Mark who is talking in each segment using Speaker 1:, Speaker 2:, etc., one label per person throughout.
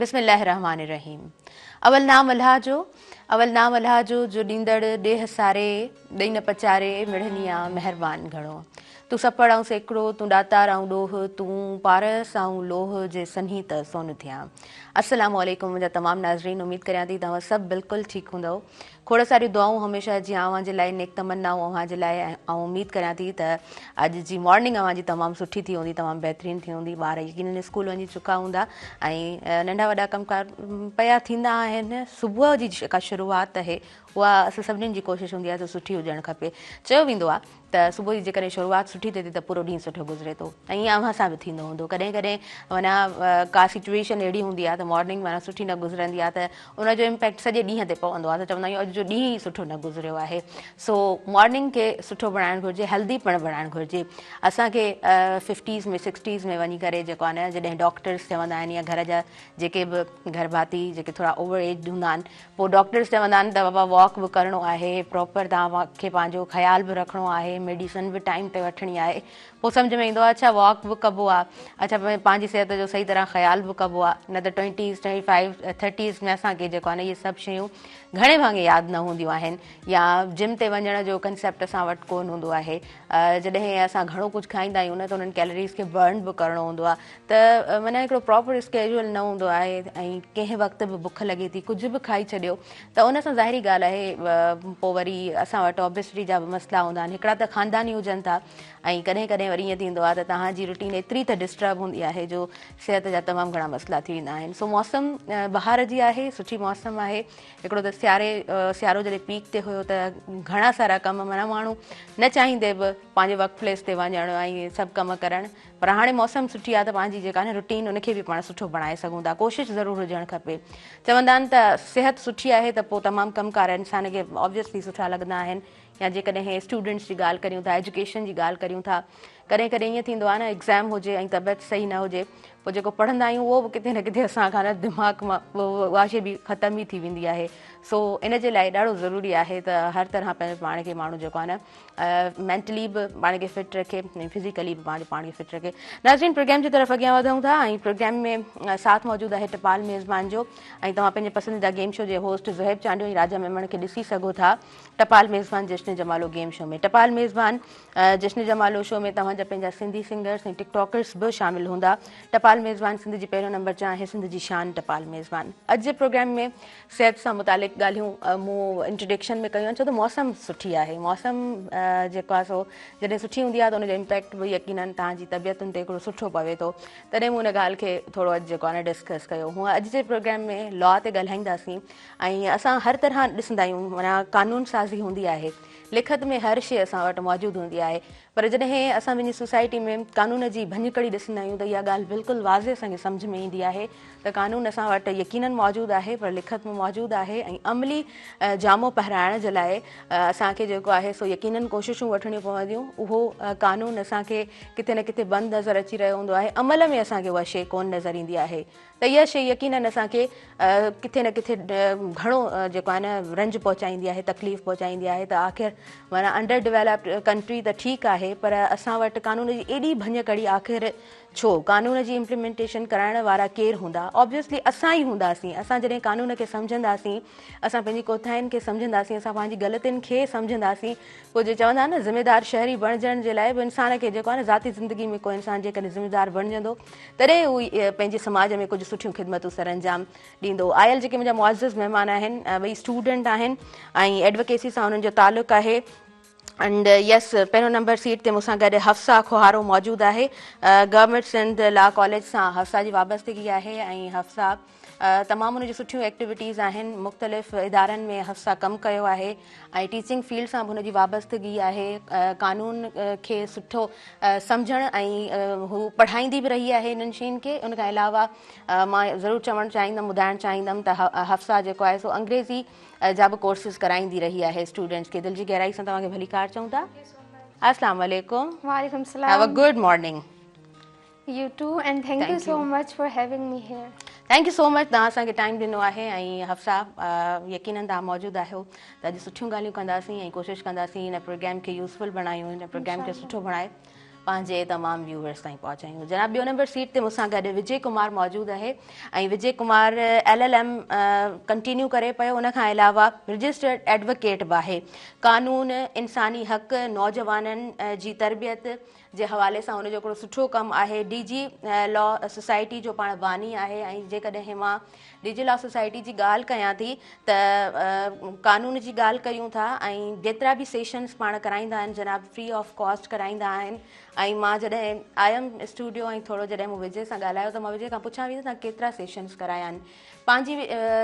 Speaker 1: बिस्मिल्लाहिर्रहमानिर्रहीम। अवल नाम अल्लाह जो ॾींदड़ ॾेह सारे ॾेई न पचारे मिड़निया महिरबान घणो। तूं सपड़ ऐं सेकड़ो, तूं ॾातार ऐं ॾोह, तूं पारस ऐं लोह जे सन्ही त सोन थियां। अस्सलाम वालेकुम मुंहिंजा तमामु नाज़रीन, उमेद करियां थी तव्हां सभु बिल्कुलु ठीकु हूंदव। खोड़ सारियूं दुआऊं हमेशह जीअं अव्हां जे लाइ, नेक तमन्नाऊं अव्हां जे लाइ, ऐं उमेद करियां थी त अॼु जी मॉर्निंग अव्हां जी तमामु सुठी थी हूंदी, तमामु बहितरीनु थी हूंदी। ॿार यकीनन स्कूल वञी चुका हूंदा ऐं नंढा वॾा कमकार पिया थींदा आहिनि। सुबुह जी जेका शुरूआति आहे उहा असां सभिनीनि जी कोशिशि हूंदी आहे त सुठी हुजणु खपे। चयो वेंदो आहे त सुबुह जी जेकॾहिं शुरूआति सुठी थिए थी त पूरो ॾींहुं सुठो गुज़रे थो, ऐं ईअं अव्हां सां बि थींदो हूंदो। कॾहिं कॾहिं माना का सिचुएशन अहिड़ी हूंदी आहे त मॉर्निंग माना सुठी न गुज़रंदी आहे त उनजो इम्पैक्ट सॼे ॾींहं ते पवंदो आहे, त चवंदा आहियूं अॼु जो ॾींहुं ई सुठो न गुज़रियो आहे। सो मॉर्निंग खे सुठो बणाइणु घुरिजे, हेल्दी पिणु बणाइणु घुरिजे। असांखे 50s में 60s में वञी करे जेको आहे न, जॾहिं डॉक्टर्स चवंदा आहिनि या घर जा जेके बि गर्भाती जेके थोरा ओवर एज हूंदा आहिनि, पोइ डॉक्टर्स चवंदा आहिनि त बाबा वॉक बि करिणो आहे, प्रॉपर तव्हांखे पंहिंजो ख़्यालु बि रखिणो आहे, मेडिसन बि टाइम ते वठणी आहे। पोइ सम्झ में ईंदो आहे अच्छा वॉक बि कबो आहे, अच्छा पंहिंजी सिहत जो सही तरह ख़्यालु बि कबो आहे। न त 20s 25 30s में असांखे जेको आहे न इहे सभु शयूं घणे भाङे यादि न हूंदियूं आहिनि, या जिम ते वञण जो कंसेप्ट असां वटि कोन हूंदो आहे। जॾहिं असां घणो कुझु खाईंदा आहियूं न त उन्हनि कैलरीज़ खे बर्न बि करिणो हूंदो आहे, त माना हिकिड़ो प्रॉपर स्केड्यूल न हूंदो आहे, ऐं कंहिं वक़्तु बि बुख लॻे थी कुझु बि खाई छॾियो त उन सां ज़ाहिरी ॻाल्हि आहे पोइ वरी असां वटि ओबेसिटी जा बि मसइला हूंदा आहिनि। हिकिड़ा त ख़ानदानी हुजनि था, ऐं कॾहिं कॾहिं वरी ईअं थींदो आहे त तव्हांजी रूटीन एतिरी त डिस्टर्ब हूंदी आहे जो सिहत जा तमामु घणा मसइला थी वेंदा आहिनि। सो मौसम बहार जी आहे, सुठी मौसम आहे। हिकिड़ो त सियारो जॾहिं पीक ते हुयो त घणा सारा कम माना माण्हू न चाहींदे बि पंहिंजे वर्क प्लेस ते वञणु ऐं सभु कम करणु, पर हाणे मौसम सुठी आहे त पंहिंजी जेका न रूटीन उनखे बि पाण सुठो बणाए सघूं था। कोशिशि ज़रूरु हुजणु खपे। चवंदा आहिनि त सिहत सुठी आहे त पोइ तमामु कमकार इंसान खे ऑब्वियसली सुठा लॻंदा आहिनि। या जेकॾहिं स्टूडेंट्स जी ॻाल्हि करियूं था, एजुकेशन जी ॻाल्हि करियूं था, कॾहिं कॾहिं ईअं थींदो आहे न एग्ज़ाम हुजे ऐं तबियत सही न हुजे, पोइ जेको पढ़ंदा आहियूं उहो बि किथे न किथे असांखां न दिमाग़ मां उहा शइ बि ख़तम ई थी वेंदी आहे। सो इन जे लाइ ॾाढो ज़रूरी आहे त हर तरह पंहिंजे पाण खे माण्हू जेको आहे न मैंटली बि पाण खे फिट रखे ऐं फिज़िकली बि पंहिंजे पाण खे फिट रखे। नाज़रीन, प्रोग्राम जी तरफ़ अॻियां वधूं था ऐं प्रोग्राम में साथ मौजूदु आहे टपाल मेज़बान जो, ऐं तव्हां पंहिंजे पसंदीदा गेम शो जे होस्ट ज़ुहैब चांडियो ऐं राजा मेमण खे ॾिसी सघो था टपाल मेज़बान जश्न जमालो गेम शो में। टपाल मेज़बान जश्न जमालो शो में तव्हांजा पंहिंजा सिंधी सिंगर्स ऐं टिकटॉकर्स बि शामिलु हूंदा। टपाल मेज़बान सिंध जी पहिरियों नंबर जा आहे, सिंध जी शान टपाल मेज़बान। अॼु जे प्रोग्राम में सिहत सां मुतालिक़ ॻाल्हियूं मूं इंट्रोडक्शन में कयूं आहिनि, छो त मौसम सुठी आहे। मौसम जेको आहे सो जॾहिं सुठी हूंदी आहे त उनजो इम्पैक्ट बि यकीनन तव्हांजी तबियतुनि ते हिकिड़ो सुठो पवे थो। तॾहिं मूं उन ॻाल्हि खे थोरो अॼु जेको आहे न डिस्कस कयो। हूअं अॼु जे प्रोग्राम में लॉ ते ॻाल्हाईंदासीं, ऐं असां हर तरह ॾिसंदा आहियूं माना कानून साज़ी हूंदी आहे, लिखत में हर शइ असां वटि मौजूदु हूंदी आहे, पर जॾहिं असां पंहिंजी सोसाइटी में कानून जी भञकड़ी ॾिसंदा आहियूं त इहा ॻाल्हि बिल्कुलु वाज़े असांखे सम्झ में ईंदी आहे त कानून असां वटि यकीनन मौजूदु आहे, पर लिखत में मौजूदु आहे, ऐं अमली जामो पहिराइण जे लाइ असांखे जेको आहे सो यकीनन कोशिशूं वठणियूं पवंदियूं। उहो कानून असांखे किथे न किथे बंदि नज़र अची रहियो हूंदो आहे, अमल में असांखे उहा शइ कोन नज़र ईंदी आहे, त इहा शइ यकीनन असांखे किथे न किथे घणो जेको आहे न रंज पहुचाईंदी आहे, तकलीफ़ पहुचाईंदी आहे। त आख़िर माना अंडर डेवलप्ड कंट्री त ठीकु आहे, पर असां वटि कानून जी एॾी भञकड़ी आख़िर छो? कानून जी इम्प्लीमेंटेशन कराइण वारा केरु हूंदा? ऑब्वियसली असां ई हूंदासीं। असां जॾहिं कानून खे सम्झंदासीं, असां पंहिंजी कोताहियुनि खे सम्झंदासीं, असां पंहिंजी ग़लतियुनि खे सम्झंदासीं, पोइ जे चवंदा आहिनि न ज़िमेदार शहरी बणिजण जे लाइ बि इंसान खे जेको आहे न ज़ाती ज़िंदगी में को इंसान जेकॾहिं ज़िमेदार बणिजंदो तॾहिं उहो पंहिंजे समाज में कुझु सुठियूं ख़िदमतूं सर अंजाम ॾींदो। आयल जेके मुंहिंजा मुअज़्ज़िज़ महिमान आहिनि, ॿई स्टूडेंट आहिनि ऐं एडवोकेसी सां उन्हनि जो तालुक़ु आहे। एंड यस, पहिरियों नंबर सीट ते मूंसां गॾु हफ्सा खोहारो मौजूदु आहे। गवर्नमेंट सिंध लॉ कॉलेज सां हफ्सा जी वाबस्तगी आहे, ऐं हफ्सा तमामु हुनजी सुठियूं एक्टिविटीज़ आहिनि। मुख़्तलिफ़ इदारनि में हफ्सा कमु कयो आहे, ऐं टीचिंग फील्ड सां बि हुनजी वाबस्तगी आहे। कानून खे सुठो सम्झणु ऐं हू पढ़ाईंदी बि रही आहे इन्हनि शयुनि खे। उन खां अलावा मां ज़रूरु चवणु चाहींदमि, ॿुधाइणु चाहींदमि त हफ्सा जेको आहे सो अंग्रेज़ी जा बि कोर्सिस कराईंदी रही आहे स्टूडेंट्स खे। दिलि जी गहराई सां तव्हांखे भली कार चऊं था। अस्सलाम वालेकुम।
Speaker 2: वालेकुम सलाम।
Speaker 1: Have a good morning.
Speaker 2: You too, and thank you so much for having me here.
Speaker 1: Thank you so much, तव्हां असांखे टाइम ॾिनो आहे। ऐं हफ्सा यकीनन तव्हां मौजूदु आहियो त अॼु सुठियूं ॻाल्हियूं कंदासीं ऐं कोशिशि कंदासीं हिन प्रोग्राम खे यूज़फुल बणायूं, हिन प्रोग्राम खे सुठो बणाए। पंहिंजे तमामु व्यूअर्स ताईं पहुचायूं। जनाब, ॿियो नंबर सीट ते मूंसां गॾु विजय कुमार मौजूदु आहे ऐं विजय कुमार LLM कंटिन्यू करे पियो। उनखां अलावा रजिस्टर्ड एडवोकेट बि आहे। कानून, इंसानी हक़, नौजवाननि जी तरबियत जे हवाले सां हुनजो हिकिड़ो सुठो कमु आहे। DG लॉ सोसाइटी जो पाण बानी आहे ऐं जेकॾहिं मां DG लॉ सोसाइटी जी ॻाल्हि कयां थी त कानून जी ॻाल्हि कयूं था ऐं जेतिरा बि सेशन्स पाण कराईंदा आहिनि जनाब फ्री ऑफ कॉस्ट कराईंदा आहिनि। ऐं मां जॾहिं आयमि स्टूडियो ऐं थोरो जॾहिं मूं विजय सां ॻाल्हायो त मां विजय खां पुछां थी त तव्हां केतिरा सेशन्स कराया आहिनि। पंहिंजी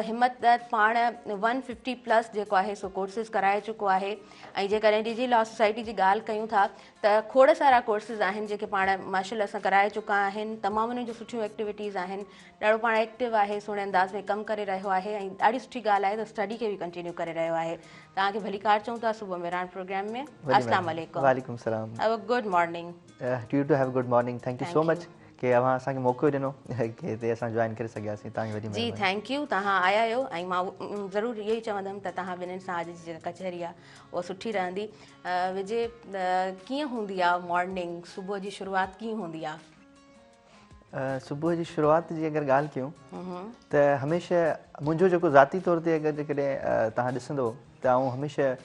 Speaker 1: हिमत पाण 150+ जेको आहे सो कोर्सिस कराए चुको आहे। ऐं जेकॾहिं DG लॉ सोसाइटी जी ॻाल्हि कयूं था त खोड़ सारा कोर्सिस आहिनि जेके पाण माशाल्लाह असां कराए चुका आहिनि। तमामु उन्हनि जूं सुठियूं एक्टिविटीज़ आहिनि। ॾाढो पाण एक्टिव आहे, सुहिणे अंदाज़ में कमु करे रहियो आहे ऐं ॾाढी सुठी ॻाल्हि आहे त स्टडी खे बि कंटिन्यू करे रहियो आहे। तव्हांखे भली कार चऊं था सुबुह में राउंड प्रोग्राम में। अस्सलाम वालेकुम।
Speaker 3: वालेकुम सलाम।
Speaker 1: Have a good morning.
Speaker 3: You too have good morning. Thank you so much कि अवां असांखे मौक़ो ॾिनो कि हिते असां जॉइन करे सघियासीं। तव्हांजी वॾी
Speaker 1: जी थैंक यू, तव्हां आया आहियो ऐं मां ज़रूरु इहो ई चवंदमि त तव्हां ॿिन्हिनि सां अॼु जी जेका कचहरी आहे उहा सुठी रहंदी। विजय, कीअं हूंदी आहे मॉर्निंग, सुबुह जी शुरूआति कीअं हूंदी आहे?
Speaker 3: सुबुह जी शुरूआति जी अगरि ॻाल्हि कयूं त हमेशह मुंहिंजो जेको ज़ाती तौर ते अगरि जेकॾहिं तव्हां ॾिसंदो त आउं हमेशह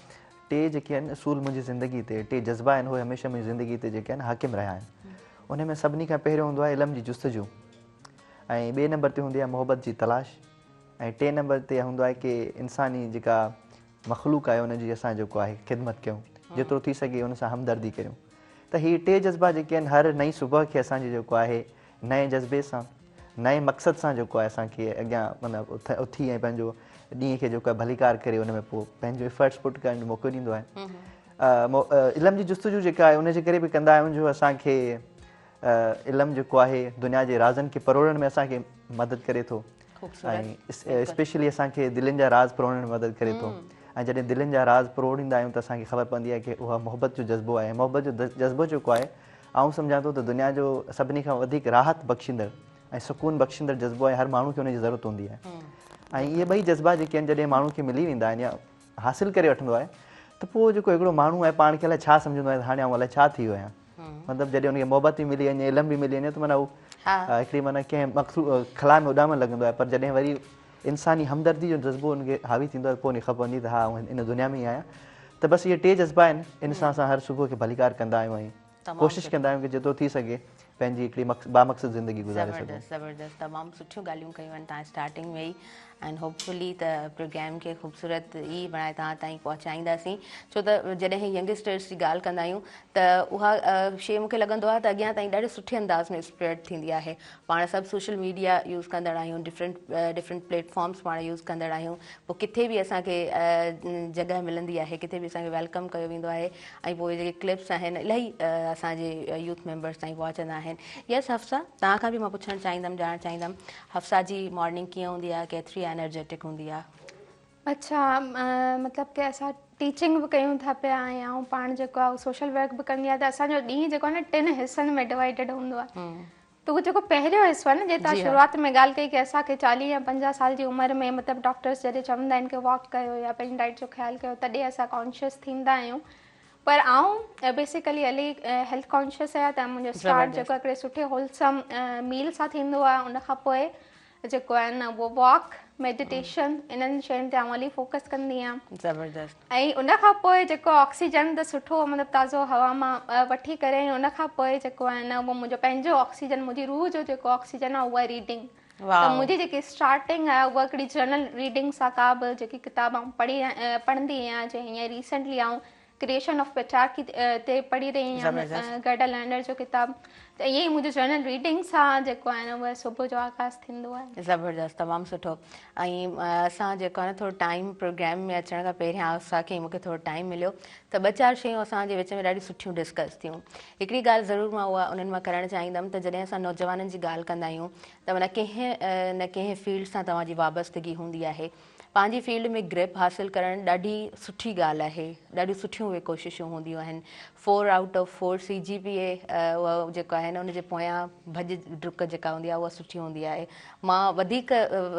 Speaker 3: टे जेके आहिनि असूल मुंहिंजी ज़िंदगी ते, टे जज़्बा आहिनि, उहे हमेशह मुंहिंजी ज़िंदगी ते जेके आहिनि हाकिम रहिया आहिनि। उन में सभिनी खां पहिरियों हूंदो आहे इल्म जी जुस्तजू ऐं ॿिए नंबर ते हूंदी आहे मोहबत जी तलाश ऐं टे नंबर ते हूंदो आहे कि इंसानी जेका मख़लूक आहे उनजी असां जेको आहे ख़िदमत कयूं, जेतिरो थी सघे उन सां हमदर्दी करियूं। त हीअ टे जज़्बा जेके आहिनि हर नई सुबुह खे असांजे जेको आहे नए जज़्बे सां, नए मक़सद सां जेको आहे असांखे अॻियां मतिलबु उथी ऐं पंहिंजो ॾींहं खे जेको आहे भलीकार करे उन में पोइ पंहिंजो एफर्ट्स पुट करण जो मौक़ो ॾींदो आहे। इल्म जी जुस्तजू जेका आहे उनजे करे बि कंदा आहियूं जो असांखे इल्मु जेको आहे दुनिया जे राज़नि खे परोड़ण में असांखे मदद करे थो ऐं स्पेशली असांखे दिलनि जा राज़ परोड़ण में मदद करे थो। ऐं जॾहिं दिलनि जा राज़ परोड़ींदा आहियूं त असांखे ख़बर पवंदी आहे कि उहा मोहबत जो जज़्बो आहे। मोहबत जो जज़्बो जेको आहे आउं सम्झां थो त दुनिया जो सभिनी खां वधीक राहत बख़्शींदड़ ऐं सुकून बख़्शींदड़ जज़्बो आहे। हर माण्हू खे उनजी ज़रूरत हूंदी आहे ऐं इहे ॿई जज़्बा जेके आहिनि जॾहिं माण्हू खे मिली वेंदा आहिनि या हासिलु करे वठंदो आहे त पोइ जेको हिकिड़ो माण्हू आहे पाण खे अलाए छा सम्झंदो आहे त हाणे आउं अलाए छा थी वियो आहियां। मतिलबु जॾहिं उनखे मोहबत बि मिली वञे, इल्मु बि मिली वञे त माना हू हिकिड़ी माना कंहिं खला में उॾामणु लॻंदो आहे। पर जॾहिं वरी इंसानी हमदर्दी जो जज़्बो उनखे हावी थींदो आहे पोइ उनखे ख़बर पवंदी त हा इन दुनिया में ई आहियां। त बसि इहे टे जज़्बा आहिनि, इन सां असां हर सुबुह खे भलीकार कंदा आहियूं ऐं कोशिशि कंदा आहियूं कि जेतिरो थी सघे पंहिंजी हिकिड़ी बामक़सद ज़िंदगी गुज़ारे सघूं।
Speaker 1: ज़बरदस्त, तमामु सुठियूं ॻाल्हियूं कयूं आहिनि तव्हां स्टार्टिंग में ई एंड होपफुली त प्रोग्राम खे ख़ूबसूरत ई बणाए तव्हां ताईं पहुचाईंदासीं। छो त जॾहिं यंगस्टर्स जी ॻाल्हि कंदा आहियूं त उहा शइ मूंखे लॻंदो आहे त अॻियां ताईं ॾाढे सुठे अंदाज़ में स्प्रेड थींदी आहे। पाण सभु सोशल मीडिया यूज़ कंदड़ आहियूं, डिफरेंट प्लेटफॉर्म्स पाण यूज़ कंदड़ आहियूं। पोइ किथे बि असांखे जॻह मिलंदी आहे, किथे बि असांखे वेलकम कयो वेंदो आहे ऐं पोइ जेके क्लिप्स आहिनि इलाही असांजे यूथ मेंबर्स ताईं पहुचंदा आहिनि। यस हफ्सा, तव्हां खां बि मां पुछणु चाहींदमि, ॼाणणु चाहींदमि हफ्सा जी मॉर्निंग कीअं हूंदी आहे, केतिरी एनर्जेटिक हूंदी आहे?
Speaker 2: अच्छा, मतिलबु कि असां टीचिंग बि कयूं था पिया ऐं पाण जेको आहे सोशल वर्क बि कंदी आहे त असांजो ॾींहुं जेको आहे न 3 हिसनि में डिवाइडेड हूंदो आहे। त उहो जेको पहिरियों हिसो आहे न, जे तव्हां शुरूआति में ॻाल्हि कई कि असांखे 40 या 50 साल जी उमिरि में मतिलबु डॉक्टर्स जॾहिं चवंदा आहिनि कि वॉक कयो या पंहिंजी डाइट जो ख़्यालु कयो तॾहिं असां कॉन्शियस थींदा आहियूं। पर आउं बेसिकली इलाही हेल्थ कॉन्शियस आहियां त मुंहिंजो स्टार्ट जेको हिकिड़े सुठे होलसम मील सां थींदो आहे। उनखां पोइ जेको आहे न उहो वॉक, मेडिटेशन, इन्हनि शयुनि ते आउं इलाही फोकस कंदी आहियां।
Speaker 1: ज़बरदस्त।
Speaker 2: ऐं उनखां पोइ जेको ऑक्सीजन त सुठो मतिलबु ताज़ो हवा मां वठी करे उनखां पोइ जेको आहे न उहो मुंहिंजो पंहिंजो ऑक्सीजन, मुंहिंजी रूह जो जेको ऑक्सीजन आहे उहा रीडिंग। त मुंहिंजी जेकी स्टार्टिंग आहे उहा हिकिड़ी जर्नल रीडिंग सां, का बि जेकी किताब आउं पढ़ंदी आहियां, जीअं हींअर रिसेंटली आउं क्रिएशन ऑफ पेट्रार्की ते पढ़ी रही आहियां, गर्डा लैंडर जो किताब। त ईअं ई मुंहिंजो जर्नल रीडिंग सां जेको आहे न उहा सुबुह जो आगाज़ थींदो आहे।
Speaker 1: ज़बरदस्त, तमामु सुठो। ऐं असां जेको आहे न थोरो टाइम प्रोग्राम में अचण खां पहिरियां असांखे मूंखे थोरो टाइम मिलियो त 2-4 शयूं असांजे विच में ॾाढियूं सुठियूं डिस्कस थियूं। हिकिड़ी ॻाल्हि ज़रूरु मां उहा उन्हनि मां करणु चाहींदमि त जॾहिं असां नौजवाननि जी ॻाल्हि कंदा आहियूं त माना कंहिं न कंहिं फील्ड सां तव्हांजी वाबस्तगी हूंदी आहे। पंहिंजी फील्ड में ग्रिप हासिलु करणु ॾाढी सुठी ॻाल्हि आहे, ॾाढियूं सुठियूं उहे कोशिशूं हूंदियूं आहिनि। 4 आउट ऑफ 4 CGPA उहा जेको आहे न उनजे पोयां भॼ डुक जेका हूंदी आहे उहा सुठी हूंदी आहे। मां वधीक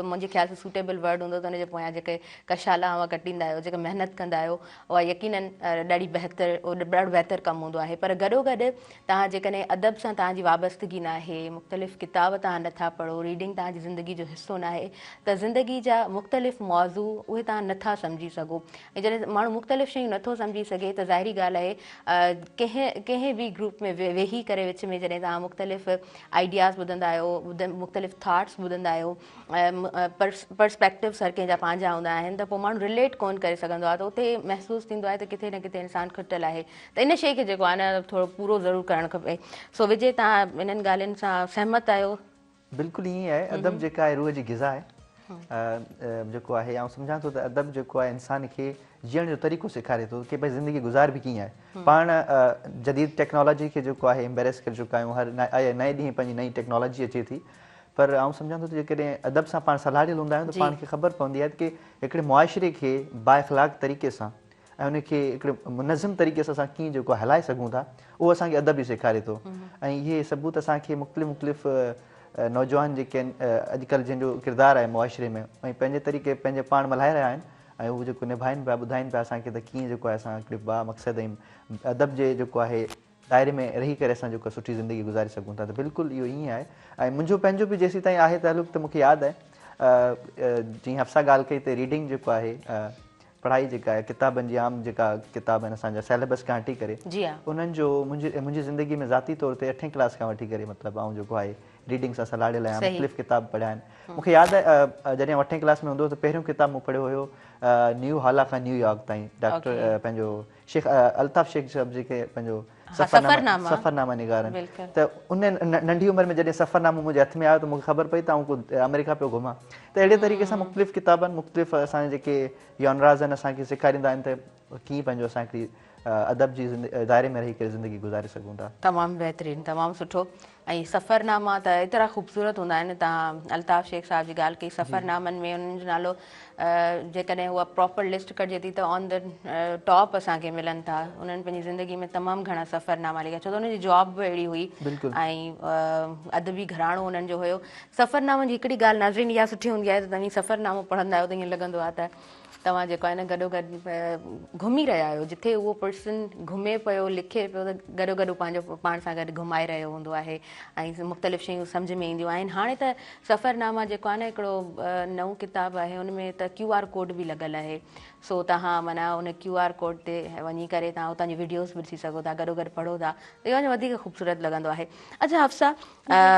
Speaker 1: मुंहिंजे ख़्याल सां सूटेबल वर्ड हूंदो त उनजे पोयां जेके कशाला हुआ कटींदा आहियो, जेका महिनत कंदा आहियो, उहा यकीनन ॾाढी ॾाढो बहितरु कमु हूंदो आहे। पर गॾोगॾु तव्हां जेकॾहिं अदब सां तव्हांजी वाबस्तगी न आहे, मुख़्तलिफ़ किताब तव्हां नथा पढ़ो, रीडिंग तव्हांजी ज़िंदगी जो हिसो न आहे, त ज़िंदगी जा मुख़्तलिफ़ मौज़ू उहे तव्हां नथा सम्झी सघो। ऐं जॾहिं माण्हू मुख़्तलिफ़ शयूं नथो सम्झी सघे त ज़ाहिरी ॻाल्हि आहे कंहिं बि ग्रुप में वेही करे विच में जॾहिं तव्हां मुख़्तलिफ़ आइडियाज़ ॿुधंदा आहियो, मुख़्तलिफ़ थाट्स ॿुधंदा आहियो, पर्सपेक्टिव्स हर कंहिंजा पंहिंजा हूंदा आहिनि, त पोइ माण्हू रिलेट कोन करे सघंदो आहे। त उते महसूसु थींदो आहे त किथे न किथे इंसानु खुटल आहे। त इन शइ खे जेको आहे न थोरो पूरो ज़रूरु करणु खपे। सो विजय, तव्हां इन्हनि ॻाल्हियुनि सां सहमत आहियो?
Speaker 3: बिल्कुलु ईअं आहे। अदब जेका आहे रूह जी ग़िज़ा आहे। जेको आहे आउं सम्झां थो त अदब जेको आहे इंसान खे जीअण जो तरीक़ो सेखारे थो कि भई ज़िंदगी गुज़ार बि कीअं आहे। पाण जदीद टेक्नोलॉजी खे जेको आहे एम्बेरेस करे चुका आहियूं, हर नए ॾींहुं पंहिंजी नई टेक्नोलॉजी अचे थी। पर आउं सम्झां थो त जेकॾहिं अदब सां पाण सलाहियल हूंदा आहियूं त पाण खे ख़बर पवंदी आहे कि हिकिड़े मुआशिरे खे बाइख़लाक़ तरीक़े सां ऐं उनखे हिकिड़े मुनज़म तरीक़े सां असां कीअं जेको हलाए सघूं था, उहो असांखे अदब ई सेखारे थो। ऐं इहे सबूत असांखे मुख़्तलिफ़ नौजवान जेके आहिनि अॼुकल्ह जंहिंजो किरदारु आहे मुआशिरे में, ऐं पंहिंजे तरीक़े पंहिंजे पाण मल्हाए रहिया आहिनि ऐं उहो जेको निभाइनि पिया, ॿुधाइनि पिया असांखे त कीअं जेको आहे असां हिकिड़े मक़सद ऐं अदब जे जेको आहे दायरे में रही करे असां जेको सुठी ज़िंदगी गुज़ारे सघूं था। त बिल्कुलु इहो ईअं आहे। ऐं मुंहिंजो पंहिंजो बि जेसीं ताईं आहे तालुक़ त मूंखे यादि आहे, जीअं हफ़्सा ॻाल्हि कई त रीडिंग जेको आहे पढ़ाई जेका आहे किताबनि जी आम जेका किताब आहिनि असांजा सिलेबस खां हटी करे, उन्हनि जो मुंहिंजी ज़िंदगी में ज़ाती तौर ते 8वीं क्लास खां वठी करे मतिलबु आउं जेको आहे रीडिंग सां सलाहियल आहियां, मुख़्तलिफ़ किताब पढ़िया आहिनि। मूंखे यादि आहे जॾहिं 8वीं क्लास में हूंदो त पहिरियों किताब मूं पढ़ियो हुयो न्यू हॉला खां न्यूयॉर्क ताईं, डॉक्टर पंहिंजो शेख अल्ताफ़ शेख साहिब जेके पंहिंजो सफ़रनामा निगारनि। त उन नंढी उमिरि में जॾहिं सफ़रनामो मुंहिंजे हथ में आयो त मूंखे ख़बर पई त आउं अमेरिका पियो घुमां। त अहिड़े तरीक़े सां मुख़्तलिफ़ किताबनि मुख़्तलिफ़ असांजे जेके जॉनराज़ आहिनि असांखे सेखारींदा आहिनि त कीअं पंहिंजो असां हिकिड़ी अदब जी दायरे में रही करे ज़िंदगी गुज़ारे सघूं था।
Speaker 1: तमामु बहितरीनु, तमामु सुठो। ऐं सफ़रनामा त एतिरा ख़ूबसूरत हूंदा आहिनि। तव्हां अल्ताफ़ शेख साहिब जी ॻाल्हि कई, सफ़रनामनि में उन्हनि जो नालो जेकॾहिं उहा प्रॉपर लिस्ट कढिजे थी त ऑन द टॉप असांखे मिलनि था। उन्हनि पंहिंजी ज़िंदगी में तमामु घणा सफ़रनामा लिखिया, छो त उन्हनि जी जॉब बि अहिड़ी हुई ऐं अदबी घराणो उन्हनि जो हुयो। सफ़रनामनि जी हिकिड़ी ॻाल्हि नाज़रीन इहा सुठी हूंदी आहे त तव्हां सफ़रनामो पढ़ंदा आहियो त ईअं लॻंदो आहे त तव्हां जेको आहे न गॾोगॾु घुमी रहिया आहियो। जिथे उहो पर्सन घुमे पियो, लिखे पियो, त गॾोगॾु पंहिंजो पाण सां गॾु घुमाए रहियो हूंदो आहे ऐं मुख़्तलिफ़ शयूं सम्झ में ईंदियूं आहिनि। हाणे त सफ़रनामा जेको आहे न हिकिड़ो नओं किताबु आहे, हुन में त QR कोड बि लॻल आहे। सो तव्हां माना उन QR कोड ते वञी करे तव्हां उतां जी वीडियोज़ ॾिसी सघो था, गॾोगॾु पढ़ो था, त इहो वधीक ख़ूबसूरत लॻंदो आहे। अच्छा हफ़्सा,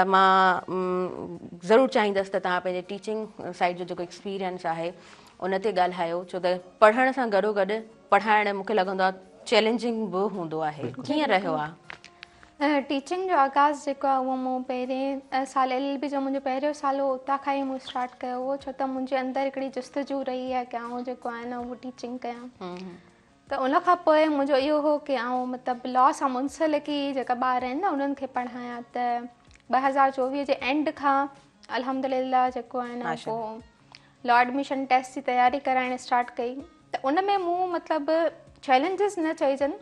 Speaker 1: मां ज़रूरु चाहींदसि त तव्हां पंहिंजे टीचिंग साइड जो जेको एक्सपीरियंस आहे उन ते ॻाल्हायो, छो त पढ़ण सां गॾोगॾु पढ़ाइणु मूंखे लॻंदो आहे चैलेंजिंग बि हूंदो आहे। कीअं रहियो आहे?
Speaker 2: टीचिंग जो आगाज़ जेको आहे उहो मूं पहिरें साल LLB जो मुंहिंजो पहिरियों साल हो, उतां खां ई मूं स्टार्ट कयो हुओ, छो त मुंहिंजे अंदरि हिकिड़ी जस्तजू रही आहे की आउं जेको आहे न उहो टीचिंग कयां। त उन खां पोइ मुंहिंजो इहो हो की आउं मतिलबु लॉ सां मुंसलिकी जेका ॿार आहिनि न उन्हनि खे पढ़ायां। त 2024 जे एंड खां अल्हम्दुलिल्लाह जेको आहे न पोइ लॉ एडमिशन टेस्ट जी तयारी कराइणु स्टार्ट कई। त उन में मूं मतिलबु चैलेंजिस न चइजनि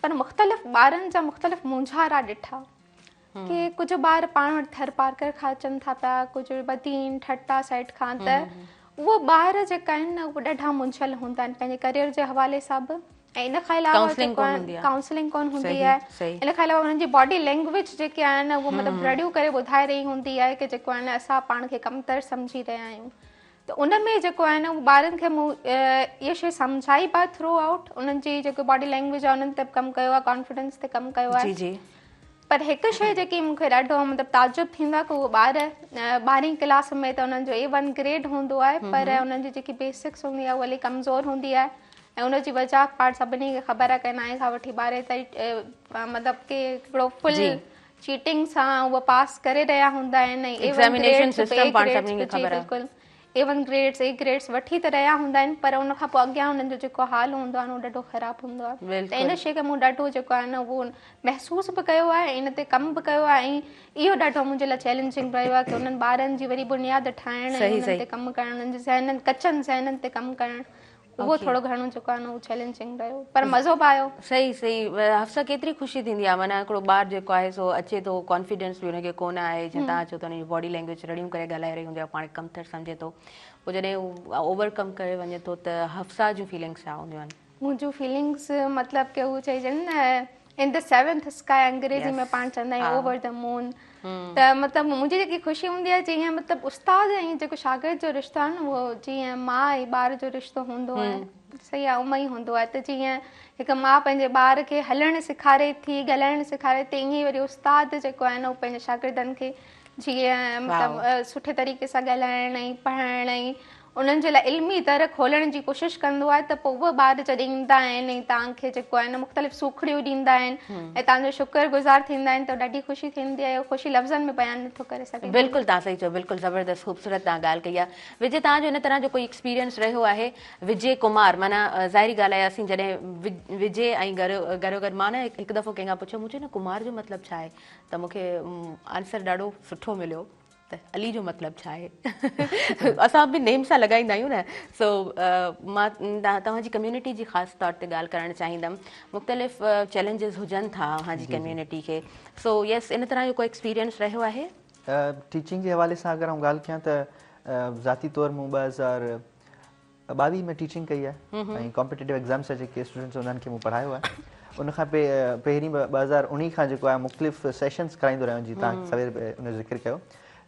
Speaker 2: पर मुख़्तलिफ़ ॿारनि जा मुख़्तलिफ़ मुंझारा ॾिठा कि कुझु ॿार पाण वटि थर पार्कर खां अचनि था पिया, कुझु बदीन ठट्टा साइड खां। त उहो ॿार जेका आहिनि न उहे ॾाढा मुंझियल हूंदा आहिनि पंहिंजे करियर जे हवाले सां बि। ऐं इन खां अलावा काउंसलिंग कोन हूंदी आहे। इन खां अलावा उन्हनि जी बॉडी लैंग्वेज जेके आहिनि उहे मतिलबु रड़ियूं करे ॿुधाए रही हूंदी आहे की जेको आहे न असां पाण खे कमतर सम्झी रहिया आहियूं। त उन में जेको आहे न उहो ॿारनि खे मूं इहा शइ सम्झाई पिया थ्रू आउट, उन्हनि जी जेको बॉडी लैंग्वेज आहे उन्हनि ते कमु कयो आहे, कॉन्फिडेंस ते कमु कयो आहे। पर हिकु शइ जेकी मूंखे ॾाढो मतिलबु ताजुब थींदो आहे की उहे ॿार 12वीं क्लास में त उन्हनि जो A1 ग्रेड हूंदो आहे, पर उन्हनि जी जेकी बेसिक्स हूंदी आहे उहा हली कमज़ोर हूंदी आहे। ऐं उनजी वजह पाण सभिनी खे ख़बर आहे की 9 खां वठी 12 ताईं मतिलबु की हिकिड़ो फुल चीटिंग सां उहा पास करे रहिया हूंदा आहिनि। बिल्कुलु A1 ग्रेड्स A ग्रेड्स वठी त रहिया हूंदा आहिनि, पर उन खां पोइ अॻियां हुननि जो जेको हाल हूंदो आहे उहो ॾाढो ख़राबु हूंदो आहे। त इन शइ खे मूं ॾाढो जेको आहे न उहो महसूसु बि कयो आहे, इन ते कमु बि कयो आहे। ऐं इहो ॾाढो मुंहिंजे लाइ चैलेंजिंग रहियो आहे की उन्हनि ॿारनि जी वरी बुनियादु ठाहिणु, उन्हनि ते कमु करणु, उन्हनि जे ज़हननि कचनि ज़हननि ते कमु करणु, उहो थोरो घणो जेको आहे न उहो चैलेंजिंग रहियो पर मज़ो बि आयो।
Speaker 1: सही सही हफ्सा केतिरी ख़ुशी थींदी आहे माना हिकिड़ो ॿारु जेको आहे सो अचे थो कॉन्फिडेंस बि हुनखे कोन आहे जीअं तव्हां चओ त हुनजी बॉडी लैंग्वेज रड़ियूं करे ॻाल्हाए रही हूंदी आहे पाण कमतर सम्झे थो पोइ जॾहिं हू ओवरकम करे वञे थो त हफ्सा जूं फीलिंग्स छा हूंदियूं आहिनि?
Speaker 2: मुंहिंजूं फीलिंग्स मतिलबु की हू चइजनि न इन द सेवंथ स्काई अंग्रेजी में पाण चवंदा आहियूं ओवर द मून त मतिलबु मुंहिंजी जेकी ख़ुशी हूंदी आहे जीअं मतिलबु उस्ताद ऐं जेको शागिर्द जो रिश्तो आहे न उहो जीअं माउ ऐं ॿार जो रिश्तो हूंदो आहे सही आहे उम ई हूंदो आहे त जीअं हिकु माउ पंहिंजे ॿार खे हलणु सेखारे थी ॻाल्हाइणु सेखारे थी ईअं ई वरी उस्ताद जेको आहे न उहो पंहिंजे शागिर्दनि खे जीअं मतिलबु सुठे तरीक़े सां ॻाल्हाइण ऐं पढ़ाइण ऐं उन्हनि जे लाइ इल्मी दर खोलण जी कोशिशि कंदो आहे त पोइ उहे ॿार जॾहिं ईंदा आहिनि ऐं तव्हांखे जेको आहे न मुख़्तलिफ़ सूखड़ियूं ॾींदा आहिनि ऐं तव्हांजो शुक्रगुज़ार थींदा आहिनि त ॾाढी ख़ुशी थींदी आहे ख़ुशी लफ़्ज़नि में बयानु नथो करे सघे।
Speaker 1: बिल्कुलु तव्हां सही चओ बिल्कुलु ज़बरदस्त ख़ूबसूरत तव्हां ॻाल्हि कई आहे। विजय तव्हांजो इन तरह जो कोई एक्सपीरियंस रहियो आहे? विजय कुमार माना ज़ाहिरी ॻाल्हि आहे असीं जॾहिं विजय ऐं गॾो गॾु मां न हिकु दफ़ो कंहिंखां पुछियो मुंहिंजो न कुमार जो मतिलबु छा आहे त मूंखे आंसर ॾाढो सुठो मिलियो त अली जो मतिलबु छा आहे असां बि नेम सां लॻाईंदा आहियूं न सो मां तव्हांजी कम्यूनिटी जी ख़ासि तौर ते ॻाल्हि करणु चाहींदमि मुख़्तलिफ़ चैलेंजिस हुजनि था तव्हांजी कम्यूनिटी खे सो यस इन तरह जो कोई एक्सपीरियंस रहियो आहे?
Speaker 3: टीचिंग जे हवाले सां अगरि आउं ॻाल्हि कयां त ज़ाती तौरु मूं 2022 में टीचिंग कई आहे ऐं कॉम्पिटेटिव एग्ज़ाम्स जेके स्टूडेंट्स उन्हनि खे मूं पढ़ायो आहे उनखां पहिरीं 2019 खां जेको आहे मुख़्तलिफ़ सेशन्स कराईंदो रहियो जीअं तव्हां सवेर उनजो ज़िक्र कयो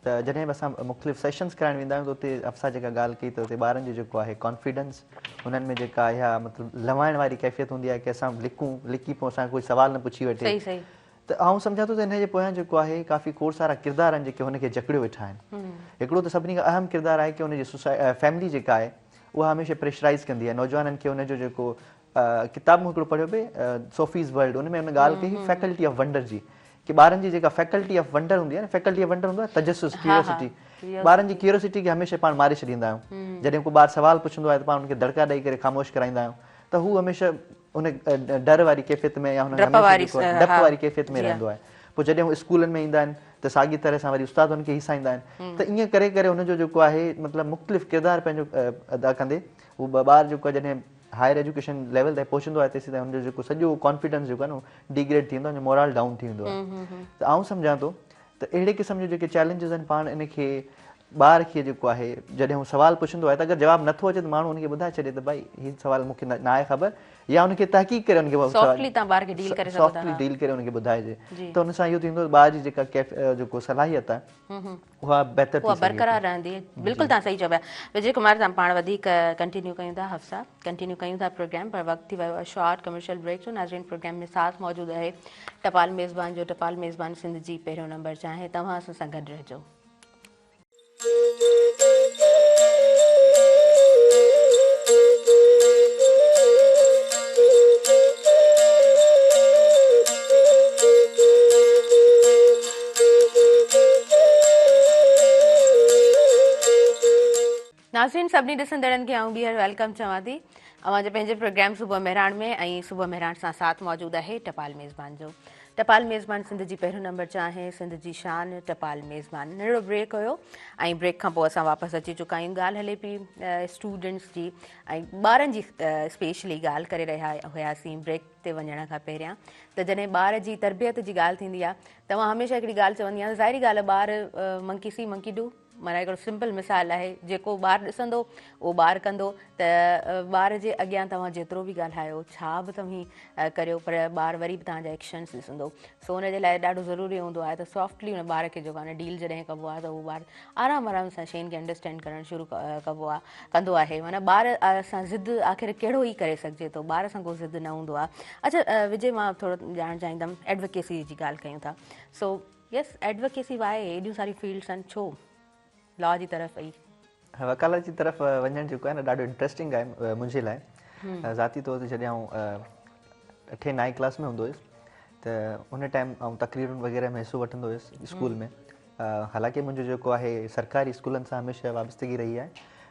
Speaker 3: त जॾहिं बि असां मुख़्तलिफ़ सेशन्स कराइण वेंदा आहियूं त उते अफ़सा जेका ॻाल्हि कई त उते ॿारनि जो जेको आहे कॉन्फिडेंस हुननि में जेका इहा मतिलबु लवाइण वारी कैफ़ियत हूंदी आहे की असां लिकी पोइ असां कोई सवाल न पुछी वठे त आउं सम्झां थो त हिन जे पोयां जेको आहे काफ़ी कोर्स वारा किरदार आहिनि जेके हुनखे जकड़ियो वेठा आहिनि। हिकिड़ो त सभिनी खां अहम किरदारु आहे की हुनजी फैमिली जेका आहे उहा हमेशह प्रेशराइज़ कंदी आहे नौजवाननि खे हुनजो जेको किताब मूं हिकिड़ो पढ़ियो पिए सोफ़ीज़ वर्ल्ड उन में हुन ॻाल्हि कई फैकल्टी ऑफ वंडर जी की ॿारनि जी जेका फैकल्टी ऑफ वंडर हूंदी आहे न फैकल्टी ऑफ वंडर हूंदो आहे तजसुस क्यूरियोसिटी ॿारनि जी क्यूरियोसिटी खे हमेशह पाण मारे छॾींदा आहियूं जॾहिं को ॿारु सवाल पुछंदो आहे त पाण हुनखे दड़का ॾेई करे ख़ामोश कराईंदा आहियूं त हू हमेशह उन डर वारी कैफ़ियत में या हुन डप वारी कैफ़ियत में रहंदो आहे। पोइ जॾहिं हू स्कूलनि में ईंदा आहिनि त साॻी तरह सां वरी उस्ताद हुनखे हिसाईंदा आहिनि त ईअं करे करे हुनजो जेको आहे मतिलबु मुख़्तलिफ़ किरदारु पंहिंजो अदा कंदे हू ॿारु जेको आहे जॾहिं हायर एजुकेशन लेवल ताईं पहुचंदो आहे तेसीं ताईं हुनजो जेको सॼो कॉन्फिडेंस जेको आहे न डिग्रेड थी वेंदो आहे मोरल डाउन थी वेंदो आहे। त आउं सम्झां थो त अहिड़े क़िस्म जो जेके चैलेंजिस आहिनि पाण इनखे ॿार खे जेको आहे जॾहिं हू सवालु पुछंदो आहे त अगरि जवाबु नथो अचे त माण्हू हुनखे ॿुधाए छॾे त भई हीउ सवालु मूंखे न आहे ख़बर या हुनखे तहक़ीक़ करे हुनखे सॉफ्टली डील करे हुनखे ॿुधाइजे त हुन सां इहो थींदो ॿार जी जेका जेको सलाहियत आहे उहा बहितर
Speaker 1: बरक़रार रहंदी। बिल्कुलु तव्हां सही चओ पिया विजय कुमार तव्हां पाण वधीक कंटिन्यू कयूं था हफ्सा कंटिन्यू कयूं था प्रोग्राम पर वक़्तु थी वियो आहे शॉर्ट कमर्शियल ब्रेक जो नाज़रीन प्रोग्राम में साथ मौजूदु आहे टपाल मेज़बान जो टपाल मेज़बान सिंध जी पहिरियों नंबर चाहे तव्हां असां सां गॾु रहिजो। नाज़रीन सभिनी ॾिसंदड़नि खे आउं ॿीहर वेलकम चवां थी अवां जे पंहिंजे प्रोग्राम सुबुह मेहरान में ऐं सुबुह मेहरान सां साथ मौजूदु आहे टपाल मेज़बान जो टपाल मेज़बान सिंध जी पहिरियों नंबर चाहे सिंध जी शान टपाल मेज़बान नंढिड़ो ब्रेक हुयो ऐं ब्रेक खां पोइ असां वापसि अची चुका आहियूं ॻाल्हि हले पई स्टूडेंट्स जी ऐं ॿारनि जी स्पेशली ॻाल्हि करे रहिया हुयासीं ब्रेक ते वञण खां पहिरियां त जॾहिं ॿार जी तरबियत जी ॻाल्हि थींदी आहे त मां हमेशह हिकिड़ी ॻाल्हि चवंदी आहियां ज़ाहिरी ॻाल्हि आहे ॿार मंकी सी मंकी डू माना हिकिड़ो सिंपल मिसाल आहे जेको ॿारु ॾिसंदो उहो ॿारु कंदो त ॿार जे अॻियां तव्हां जेतिरो बि ॻाल्हायो छा बि तव्हीं करियो पर ॿारु वरी बि तव्हांजा एक्शन्स ॾिसंदो सो हुन जे लाइ ॾाढो ज़रूरी हूंदो आहे त सॉफ्टली हुन ॿार खे जेको आहे न डील जॾहिं कबो आहे त उहो ॿारु आराम सां शयुनि खे अंडरस्टैंड करणु शुरू कंदो आहे माना ॿार सां ज़िद आख़िर कहिड़ो ई करे सघिजे थो ॿार सां को ज़िद न हूंदो आहे। अच्छा विजय मां थोरो ॼाणणु चाहींदमि एडवोकेसी जी ॻाल्हि कयूं था सो यस एडवोकेसी वाहे एॾियूं सारियूं फील्ड्स आहिनि छो लॉ जी तरफ़
Speaker 3: वकालत जी तरफ़ वञणु जेको आहे न ॾाढो इंट्रस्टिंग आहे मुंहिंजे लाइ ज़ाती तौर ते जॾहिं आउं 8th 9th क्लास में हूंदो हुयुसि त उन टाइम आउं तक़रीरुनि वग़ैरह में हिसो वठंदो हुयुसि स्कूल में हालांकि मुंहिंजो जेको आहे सरकारी स्कूलनि सां हमेशह वाबस्तगी रही आहे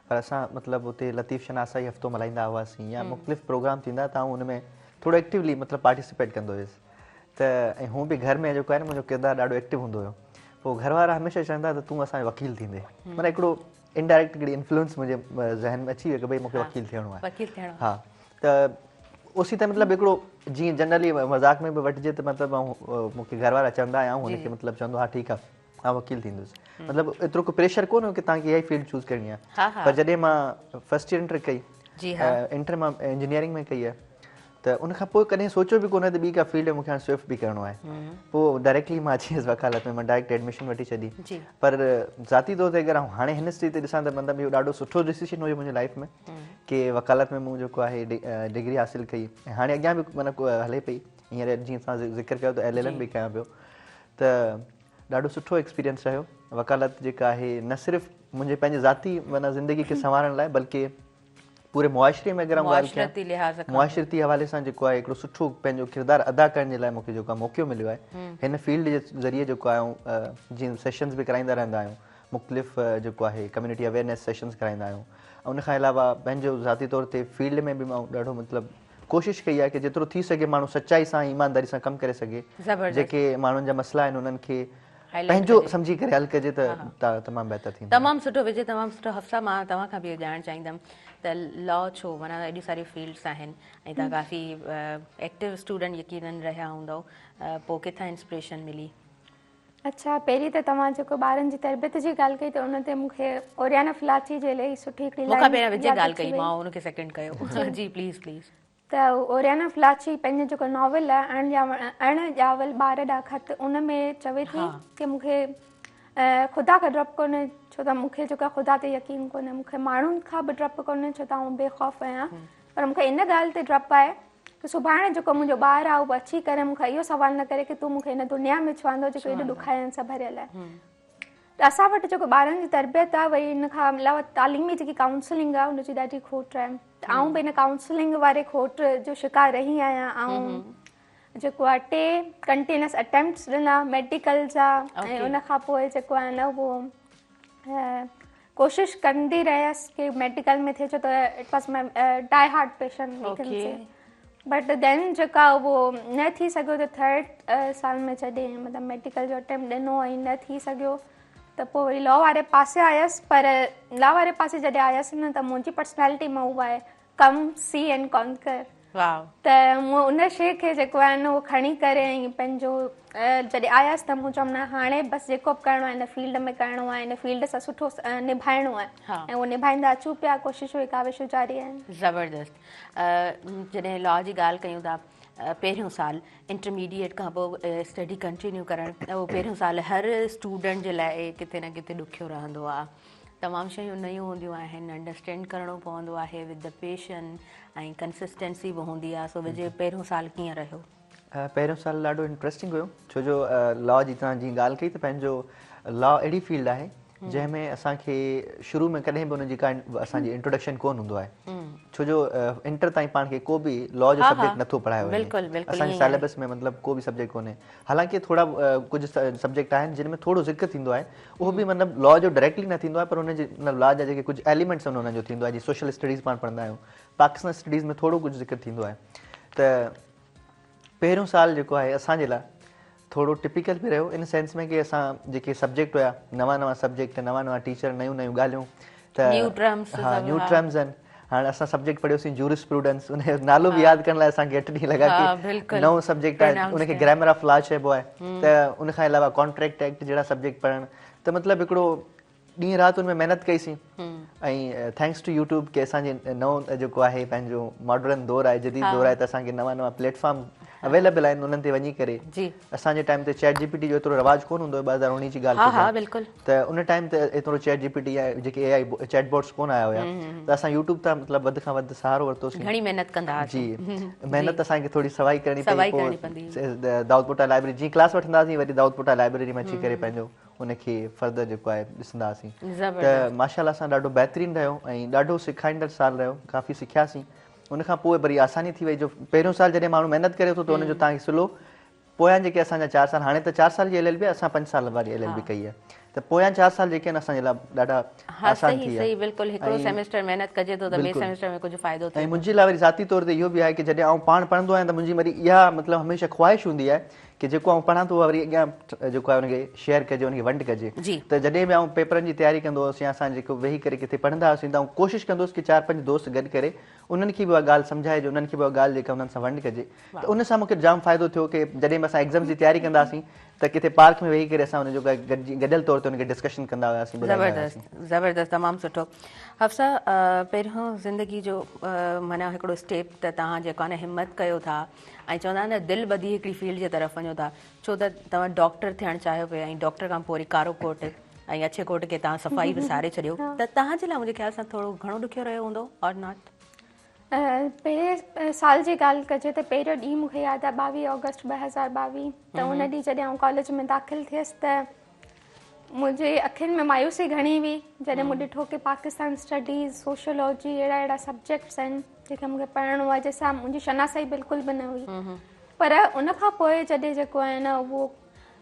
Speaker 3: पर असां मतिलबु उते लतीफ़ शनासाई हफ़्तो मल्हाईंदा हुआसीं या मुख़्तलिफ़ प्रोग्राम थींदा त आउं उन में थोरो एक्टिवली मतिलबु पार्टिसिपेट कंदो हुयुसि त ऐं हू बि घर में जेको आहे न मुंहिंजो किरदारु ॾाढो एक्टिव हूंदो हुयो पोइ घर वारा हमेशह चवंदा त तूं असांजो वकील थींदे, माना हिकिड़ो इनडायरेक्ट हिकिड़ी इन्फ्लुएंस मुंहिंजे ज़हन में अची वियो की भई मूंखे वकील थियणो आहे।
Speaker 1: वकील थियणो।
Speaker 3: हा, त उसी त मतिलबु हिकिड़ो जीअं जनरली मज़ाक में बि वठिजे त मतिलबु मूंखे घर वारा चवंदा आहियूं, हुनखे मतिलबु चवंदो हा ठीकु आहे मां वकील थींदुसि। मतिलबु एतिरो को प्रेशर कोन हुयो की तव्हांखे इहा ई फील्ड चूज़ करणी आहे। पर जॾहिं मां फर्स्ट ईयर इंटर कई, इंटर मां इंजीनियरिंग में कई आहे, त उनखां पोइ कॾहिं सोचियो बि कोन त ॿी का फील्ड मूंखे हाणे स्विफ्ट बि करिणो आहे। पोइ डायरेक्टली मां अची वियुसि वकालत में, मां डायरेक्ट एडमिशन वठी छॾी। पर ज़ाती तौर ते अगरि हाणे हिन स्थिति ते ॾिसां त मतिलबु इहो ॾाढो सुठो डिसीजन हुयो मुंहिंजी लाइफ में की वकालत में मूं जेको आहे डिग्री हासिलु कई ऐं हाणे अॻियां बि माना हले पई। हींअर जीअं तव्हां ज़िक्र कयो त LLM बि कयां पियो, त ॾाढो सुठो एक्सपीरियंस रहियो। वकालत जेका आहे न सिर्फ़ु मुंहिंजे पंहिंजे ज़ाती माना ज़िंदगी खे संवारण लाइ, बल्कि पूरे मुआशरे में अगरि मुआशरती हवाले सां जेको आहे हिकिड़ो सुठो पंहिंजो किरदारु अदा करण जे लाइ मूंखे जेको आहे मौक़ो मिलियो आहे। हिन फील्ड जे ज़रिए जेको आहे जीअं सेशन्स बि कराईंदा रहंदा आहियूं, मुख़्तलिफ़ जेको आहे कम्युनिटी अवेयरनेस सेशन्स कराईंदा आहियूं। ऐं उनखां अलावा पंहिंजो ज़ाती तौर ते फील्ड में बि मां ॾाढो मतिलबु कोशिशि कई आहे की जेतिरो थी सघे माण्हू सचाई सां ईमानदारी सां कमु करे सघे, जेके माण्हुनि जा मसइला आहिनि उन्हनि खे पंहिंजो सम्झी करे हल कजे त तमामु बहितर थींदो।
Speaker 1: तमामु सुठो विजय, तमामु सुठो। हफ्सा, मां तव्हां खां बि ॼाणणु चाहींदमि त लॉ छो, माना एॾी सारी फील्ड्स आहिनि ऐं तव्हां काफ़ी एक्टिव स्टूडेंट यकीनन रहिया हूंदव, पोइ किथां इंस्पिरेशन मिली?
Speaker 2: अच्छा, पहिरीं त तव्हां जेको ॿारनि जी तरबियत जी ॻाल्हि कई त उन ते मूंखे ओरियाना फिलाची जे लाइ सुठी हिकिड़ी
Speaker 1: मूंखां पहिरियां विजय ॻाल्हि कई, मां उनखे सेकेंड कयो। जी प्लीज़ प्लीज़।
Speaker 2: त ओरियाना फिलाची पंहिंजो जेको नॉवल आहे अण ॼावल ॿार ॾा ख़त, उन में चवे थी की मूंखे ख़ुदा खां डपु कोन्हे, छो त मूंखे जेको आहे ख़ुदा ते यकीन कोन्हे, मूंखे माण्हुनि खां बि डपु कोन्हे छो त आउं बेख़ौफ़ आहियां, पर मूंखे इन ॻाल्हि ते डपु आहे की सुभाणे जेको मुंहिंजो ॿारु आहे उहो अची करे मूंखे इहो सुवालु न करे की तूं मूंखे हिन दुनिया में छो आंदो जेको एॾो ॾुखाइनि सां भरियल आहे। त असां वटि जेको ॿारनि जी तरबियत आहे वरी हिन खां अलावा तालीमी जेकी काउंसलिंग आहे उनजी ॾाढी खोट आहे। त आउं बि हिन काउंसलिंग वारे खोट जो शिकार रही आहियां। ऐं जेको आहे 2 कंटिन्यूअस अटेम्प्ट्स ॾिना मेडिकल जा, ऐं उनखां पोइ जेको आहे न उहो कोशिशि कंदी रहियसि की मेडिकल में थिए, छो त it was my die heart patient. But then जेका उहो न थी सघियो त 3rd साल में छॾे, मतिलबु मेडिकल जो अटेम्प्ट ॾिनो ऐं न थी सघियो त पोइ वरी लॉ वारे पासे आयसि। पर लॉ वारे पासे जॾहिं आयसि न त मुंहिंजी पर्सनैलिटी में उहा आहे कम सी एंड कॉन्कर। त मूं उन शइ खे जेको आहे न उहो खणी करे ऐं पंहिंजो जॾहिं आयसि त मूं चयोमि न हाणे बसि जेको बि करिणो आहे हिन फील्ड में करिणो आहे, हिन फील्ड सां सुठो निभाइणो आहे, ऐं उहो निभाईंदा अचूं पिया, कोशिशूं काविशूं जारी आहिनि।
Speaker 1: ज़बरदस्त। जॾहिं लॉ जी ॻाल्हि कयूं था, पहिरियों साल इंटरमीडिएट खां पोइ स्टडी कंटिन्यू करणु, उहो पहिरियों साल हर स्टूडेंट जे लाइ किथे न किथे ॾुखियो रहंदो आहे। तमामु शयूं नयूं हूंदियूं आहिनि, अंडरस्टैंड करिणो पवंदो आहे विद द पेशन ऐं कंसिस्टेंसी बि हूंदी आहे। सो विजय पहिरियों साल कीअं रहियो?
Speaker 3: पहिरियों साल ॾाढो इंट्रस्टिंग हुयो, छो जो लॉ जी तव्हां जीअं ॻाल्हि कई त पंहिंजो लॉ अहिड़ी फील्ड आहे जंहिंमें असांखे शुरू में कॾहिं बि हुनजी का असांजी इंट्रोडक्शन कोन हूंदो आहे, छो जो इंटर ताईं पाण खे को बि लॉ जो सब्जेक्ट नथो पढ़ायो वञे। असांजे सिलेबस में मतिलबु को बि सब्जेक्ट कोन्हे। हालांकि थोरा कुझु सब्जेक्ट आहिनि जिन में थोरो ज़िक्र थींदो आहे, उहो बि मतिलबु लॉ जो डायरेक्टली न थींदो आहे, पर हुनजे लॉ जा जेके कुझु एलिमेंट्स आहिनि हुनजो थींदो आहे। जीअं सोशल स्टडीज़ पाण पढ़ंदा आहियूं, पाकिस्तान स्टडीज़ में थोरो कुझु ज़िक्र थींदो आहे। त पहिरियों साल जेको आहे असांजे लाइ थोरो टिपिकल बि रहियो इन सेंस में कि असां जेके सब्जेक्ट हुया, नवां सब्जेक्ट, नवां टीचर, नयूं ॻाल्हियूं, त न्यू टर्म्स आहिनि। हाणे असां सब्जेक्ट पढ़ियोसीं जूरिस्प्रूडेंस, उनजो नालो बि यादि करण लाइ असांखे 8 ॾींहं लॻा कि नओं सब्जेक्ट आहे, उनखे ग्रामर ऑफ लॉ चइबो आहे। त उनखां अलावा कॉन्ट्रैक्ट एक्ट जहिड़ा सब्जेक्ट पढ़णु, त मतिलबु हिकिड़ो ॾींहुं राति हुन में महिनत कईसीं। ऐं थैंक्स टू यूट्यूब के असांजे नओं जेको आहे पंहिंजो मॉडर्न दौरु आहे, जदीद दौरु आहे, त असांखे नवां प्लेटफॉर्म अवेलेबल आहिनि, उन्हनि ते वञी करे। असांजे टाइम ते चैट जीपीटी जो एतिरो रवाज कोन हूंदो, 2019 जी ॻाल्हि त उन टाइम ते एतिरो चैट जीपीटी या जेके AI चैट बोर्ड्स कोन आया हुया, त असां यूट्यूब तां मतिलबु वधि खां वधि सहारो वरितोसीं।
Speaker 1: घणी महिनत कंदा
Speaker 3: जी, महिनत असांखे थोरी सवाई करणी पई। दाऊदपोटा लाइब्रेरी जीअं क्लास वठंदासीं, वरी दाऊदपोटा लाइब्रेरी में अची करे पंहिंजो उनखे फर्दर जेको आहे ॾिसंदासीं। त माशाअल्लाह सां ॾाढो बहितरीनु रहियो ऐं ॾाढो सेखारींदड़ साल रहियो, काफ़ी सिखियासीं। उनखां पोइ वरी आसानी थी वई, जो पहिरियों साल जॾहिं माण्हू महिनत करे थो त उनजो तव्हांखे स्लो, पोयां जेके असांजा 4 साल, हाणे त 4 साल जी LLB आहे, असां 5 साल वारी LLB कई आहे, त पोयां 4 साल जेके आहिनि असांजे लाइ ॾाढा आसान थी विया।
Speaker 1: बिल्कुलु, हिकिड़ो सेमेस्टर महिनत कजे थो त ॿिए सेमेस्टर में कुझु फ़ाइदो थिए।
Speaker 3: ऐं मुंहिंजे लाइ वरी ज़ाती तौर ते इहो बि आहे कि जॾहिं आउं पाण पढ़ंदो आहियां त मुंहिंजी वरी इहा मतिलबु हमेशह ख़्वाहिश हूंदी आहे कि जेको आउं पढ़ां थो वरी अॻियां जेको आहे हुनखे शेयर कजे, हुनखे वंड कजे। त जॾहिं बि आउं पेपरनि जी तयारी कंदो हुउसि या असां जेको वेही करे किथे पढ़ंदा हुआसीं त आउं कोशिशि कंदो हुउसि कि 4-5 दोस्त गॾु करे उन्हनि खे बि उहा ॻाल्हि सम्झाइजे, उन्हनि खे बि उहा ॻाल्हि जेका उन्हनि सां वंड कजे। त उन सां मूंखे जाम फ़ाइदो थियो कि जॾहिं बि असां एग्ज़ाम्स जी तयारी कंदा हुआसीं त किथे पार्क में वेही करे असां हुनजो गॾियल तौर ते हुनखे डिस्कशन कंदा हुआसीं।
Speaker 1: ज़बरदस्त, तमामु सुठो। हफ्सा, पहिरियों ज़िंदगी जो माना हिकिड़ो स्टेप त तव्हां जेको आहे न हिमत कयो था ऐं चवंदा आहिनि न दिलि ॿधी हिकिड़ी फील्ड जे तरफ़ वञो था, छो त तव्हां डॉक्टर थियणु चाहियो पिया ऐं डॉक्टर खां पोइ वरी कारो कोट ऐं अच्छे कोट खे तव्हां सफ़ाई विसारे छॾियो, त तव्हांजे लाइ मुंहिंजे ख़्याल सां थोरो घणो ॾुखियो रहियो हूंदो और नॉट?
Speaker 2: पहिरें साल जी ॻाल्हि कजे त पहिरियों ॾींहुं मूंखे यादि आहे 22 ऑगस्ट 2022, त उन ॾींहुं जॾहिं आउं कॉलेज में दाख़िल थियसि त मुंहिंजे अखियुनि में मायूसी घणी हुई जॾहिं मूं ॾिठो कि पाकिस्तान स्टडीज़, सोशोलॉजी अहिड़ा सब्जेक्ट्स आहिनि जेके मूंखे पढ़णो आहे, जंहिंसां मुंहिंजी शनासाई बिल्कुलु बि न हुई। पर उन खां पोइ जॾहिं जेको आहे न उहो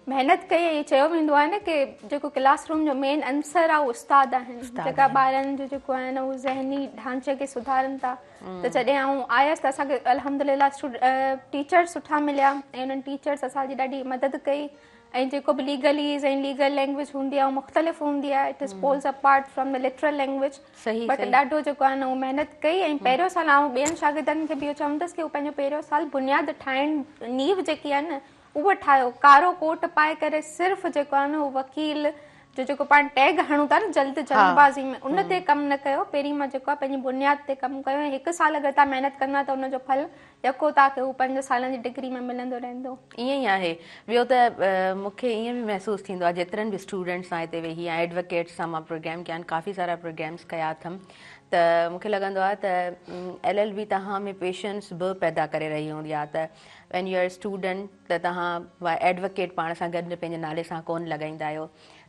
Speaker 2: महिनत कई, चयो वेंदो आहे न कि जेको क्लासरूम जो मेन आंसर आहे उहो उस्ताद आहिनि, जेका ॿारनि जो जेको आहे न उहो ज़हनी ढांचे खे सुधारनि था। त जॾहिं आउं आयसि त असांखे अल्हम्दुलिल्लाह टीचर सुठा मिलिया ऐं उन्हनि टीचर्स असांजी ॾाढी मदद कई ऐं जेको बि लीगलीज़ ऐं लीगल लैंग्वेज हूंदी आहे उहा मुख़्तलिफ़ हूंदी आहे, it is poles apart from the literal language. But ॾाढो जेको आहे न उहो महिनत कई ऐं पहिरियों साल आउं ॿियनि शागिर्दनि खे बि इहो चवंदसि कि उहो पंहिंजो पहिरियों साल बुनियादु ठाहिण, नीव जेकी आहे न उहो ठाहियो, कारो कोट पाए करे सिर्फ़ु जेको आहे न उहो वकील जो जेको पाण टैग हणूं था न जल्दबाज़ी में, उन ते कमु न कयो। पहिरीं मां जेको आहे पंहिंजी बुनियाद ते कमु कयो ऐं 1 साल अगरि तव्हां महिनत कंदा त उनजो फल यको तव्हांखे उहो 5 सालनि जी डिग्री में मिलंदो रहंदो।
Speaker 1: ईअं ई आहे। ॿियो त मूंखे ईअं बि महसूसु थींदो आहे जेतिरनि बि स्टूडेंट्स सां हिते वेही ऐं एडवोकेट्स सां मां प्रोग्राम कया आहिनि, काफ़ी सारा प्रोग्राम्स कया अथमि, त मूंखे लॻंदो आहे त LLB तव्हां में पेशेंस बि पैदा करे रही हूंदी आहे। त वैन यू आर स्टूडेंट त तव्हां एडवोकेट पाण सां गॾु पंहिंजे नाले सां कोन लॻाईंदा आहियो,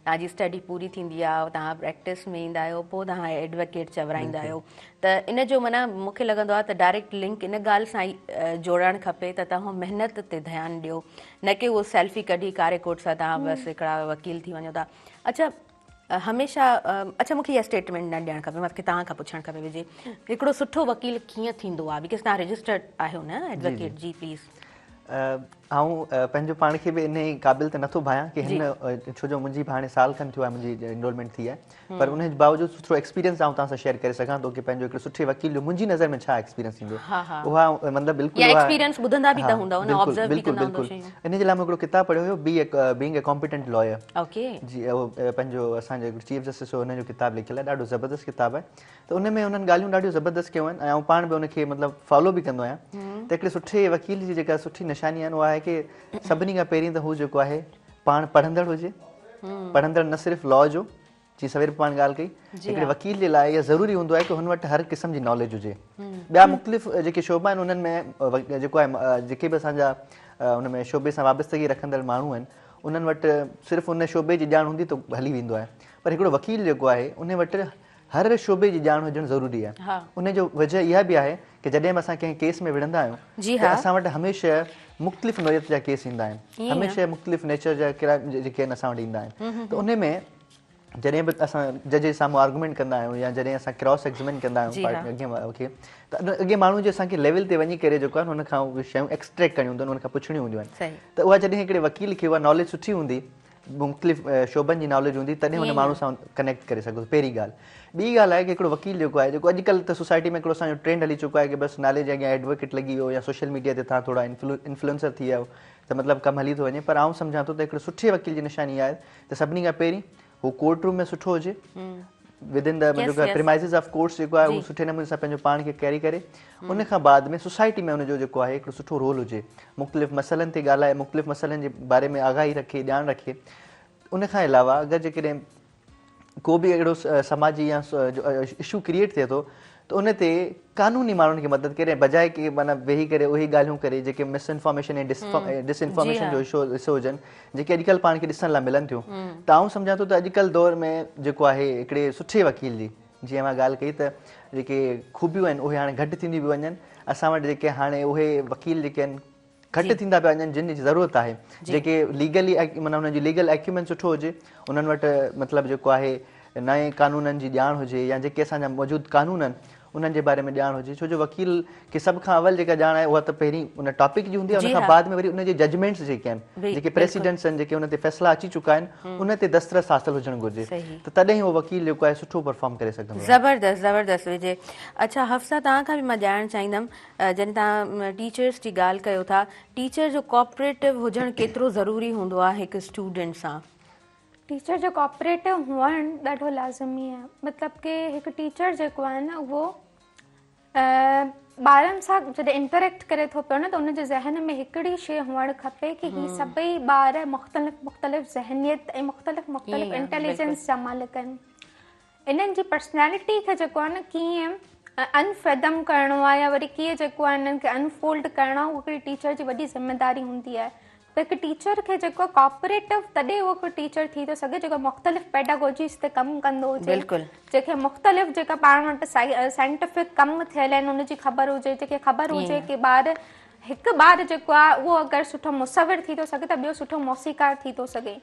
Speaker 1: तव्हांजी स्टडी पूरी थींदी आहे, तव्हां प्रैक्टिस में ईंदा आहियो, पोइ तव्हां एडवोकेट चवराईंदा आहियो। त इन जो माना मूंखे लॻंदो आहे त डायरेक्ट लिंक इन ॻाल्हि सां ई जोड़णु खपे त तव्हां महिनत ते ध्यानु ॾियो, न की उहो सेल्फी कढी कारे कोट सां तव्हां बसि हिकिड़ा वकील थी वञो था। अच्छा, हमेशह अच्छा मूंखे इहा स्टेटमेंट न ॾियणु खपे, मूंखे तव्हां खां पुछणु खपे विजय, हिकिड़ो सुठो वकील कीअं थींदो आहे, बिकॉज़ तव्हां रजिस्टर्ड आहियो न एडवोकेट? Ji please.
Speaker 3: आउं पंहिंजो पाण खे बि इन ई क़ाबिल त नथो भायां कि हिन, छो जो मुंहिंजी हाणे साल खनि थियो आहे मुंहिंजी इनरोलमेंट थी आहे, पर उन जे बावजूदि सुठो एक्सपीरियंस आउं तव्हां सां शेयर करे सघां थो कि पंहिंजो हिकिड़े सुठे वकील जो मुंहिंजी नज़र में छा एक्सपीरियंस थींदो, उहा मतिलबु बिल्कुलु
Speaker 1: एक्सपीरियंस ॿुधंदा बि त हूंदव न, ऑब्जर्व बि कंदा हूंदव।
Speaker 3: इन जे लाइ मां हिकिड़ो किताबु पढ़ियो हुयो, बीइंग ए कॉम्पिटेंट लॉयर। जी, उहो पंहिंजो असांजो चीफ जस्टिस हो हुनजो किताबु लिखियलु आहे, ॾाढो ज़बरदस्त किताबु आहे। त उन में उन्हनि ॻाल्हियूं ॾाढियूं ज़बरदस्त कयूं आहिनि ऐं आउं पाण बि उनखे मतिलबु फॉलो बि कंदो आहियां। त हिकिड़े सुठे वकील जी जेका सुठी निशानी आहिनि उहा आहे कि सभिनी खां पहिरीं त हू जेको आहे पाण पढ़ंदड़ हुजे, पढ़ंदड़ न सिर्फ़ु लॉ जो, जी सवेर पाण ॻाल्हि कई, हिकिड़े वकील जे लाइ इहा ज़रूरी हूंदो आहे कि हुन वटि हर क़िस्म जी नॉलेज हुजे। ॿिया मुख़्तलिफ़ जेके शोबा आहिनि उन्हनि में जेको आहे जेके बि असांजा उन में शोबे सां वाबस्तगी रखंदड़ माण्हू आहिनि उन्हनि वटि सिर्फ़ु उन शोबे जी ॼाण हूंदी त हली वेंदो आहे, पर हिकिड़ो वकील जेको आहे उन वटि हर शोबे जी ॼाण हुजणु ज़रूरी आहे। उनजो वजह इहा बि आहे कि जॾहिं बि असां कंहिं केस में विढ़ंदा आहियूं त असां वटि हमेशह मुख़्तलिफ़ नोयत जा केस ईंदा आहिनि, हमेशह मुख़्तलिफ़ नेचर जा क्राइम जेके आहिनि असां वटि ईंदा आहिनि। त उन में जॾहिं बि असां जज जे साम्हूं आर्गुमेंट कंदा आहियूं या जॾहिं असां क्रॉस एक्ज़ामिन कंदा आहियूं खे, त अॻे माण्हू जे असांखे लेवल ते वञी करे जेको आहे हुन खां उहे शयूं एक्सट्रैक्ट करणियूं हूंदियूं आहिनि, हुन खां पुछणियूं हूंदियूं आहिनि। त उहा जॾहिं हिकिड़े वकील खे उहा नॉलेज सुठी हूंदी, मुख़्तलिफ़ शोबनि जी नॉलेज हूंदी, तॾहिं हुन माण्हू सां कनेक्ट करे सघो। पहिरीं ॻाल्हि। ॿी ॻाल्हि आहे कि हिकिड़ो वकील जेको आहे, जेको अॼुकल्ह त सोसाइटी में हिकिड़ो असांजो ट्रेंड हली चुको आहे कि बसि नाले जे अॻियां एडवोकेट लॻी वियो या सोशल मीडिया ते तव्हां थोरा इन्फ्लुएंसर थी वियो त मतिलबु कमु हली थो वञे, पर आउं सम्झां थो त हिकिड़े सुठे वकील जी निशानी आहे त सभिनी खां पहिरीं हू कोर्ट रूम में सुठो हुजे, विदिन द जेको आहे प्रिमाइसिस ऑफ कोर्ट्स जेको आहे उहो सुठे नमूने सां पंहिंजो पाण खे कैरी करे, उन खां बाद में सोसाइटी में हुनजो जेको आहे हिकिड़ो सुठो रोल हुजे, मुख़्तलिफ़ मसइलनि ते ॻाल्हाए, मुख़्तलिफ़ मसइलनि जे बारे में आगाही रखे, ॼाण रखे। उन खां अलावा अगरि जेकॾहिं को बि अहिड़ो समाजी या इशू क्रिएट थिए थो त उन ते कानूनी माण्हुनि खे मदद करे, बजाए कि माना वेही करे उहे ॻाल्हियूं करे जेके मिसइंफॉर्मेशन ऐं डिसइंफॉर्मेशन जो हिसो हुजनि, जेके अॼुकल्ह पाण खे ॾिसण लाइ मिलनि थियूं। त आउं सम्झां थो त अॼुकल्ह दौर में जेको आहे हिकिड़े सुठे वकील जी, जीअं मां ॻाल्हि कई त जेके खूबियूं आहिनि उहे हाणे घटि थींदियूं पियूं वञनि, असां वटि जेके हाणे उहे वकील जेके आहिनि घटि थींदा पिया वञनि जिन जी ज़रूरत आहे, जेके लीगली माना हुनजी लीगल एक्यूमेंट सुठो हुजे, उन्हनि वटि मतिलबु जेको आहे नए कानूननि जी ॼाण हुजे या जेके असांजा मौजूदु कानून आहिनि उन्हनि जे बारे में ॼाण हुजे, छो जो वकील खे सभ खां अवल जेका ॼाण आहे उहा त पहिरीं उन टॉपिक जी हूंदी आहे, उन खां बाद में वरी उन जे जजमेंट्स जेके आहिनि, जेके प्रेसिडेंट्स आहिनि, जेके उन ते फ़ैसिला अची चुका आहिनि, उन ते दस्तरस हासिल हुजणु घुरिजे, त तॾहिं उहो वकील जेको आहे सुठो परफॉर्म करे सघंदो।
Speaker 1: ज़बरदस्त ज़बरदस्त विजय। अच्छा हफ्सा, तव्हां खां बि मां ॼाणणु चाहींदमि, जॾहिं तव्हां टीचर्स जी ॻाल्हि कयो था, टीचर जो कोऑपरेटिव हुजणु केतिरो ज़रूरी हूंदो आहे हिकु स्टूडेंट सां?
Speaker 2: टीचर जो कोऑपरेटिव हुअणु ॾाढो लाज़मी आहे। मतिलबु कि हिकु टीचर जेको आहे न उहो ॿारनि सां जॾहिं इंटरेक्ट करे थो पियो न, त उनजे ज़हन में हिकिड़ी शइ हुअणु खपे कि ही सभई ॿार मुख़्तलिफ़ ज़हनियत ऐं मुख़्तलिफ़ इंटेलिजेंस जा मालिक आहिनि। इन्हनि जी पर्सनैलिटी खे जेको आहे न कीअं अनफेदम करिणो आहे या वरी कीअं जेको आहे इन्हनि खे अनफोल्ड करिणो आहे, उहा हिकिड़ी टीचर जी वॾी ज़िम्मेदारी हूंदी आहे। त हिकु टीचर खे जेको कोऑपरेटिव तॾहिं उहो हिकु टीचर थी थो सघे जेको मुख़्तलिफ़ पेडागोजीस ते कमु कंदो हुजे, जंहिंखे मुख़्तलिफ़ जेका पाण वटि साइंटिफिक कमु थियल आहिनि उनजी ख़बर हुजे, जेके ख़बर हुजे कि हिकु ॿार जेको आहे उहो अगरि सुठो मुसविर थी थो सघे त ॿियो सुठो मौसीकार थी थो सघे।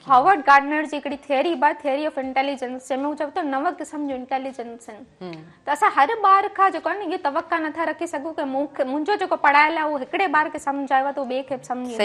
Speaker 2: हॉवर्ड गार्डनर जी हिकिड़ी थियरी बि आहे, थियरी ऑफ इंटेलिजेंस, जंहिंमें हू चवे थो 9 क़िस्म जूं इंटेलिजेंस आहिनि। त असां हर ॿार खां जेको आहे न इहो तवका नथा रखी सघूं कि मुंहिंजो जेको पढ़ायल आहे उहो हिकिड़े ॿार खे सम्झायो आहे त ॿिए खे बि सम्झी,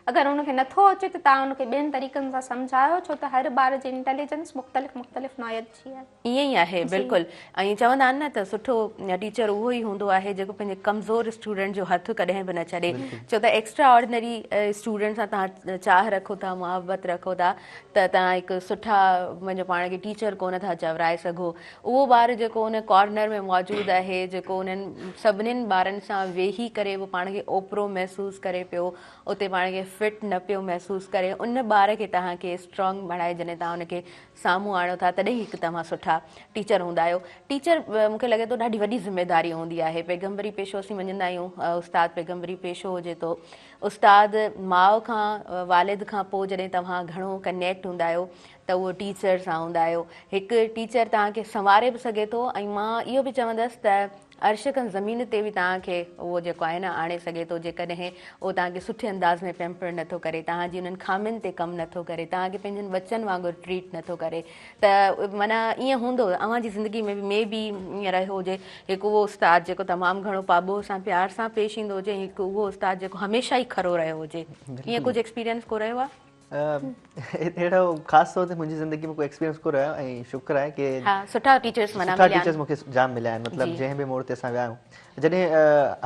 Speaker 2: अगरि हुनखे नथो अचे त तव्हां हुनखे ॿियनि तरीक़नि सां सम्झायो, छो त हर ॿार जी इंटेलिजेंस मुख़्तलिफ़ नौयत जी आहे।
Speaker 1: ईअं ई आहे बिल्कुलु। ऐं चवंदा आहिनि न त सुठो टीचर उहो ई हूंदो आहे जेको पंहिंजे कमज़ोर स्टूडेंट जो हथु कॾहिं बि न छॾे। छो त एक्स्ट्रा ऑर्डिनरी स्टूडेंट सां तव्हां चाह रखो था, मुहबत रखो था, त तव्हां हिकु सुठा पंहिंजो पाण खे टीचर कोन था चवराए सघो। उहो ॿारु जेको उन कॉर्नर में मौजूदु आहे, जेको उन्हनि सभिनीनि ॿारनि सां वेही करे उहो पाण खे ओपरो महसूसु करे पियो, उते पाण खे फिट न पियो महसूसु करे, उन ॿार खे तव्हांखे स्ट्रॉन्ग बणाए जॾहिं तव्हां उनखे साम्हूं आणो था, तॾहिं हिकु तव्हां सुठा टीचर हूंदा आहियो। टीचर मूंखे लॻे थो ॾाढी वॾी ज़िम्मेदारी हूंदी आहे। पैगम्बरी पेशो असीं मञंदा आहियूं, उस्ताद पैगम्बरी पेशो हुजे थो। उस्ताद माउ खां वालिद खां पोइ जॾहिं तव्हां घणो कनेक्ट हूंदा आहियो त उहो टीचर सां हूंदा आहियो। हिकु टीचर तव्हांखे संवारे बि सघे थो, ऐं मां इहो बि चवंदसि त अर्श खां ज़मीन ते बि तव्हांखे उहो जेको आहे न आणे सघे थो, जेकॾहिं उहो तव्हांखे सुठे अंदाज़ में पैम्पर नथो करे, तव्हांजी उन्हनि खामियुनि ते कमु नथो करे, तव्हांखे पंहिंजनि बचनि वांगुरु ट्रीट नथो करे, त माना ईअं हूंदो अव्हांजी ज़िंदगी में बि ईअं रहियो हुजे हिकु उहो उस्ताद जेको तमामु घणो पाबो सां प्यार सां पेश ईंदो हुजे, हिकु उहो उस्ताद जेको हमेशह ई खरो रहियो हुजे। ईअं कुझु एक्सपीरियंस को रहियो आहे?
Speaker 3: अहिड़ो ख़ासि तौर ते मुंहिंजी ज़िंदगी में कोई एक्सपीरियंस को रहियो, ऐं शुक्र आहे कि
Speaker 1: सुठा टीचर्स
Speaker 3: मूंखे जाम मिलिया आहिनि। मतिलबु जंहिं बि मोड़ ते असां विया आहियूं, जॾहिं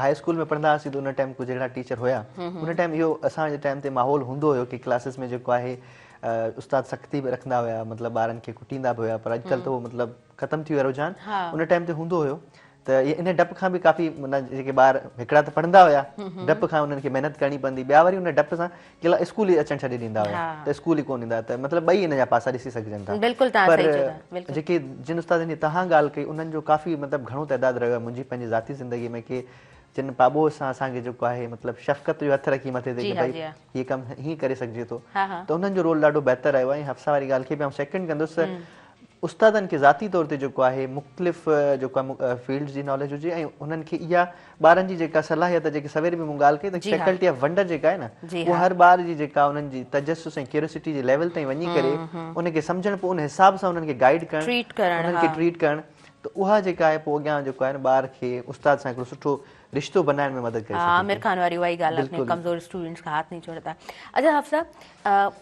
Speaker 3: हाई स्कूल में पढ़ंदा हुआसीं त उन टाइम कुझु अहिड़ा टीचर हुया, उन टाइम इहो असांजे टाइम ते माहौल हूंदो हुयो कि क्लासिस में जेको आहे उस्ताद सख़्ती बि रखंदा हुया, मतिलबु ॿारनि खे कुटींदा बि हुया, पर अॼुकल्ह त उहो मतिलबु ख़तमु थी वियो रुझान। उन टाइम ते हूंदो हुयो त इन डप खां बि काफ़ी माना जेके ॿार हिकिड़ा त पढ़ंदा हुया, डप खां उन्हनि खे महिनत करणी पवंदी, ॿिया वरी उन डप सां के स्कूल ई अचणु छॾे ॾींदा हुया, त स्कूल ई कोन ईंदा, त मतिलबु ॿई इन जा पासा ॾिसी सघजनि था। पर जेके जिन उस्तादनि जी तव्हां ॻाल्हि कई उन्हनि जो काफ़ी मतिलबु घणो तइदादु रहियो आहे मुंहिंजी पंहिंजी ज़ाती ज़िंदगी में, कि जिन पाबो सां असांखे जेको आहे मतिलबु शफ़क़त जो हथु रखी मथे ते कि भई हीअ कमु हीअं करे सघिजे थो, त उन्हनि जो रोल ॾाढो बहितर रहियो आहे। ऐं हफ्सा वारी ॻाल्हि खे बि आउं सेकेंड कंदुसि, उस्तादनि खे ज़ाती तौर ते जेको आहे मुख़्तलिफ़ जेको आहे फील्ड जी नॉलेज हुजे, ऐं उन्हनि खे इहा ॿारनि जी जेका सलाहियत, जेकी सवेर बि मूं ॻाल्हि कई त फैकल्टी ऑफ वंडर जेका आहे न, उहा हर ॿार जी जेका उन्हनि जी तजस्सुस ऐं क्यूरियोसिटी जे लेवल ताईं वञी करे उनखे सम्झणु, पोइ उन हिसाब सां उन्हनि खे गाइड करणु, उन्हनि खे ट्रीट करणु, त उहा जेका आहे पोइ अॻियां जेको आहे न ॿार खे उस्ताद सां हिकिड़ो सुठो रिश्तो बनाइण में मदद करे। आमिर
Speaker 1: खान वारी उहा ई ॻाल्हि, अपने कमज़ोर स्टूडेंट्स का हाथ नहीं छोड़ता। अच्छा हफ्सा,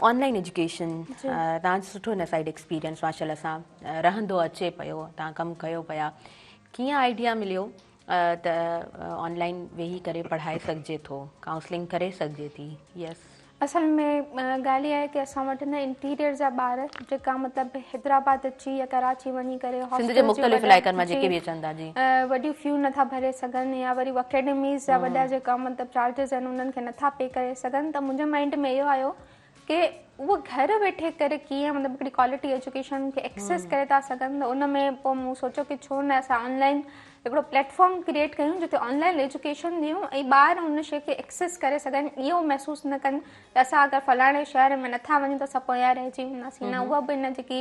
Speaker 1: ऑनलाइन एजुकेशन तव्हांजो सुठो हिन साइड एक्सपीरियंस माशाल्लाह सां रहंदो अचे पियो, तव्हां कमु कयो पिया, कीअं आइडिया मिलियो त ऑनलाइन वेही करे पढ़ाए सघिजे थो, काउंसलिंग करे सघिजे थी? यस,
Speaker 2: असल में ॻाल्हि इहा आहे कि असां वटि न इंटीरियर जा ॿार जेका मतिलबु हैदराबाद अची या कराची वञी करे वॾियूं फ़ियूं नथा भरे सघनि, या वरी अकेडमीज़ जा वॾा जेका मतिलबु चार्जिस आहिनि उन्हनि खे नथा पे करे सघनि, त मुंहिंजे माइंड में इहो आयो कि उहो घर वेठे करे कीअं मतिलबु हिकिड़ी क्वालिटी एजुकेशन खे एक्सेस करे था सघनि। त उन में पोइ मूं सोचियो कि छो न असां ऑनलाइन हिकिड़ो प्लेटफॉर्म क्रिएट कयूं जिते ऑनलाइन एजुकेशन ॾियूं ऐं ॿार उन शइ खे एक्सेस करे सघनि, इहो महसूसु न कनि त असां अगरि फलाणे शहर में नथा वञूं त असां पोयां रहिजी वेंदासीं। न, उहा बि हिन जेकी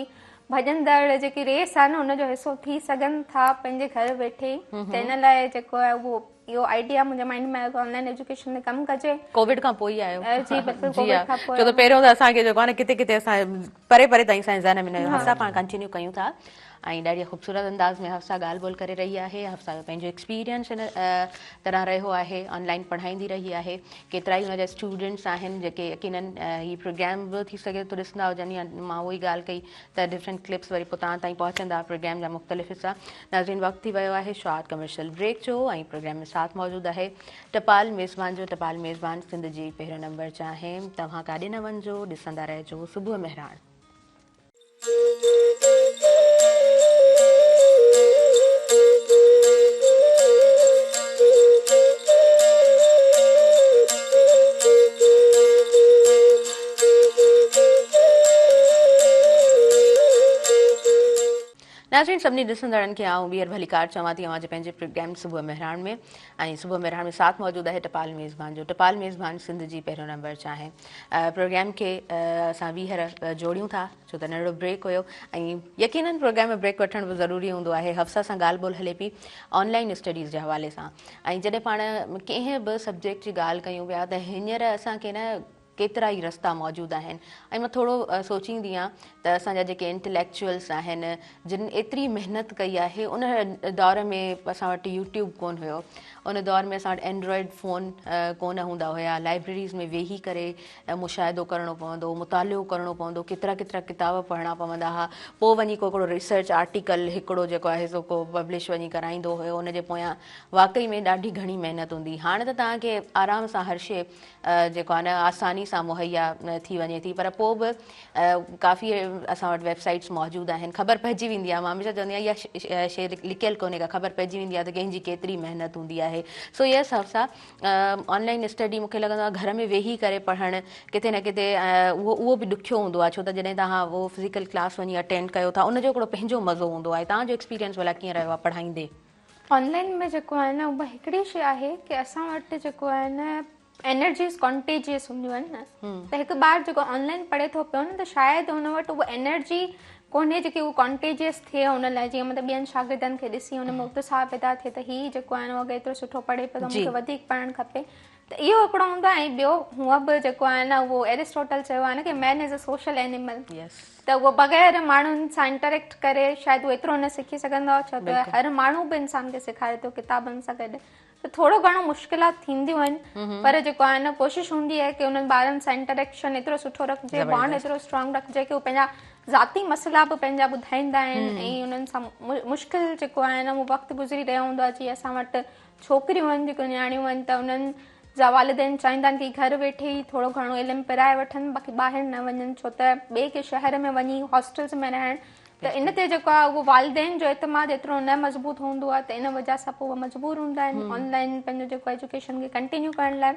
Speaker 2: भॼंदड़ जेकी रेस आहे न उनजो हिसो थी सघनि था पंहिंजे घर वेठे। त इन लाइ जेको आहे उहो इहो आइडिया मुंहिंजे माइंड में आयो ऑनलाइन एजुकेशन में कमु कजे।
Speaker 1: कोविड खां पोइ आयो?
Speaker 2: जी बिल्कुलु, कोविड खां पोइ।
Speaker 1: छो त पहिरियों त असांखे जेको आहे न किथे किथे असां परे परे ताईं असांजे ज़हन में न हुयो। असां पाण कंटिन्यू कयूं था। ऐं ॾाढी ख़ूबसूरत अंदाज़ में हफ्सा ॻाल्हि ॿोल करे रही आहे। हफ्सा पंहिंजो एक्सपीरियंस हिन तरह रहियो आहे, ऑनलाइन पढ़ाईंदी रही आहे। केतिरा ई हुनजा स्टूडेंट्स आहिनि जेके यकीनन हीअ प्रोग्राम बि थी सघे थो ॾिसंदा हुजनि, या मां उहो ई ॻाल्हि कई त डिफरेंट क्लिप्स वरी पोइ तव्हां ताईं पहुचंदा प्रोग्राम जा मुख़्तलिफ़ हिसा। नाज़रीन, वक़्तु थी वियो आहे शॉर्ट कमर्शियल ब्रेक जो, ऐं प्रोग्राम में साथ मौजूदु आहे टपाल मेज़बान जो। टपाल मेज़बान सिंध जी पहिरियों नंबर चाहे तव्हां काॾे न वञिजो, ॾिसंदा रहिजो सुबुह मेहरान। नाज़रीन, सभिनी ॾिसंदड़नि खे आऊं ॿीहर भली कार चवां थी अवां जे पंहिंजे प्रोग्राम सुबुह मेहरान में। ऐं सुबुह मेहरान में साथ मौजूदु आहे टपाल मेज़बान जो। टपाल मेज़बान सिंध जी पहिरियों नंबर चाहे प्रोग्राम खे असां ॿीहर जोड़ियूं था छो त नंढिड़ो ब्रेक हुयो, ऐं यकीनन प्रोग्राम में ब्रेक वठण बि ज़रूरी हूंदो आहे। हफ्सा सां ॻाल्हि ॿोल हले पई ऑनलाइन स्टडीज़ जे हवाले सां, ऐं जॾहिं पाण कंहिं बि सब्जेक्ट जी ॻाल्हि कयूं पिया त हींअर असांखे न केतिरा ई रस्ता मौजूदु आहिनि। ऐं मां थोरो सोचींदी आहियां त असांजा जेके इंटेलेक्चुअल्स आहिनि जिन एतिरी महिनत कई आहे, उन दौर में असां वटि यूट्यूब कोन हुयो, उन दौर में असां वटि एंड्रॉइड फ़ोन कोन हूंदा हुया। लाइब्रेरीज़ में वेही करे मुशाहिदो करिणो पवंदो, मुतालियो करिणो पवंदो, केतिरा केतिरा किताब पढ़णा पवंदा हुआ। पोइ वञी को हिकिड़ो रिसर्च आर्टिकल हिकिड़ो जेको आहे सो को पब्लिश वञी कराईंदो हुयो, उनजे पोयां वाक़ई में ॾाढी घणी महिनत हूंदी। हाणे त तव्हांखे आराम सां हर शइ जेको आहे न आसानी सां मुहैया थी वञे थी, पर पोइ बि काफ़ी असां वटि वेबसाइट्स मौजूदु आहिनि। ख़बर पइजी वेंदी आहे, मां हमेशह चवंदी आहियां इहा शइ लिकियल कोन्हे का, ख़बर पइजी वेंदी आहे त कंहिंजी केतिरी महिनत हूंदी आहे। So yes Hafsa, online study मूंखे लॻंदो आहे घर में वेही करे पढ़णु किथे न किथे उहो बि ॾुखियो हूंदो आहे, छो त जॾहिं तव्हां उहो फिज़िकल क्लास वञी अटेंड कयो था उनजो हिकिड़ो पंहिंजो मज़ो हूंदो आहे। तव्हांजो एक्सपीरियंस भला कीअं रहियो आहे पढ़ाईंदे?
Speaker 2: ऑनलाइन में जेको आहे न उहा हिकिड़ी शइ आहे की असां वटि जेको आहे न एनर्जीस कॉन्टेजियस हूंदियूं आहिनि न, त हिकु ॿारु जेको ऑनलाइन पढ़े थो पियो न त शायदि हुन वटि उहा एनर्जी कोन्हे जेकी उहा कॉन्टेजियस थिए हुन लाइ। जीअं मतिलबु ॿियनि शागिर्दनि खे ॾिसी हुन में उत्साह पैदा थिए त हीअ जेको आहे न उहो एतिरो सुठो पढ़े पियो त मूंखे वधीक पढ़णु खपे, त इहो हिकिड़ो हूंदो आहे। ऐं ॿियो हूअं बि जेको आहे न उहो एरिस्टोटल चयो आहे न की man is a social animal, त उहो बग़ैर माण्हुनि सां इंटरेक्ट करे शायदि उहो एतिरो न सिखी सघंदो आहे, छो त हर माण्हू बि इंसान खे सेखारे थो किताबनि सां गॾु। त थोरो घणो मुश्किलात थींदियूं आहिनि, पर जेको आहे न कोशिशि हूंदी आहे की उन्हनि ॿारनि सां इंटरेक्शन एतिरो सुठो रखिजे, बॉन्ड एतिरो स्ट्रॉन्ग रखिजे की उहे पंहिंजा ज़ाती मसइला बि पंहिंजा ॿुधाईंदा आहिनि। ऐं उन्हनि सां मुश्किल जेको आहे न उहो वक़्तु गुज़री रहियो हूंदो आहे। जीअं असां वटि छोकिरियूं आहिनि जेको न्याणियूं आहिनि, त उन्हनि जा वालिदैन चाहींदा आहिनि की घर वेठे ई थोरो घणो इल्मु पिराए वठनि, बाक़ी ॿाहिरि न वञनि, छो त ॿिए के शहर में वञी हॉस्टल्स में रहण, त इन ते जेको आहे उहो वालिदैन जो एतमाद एतिरो न मज़बूत हूंदो आहे, त इन वजह सां पोइ उहे मजबूर हूंदा आहिनि ऑनलाइन पंहिंजो जेको एजुकेशन खे कंटिन्यू करण लाइ।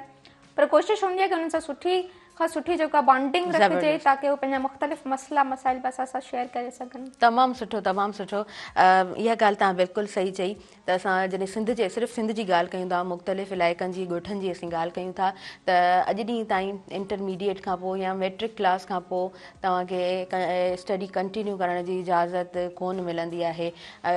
Speaker 2: पर कोशिशि हूंदी आहे की उन्हनि सां सुठी खां सुठी जेका बॉन्डिंग रखिजे ताकी उहे पंहिंजा मुख़्तलिफ़ मसइला मसाइल बि असां सां शेयर करे सघनि।
Speaker 1: तमामु सुठो, तमामु सुठो। इहा ॻाल्हि तव्हां बिल्कुलु सही चई त असां जॾहिं सिर्फ़ु सिंध जी ॻाल्हि कयूं था, मुख़्तलिफ़ इलाइक़नि जी ॻोठनि जी असीं ॻाल्हि कयूं था, त अॼु ॾींहं ताईं इंटरमीडिएट खां पोइ या मैट्रिक क्लास खां पोइ तव्हांखे स्टडी कंटिन्यू करण जी इजाज़त कोन मिलंदी आहे।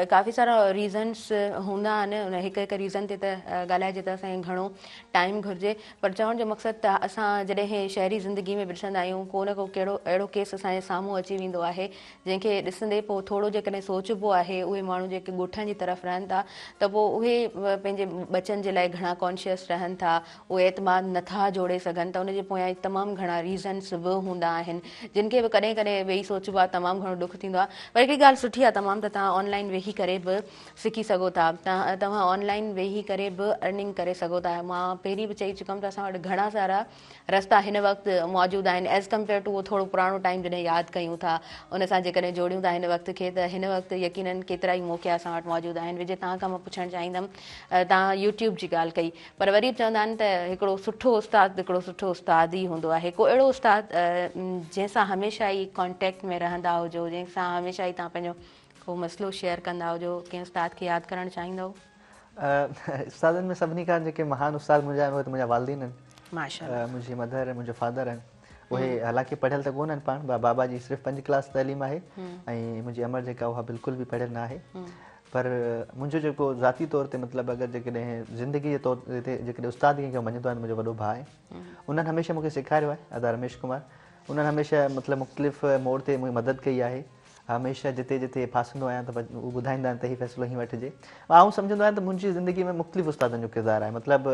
Speaker 1: काफ़ी सारा रीज़न्स हूंदा आहिनि, उन हिकु हिकु रीज़न ते त ॻाल्हाइजे त असांखे घणो टाइम घुरिजे, पर चवण जो मक़सदु त असां जॾहिं शहरी ज़िंदगी में ॾिसंदा आहियूं को न को कहिड़ो अहिड़ो केस असांजे साम्हूं अची वेंदो आहे जंहिंखे ॾिसंदे पोइ थोरो जेकॾहिं सोचबो आहे। उहे माण्हू जेके ॻोठनि जी तरफ़ रहनि था त पोइ उहे पंहिंजे बचनि जे लाइ घणा कॉन्शियस रहनि था, उहे एतमाद नथा जोड़े सघनि, त उनजे पोयां तमामु घणा रीज़न्स बि हूंदा आहिनि जिन खे बि कॾहिं कॾहिं वेही सोचबो आहे, तमामु घणो ॾुख थींदो आहे। पर हिकिड़ी ॻाल्हि सुठी आहे तमामु, त तव्हां ऑनलाइन वेही करे बि सिखी सघो था, तव्हां ऑनलाइन वेही करे बि अर्निंग करे सघो था। मां पहिरीं बि चई चुकमि त असां वटि घणा सारा रस्ता हिन वक़्तु मौजूदु आहिनि एज़ कम्पेयर टू उहो थोरो पुराणो टाइम जॾहिं यादि कयूं था, उन सां जेकॾहिं जोड़ियूं था हिन वक़्त खे, त हिन वक़्तु यकीनन केतिरा ई मौक़ा असां वटि मौजूदु आहिनि। विजय, तव्हां खां मां पुछणु चाहींदमि, तव्हां यूट्यूब जी ॻाल्हि कई, पर वरी चवंदा आहिनि त हिकिड़ो सुठो उस्ताद ई हूंदो आहे। को अहिड़ो उस्ताद जंहिंसां हमेशह ई कॉन्टेक्ट में रहंदा हुजो, जंहिंसां हमेशह ई तव्हां पंहिंजो को मसइलो शेयर कंदा हुजो, कंहिं उस्ताद खे यादि करणु चाहींदव?
Speaker 3: उस्तादनि में सभिनी खां जेके महान उस्ताद मुंहिंजा आहिनि उहे त मुंहिंजा वालिदैन आहिनि।
Speaker 1: माशाअल्लाह।
Speaker 3: मुंहिंजी मदर ऐं मुंहिंजो फादर आहिनि, उहे हालांकि पढ़ियल त कोन आहिनि पाण, बाबा जी सिर्फ़ु 5 क्लास तइलीम आहे ऐं मुंहिंजी अमर जेका उहा बिल्कुलु बि पढ़ियल न आहे। पर मुंहिंजो जेको ज़ाती तौर ते मतिलबु अगरि जेकॾहिं ज़िंदगी जे तौर ते जेकॾहिं उस्ताद कंहिंखे मञंदो आहे, मुंहिंजो वॾो भाउ आहे, उन्हनि हमेशह मूंखे सेखारियो आहे, अदा रमेश कुमार। उन्हनि हमेशह मतिलबु मुख़्तलिफ़ मोड़ ते मुंहिंजी मदद कई आहे हमेशह जिते जिते फासंदो आहियां त उहे ॿुधाईंदा आहिनि त हीउ फ़ैसिलो हीअं वठिजे। आउं सम्झंदो आहियां त मुंहिंजी ज़िंदगी में मुख़्तलिफ़ उस्तादनि जो किरदारु आहे। मतिलबु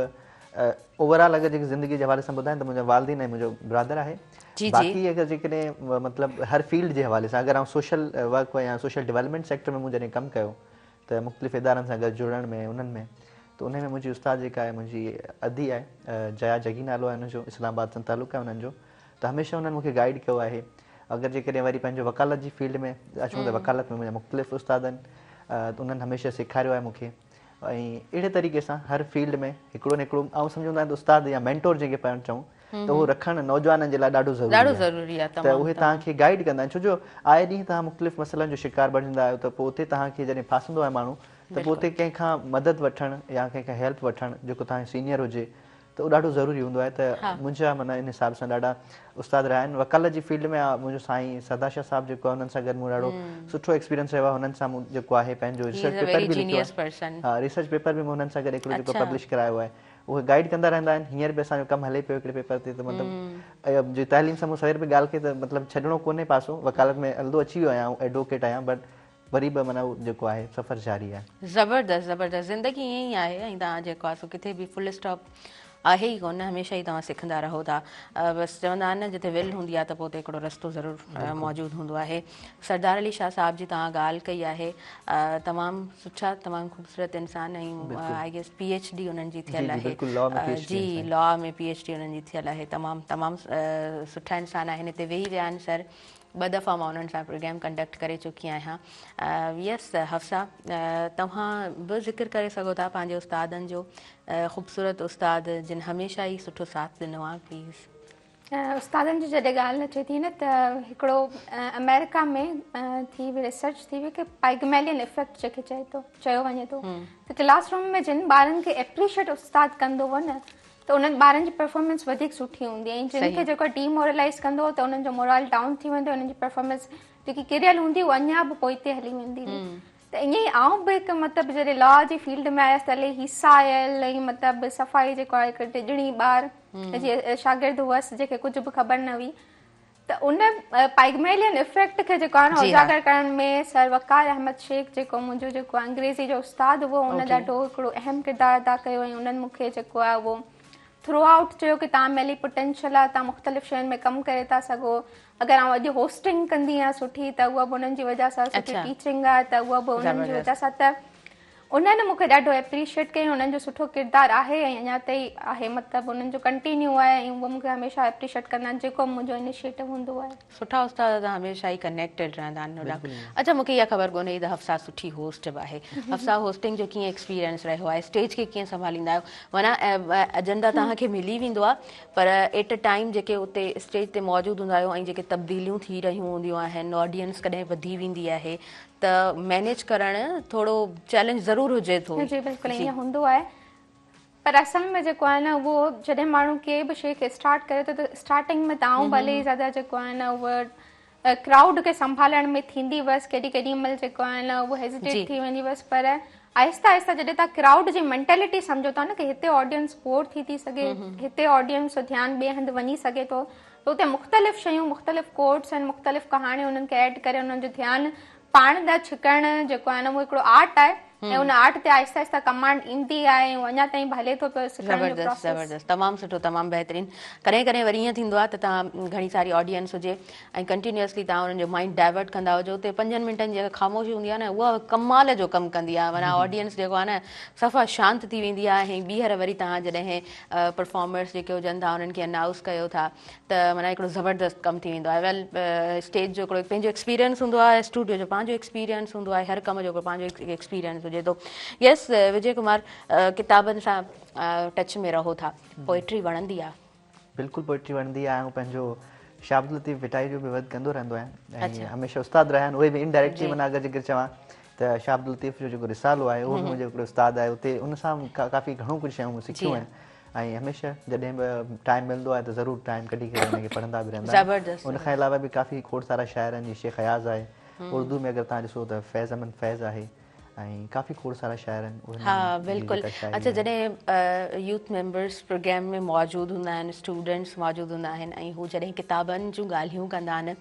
Speaker 3: ओवरऑल अगरि जेकी ज़िंदगी जे हवाले सां ॿुधाइनि त मुंहिंजा वालिदीन ऐं मुंहिंजो ब्रदर आहे।
Speaker 1: जी जी
Speaker 3: बाक़ी अगरि जेकॾहिं मतिलबु हर फील्ड जे हवाले सां अगरि आउं सोशल वर्क या सोशल डेवलपमेंट सेक्टर में मूं जॾहिं कमु कयो त मुख़्तलिफ़ इदारनि सां गॾु जुड़ण में उन्हनि में त उन में मुंहिंजी उस्ताद जेका आहे मुंहिंजी अदी आहे, जया जगी नालो आहे हुनजो, इस्लामाबाद सां तालुक़ु आहे हुननि जो। त हमेशह हुननि मूंखे गाइड कयो आहे। अगरि जेकॾहिं वरी पंहिंजो वकालत जी फील्ड में अचूं त वकालत में मुंहिंजा मुख़्तलिफ़ उस्ताद आहिनि, त उन्हनि हमेशह सेखारियो आहे मूंखे। ऐं अहिड़े तरीक़े सां हर फील्ड में हिकिड़ो न हिकिड़ो आउं सम्झंदो आहियां त उस्ताद या मेंटोर जेके पाण चऊं त उहो रखणु नौजवाननि जे लाइ ॾाढो ज़रूरी आहे। त उहे तव्हांखे गाइड कंदा आहिनि, छो जो आए ॾींहुं तव्हां मुख़्तलिफ़ मसइलनि जो शिकार बणिजंदा आहियो त पोइ उते तव्हांखे जॾहिं फासंदो आहे माण्हू त पोइ उते कंहिंखां मदद वठणु या कंहिंखां हेल्प वठणु जेको तव्हांजो सीनियर हुजे त उहो ॾाढो ज़रूरी हूंदो आहे। त मुंहिंजा माना इन हिसाब सां ॾाढा उस्ताद रहिया आहिनि। वकालत जी फील्ड में मुंहिंजो साईं सदाशाह साहिबु जेको आहे हुननि सां गॾु मूं ॾाढो सुठो एक्सपीरियंस रहियो आहे। हुननि सां मूं जेको आहे पंहिंजो रिसर्च पेपर बि लिखियो आहे। हा, रिसर्च पेपर बि मूं हुननि सां गॾु हिकिड़ो जेको पब्लिश करायो आहे। उहे गाइड कंदा रहंदा आहिनि। हींअर बि असांजो कमु हले पियो हिकिड़े पेपर ते, त मतिलबु जे तइलीम सां मूं सवेर बि ॻाल्हि कई त मतिलबु छॾिणो कोन्हे पासो, वकालत में हलंदो अची वियो आहियां, एडवोकेट आहियां, बट वरी बि माना उहो जेको आहे सफ़र जारी आहे।
Speaker 1: ज़बरदस्त ज़बरदस्त, ज़िंदगी ईअं ई आहे। ऐं तव्हां जेको आहे सो किथे बि फुल स्टॉप आहे ई कोन, हमेशह ई तव्हां सिखंदा रहो था। बसि चवंदा आहिनि न जिते विल हूंदी आहे त पोइ उते हिकिड़ो रस्तो ज़रूरु मौजूदु हूंदो आहे। सरदार अली शाह साहिब जी तव्हां ॻाल्हि कई आहे, तमामु सुठा, तमामु ख़ूबसूरत इंसान, ऐं आई गेस PhD उन्हनि जी थियल आहे। जी, लॉ में PhD उन्हनि जी थियल आहे। तमामु तमामु सुठा इंसान आहिनि। हिते वेही विया आहिनि सर, 2 दफ़ा मां उन्हनि सां प्रोग्राम कंडक्ट करे चुकी आहियां। यस हफ्सा, तव्हां बि ज़िक्र करे सघो था पंहिंजे उस्तादनि जो, ख़ूबसूरत उस्ताद जिन हमेशह ई सुठो साथ ॾिनो आहे, प्लीज़।
Speaker 2: उस्तादनि जी जॾहिं ॻाल्हि अचे थी न त हिकिड़ो अमेरिका में थी हुई रिसर्च थी हुई कि पाइगमेलियन इफेक्ट जेके चयो वञे थो, त क्लासरूम में जिन ॿारनि खे एप्रिशिएट उस्ताद कंदो हो न त उन्हनि ॿारनि जी परफॉर्मेंस वधीक सुठी हूंदी आहे। ऐं जिन खे जेको डीमोरलाइज़ कंदो त उन्हनि जो मोरल डाउन थी वेंदो, उन्हनि जी परफॉर्मेंस जेकी किरियल हूंदी उहा अञा बि पोइते हली वेंदी हुई। त ईअं ई आउं बि हिकु मतिलबु जॾहिं लॉ जी फील्ड में आयसि त हले हिसा आयल ऐं मतिलबु सफ़ाई जेको आहे हिकु टिजड़ी ॿार जीअं शागिर्द हुअसि जंहिंखे कुझु बि ख़बर न हुई, त उन पाइगमेलियन इफेक्ट खे जेको आहे न उजागर करण में सर वक़ार अहमद शेख जेको मुंहिंजो जेको आहे अंग्रेज़ी जो उस्ताद हुओ, उन ॾाढो हिकिड़ो अहम किरदारु अदा कयो। ऐं उन्हनि मूंखे जेको आहे उहो थ्रू आउट चयो कि तव्हां मेली पोटेंशियल आहे, तव्हां मुख़्तलिफ़ शयुनि में कमु करे था सघो। अगरि आउं अॼु होस्टिंग कंदी आहियां सुठी त उहा बि उन्हनि जी वजह सां, सुठी टीचिंग आहे त उहा बि उन्हनि जी वजह सां। त उन्हनि मूंखे ॾाढो एप्रिशिएट कयईं। उन्हनि जो सुठो किरदारु आहे ऐं अञा ताईं आहे, मतिलबु उन्हनि जो कंटिन्यू आहे ऐं उहे मूंखे हमेशह एप्रिशिएट कंदा आहिनि जेको मुंहिंजो इनिशिएटिव हूंदो आहे।
Speaker 1: सुठा उस्ताद त हमेशह ई कनेक्टेड रहंदा आहिनि। अच्छा, मूंखे इहा ख़बर कोन्हे त हफ्सा सुठी होस्ट बि आहे। हफ्सा होस्टिंग जो कीअं एक्सपीरियंस रहियो आहे, स्टेज खे कीअं संभालींदा आहियो? माना एजेंडा तव्हांखे मिली वेंदो आहे, पर एट अ टाइम जेके उते स्टेज ते मौजूदु हूंदा आहियो ऐं जेके तब्दीलियूं थी रहियूं हूंदियूं आहिनि, ऑडियंस कॾहिं वधी वेंदी आहे त मैनेज करणु थोरो चैलेंज ज़रूरु हुजे थो।
Speaker 2: जी बिल्कुलु ईअं हूंदो आहे, पर असल में जेको आहे न उहो जॾहिं माण्हू कंहिं बि शइ खे स्टार्ट करे थो त स्टार्टिंग में तव्हां भले ई ज़्यादा जेको आहे न उहा क्राउड खे संभालण में थींदी हुअसि, केॾी महिल जेको आहे न उहो हेजिटेट थी वेंदी हुअसि, पर आहिस्ता आहिस्ता जॾहिं तव्हां क्राउड जी मेंटेलिटी सम्झो था न कि हिते ऑडियंस बोर थी सघे, हिते ऑडियंस जो ध्यानु ॿिए हंधि वञी सघे थो, त उते मुख़्तलिफ़ शयूं, मुख़्तलिफ़ कोट्स आहिनि, मुख़्तलिफ़ कहाणियूं उन्हनि खे ऐड करे उन्हनि जो ध्यानु पाण ॾांहुं छिकणु जेको आहे न उहो हिकिड़ो आर्ट आहे ऐं उन आर्ट ते आहिस्ता आहिस्ता कमांड ईंदी आहे ऐं अञा ताईं हले थो पियो सिखण जो प्रोसेस।
Speaker 1: ज़बरदस्त, तमामु सुठो, तमामु बहितरीनु। कॾहिं कॾहिं वरी ईअं थींदो आहे त तव्हां घणी सारी ऑडियंस हुजे ऐं कंटिन्यूअसली तव्हां उन्हनि जो माइंड डाइवर्ट कंदा हुजो, उते 5 मिंटनि जी जेका ख़ामोशी हूंदी आहे न उहा कमाल जो कमु कंदी आहे। माना ऑडियंस जेको आहे न सफ़ा शांति थी वेंदी आहे ऐं ॿीहर वरी तव्हां जॾहिं परफॉर्मर्स जेके हुजनि था उन्हनि खे अनाउंस कयो था त माना हिकिड़ो ज़बरदस्त कमु थी वेंदो आहे। वेल, स्टेज जो हिकिड़ो पंहिंजो एक्सपीरियंस हूंदो आहे, स्टूडियो जो पंहिंजो एक्सपीरियंस हूंदो आहे, हर कम जो पंहिंजो एक्सपीरियंस हुजे थो। यस विजय कुमार, किताबनि सां टच में रहो था, पोइट्री वणंदी आहे?
Speaker 3: बिल्कुलु पोइट्री वणंदी आहे। ऐं पंहिंजो शाह अब्दुल लतीफ़ विटाई जो बि वधि कंदो रहंदो आहियां ऐं हमेशह उस्ताद रहिया आहिनि उहे बि इनडायरेक्टली। माना अगरि जिक्र चवां त शाह अब्दुल लतीफ़ जो जेको रिसालो आहे उहो बि मुंहिंजो हिकिड़ो उस्ताद आहे, उते उन सां काफ़ी घणो कुझु शयूं सिखियूं आहिनि ऐं हमेशह जॾहिं बि टाइम मिलंदो आहे त ज़रूरु टाइम कढी करे हुनखे पढ़ंदा बि रहंदा आहियूं। उनखां अलावा बि काफ़ी खोड़ सारा शाइर आहिनि, जीअं शेख हयाज़ आहे, उर्दू में अगरि तव्हां ॾिसो त फैज़ अमन फैज़ आहे, ऐं काफ़ी खोड़ सारा शाइर आहिनि।
Speaker 1: हाँ बिल्कुलु। अच्छा, जॾहिं यूथ मेंबर्स प्रोग्राम में मौजूदु हूंदा आहिनि, स्टूडेंट्स मौजूदु हूंदा आहिनि ऐं हू जॾहिं किताबनि जूं ॻाल्हियूं कंदा आहिनि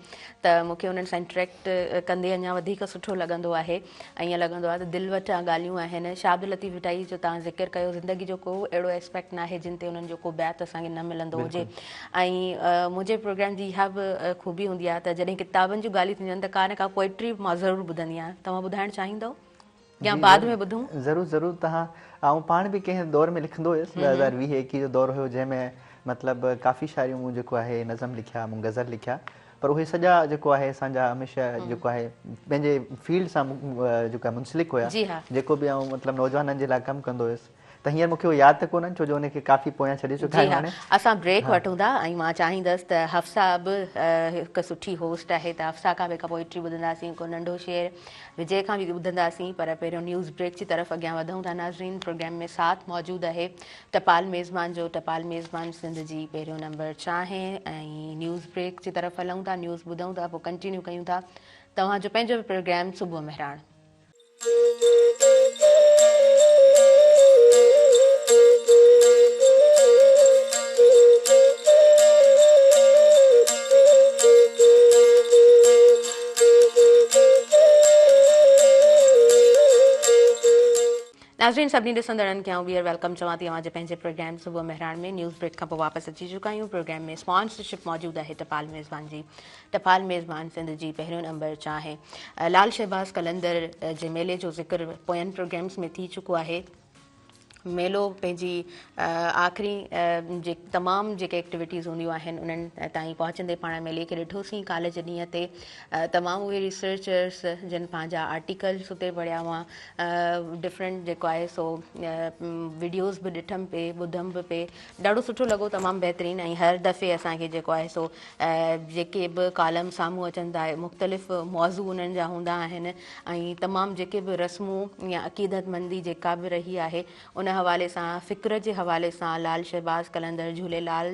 Speaker 1: त मूंखे उन्हनि सां इंटरेक्ट कंदे अञा वधीक सुठो लॻंदो आहे। ऐं ईअं लॻंदो आहे त दिलि वटां ॻाल्हियूं आहिनि। शाब्द लतीफ़ भटाई जो तव्हां ज़िक्र कयो, ज़िंदगी जो को अहिड़ो एस्पेक्ट न आहे जिन ते उन्हनि जो को बैत असांखे न मिलंदो हुजे। ऐं मुंहिंजे प्रोग्राम जी इहा बि ख़ूबी हूंदी आहे त जॾहिं किताबनि जूं ॻाल्हियूं थींदियूं आहिनि त का न का पोइट्री मां ज़रूरु ॿुधंदी आहियां। तव्हां ॿुधाइणु चाहींदव या बाद में ॿुधूं?
Speaker 3: ज़रूरु ज़रूरु। तव्हां ऐं पाण बि कंहिं दौर में लिखंदो हुयुसि, 2020-21 जो दौरु हुयो जंहिंमें मतिलबु काफ़ी शायरियूं मूं जेको आहे नज़म लिखिया, मूं गज़ल लिखिया, पर उहे सॼा जेको आहे असांजा हमेशह जेको आहे पंहिंजे फील्ड सां जेको आहे मुंसलिक हुया। जेको बि आउं मतिलबु नौजवाननि जे लाइ कमु कंदो हुयुसि त हींअर मूंखे उहो यादि त कोन्हनि, छो जो उनखे काफ़ी पोयां छॾे चुका आहिनि।
Speaker 1: असां ब्रेक वठूं था ऐं मां चाहींदसि त हफ्सा बि हिकु सुठी होस्ट आहे त हफ्सा खां बि हिकु पोइट्री ॿुधंदासीं, को नंढो शेर विजय खां बि ॿुधंदासीं। पर पहिरियों न्यूज़ ब्रेक जी तरफ़ अॻियां वधूं था। नाज़रीन, प्रोग्राम में साथ मौजूदु आहे टपाल मेज़बान जो। टपाल मेज़बान सिंध जी पहिरियों नंबर चाहे ऐं न्यूज़ ब्रेक जी तरफ़ हलूं था, न्यूज़ ॿुधूं था, पोइ कंटिन्यू कयूं था तव्हांजो पंहिंजो प्रोग्राम सुबुह मेहराण। नाज़रीन, सभिनी ॾिसंदड़नि खे ॿीहर वेलकम चवां थी अवांजे पंहिंजे प्रोग्राम सुबुह मेहरान में। न्यूज़ ब्रेक खां पोइ वापसि अची चुका आहियूं। प्रोग्राम में स्पॉन्सरशिप मौजूदु आहे टपाल मेज़बान जी। टपाल मेज़बान सिंध जी पहिरियों नंबर चाहे। लाल शहबाज़ कलंदर जे मेले जो ज़िक्र पोयनि प्रोग्राम्स में थी चुको आहे। मेलो पंहिंजी आख़िरी जे तमामु जेके एक्टिविटीज़ हूंदियूं आहिनि उन्हनि ताईं पहुचंदे पाण मेले खे ॾिठोसीं। कल्ह जे ॾींहं ते तमामु उहे रिसर्चर्स जिन पंहिंजा आर्टिकल्स उते पढ़िया हुआ, डिफरेंट जेको आहे सो वीडियोज़ बि ॾिठमि पे, ॿुधमि बि पे, ॾाढो सुठो लॻो, तमामु बहितरीनु। ऐं हर दफ़े असांखे जेको आहे सो जेके बि कालम साम्हूं अचनि था, मुख़्तलिफ़ मौज़ू उन्हनि जा हूंदा आहिनि ऐं तमामु जेके बि रस्मूं या अक़ीदतमंदी जेका बि रही आहे उन हवाले सां, फ़िक्र जे हवाले सां लाल शहबाज़ कलंदर झूलेलाल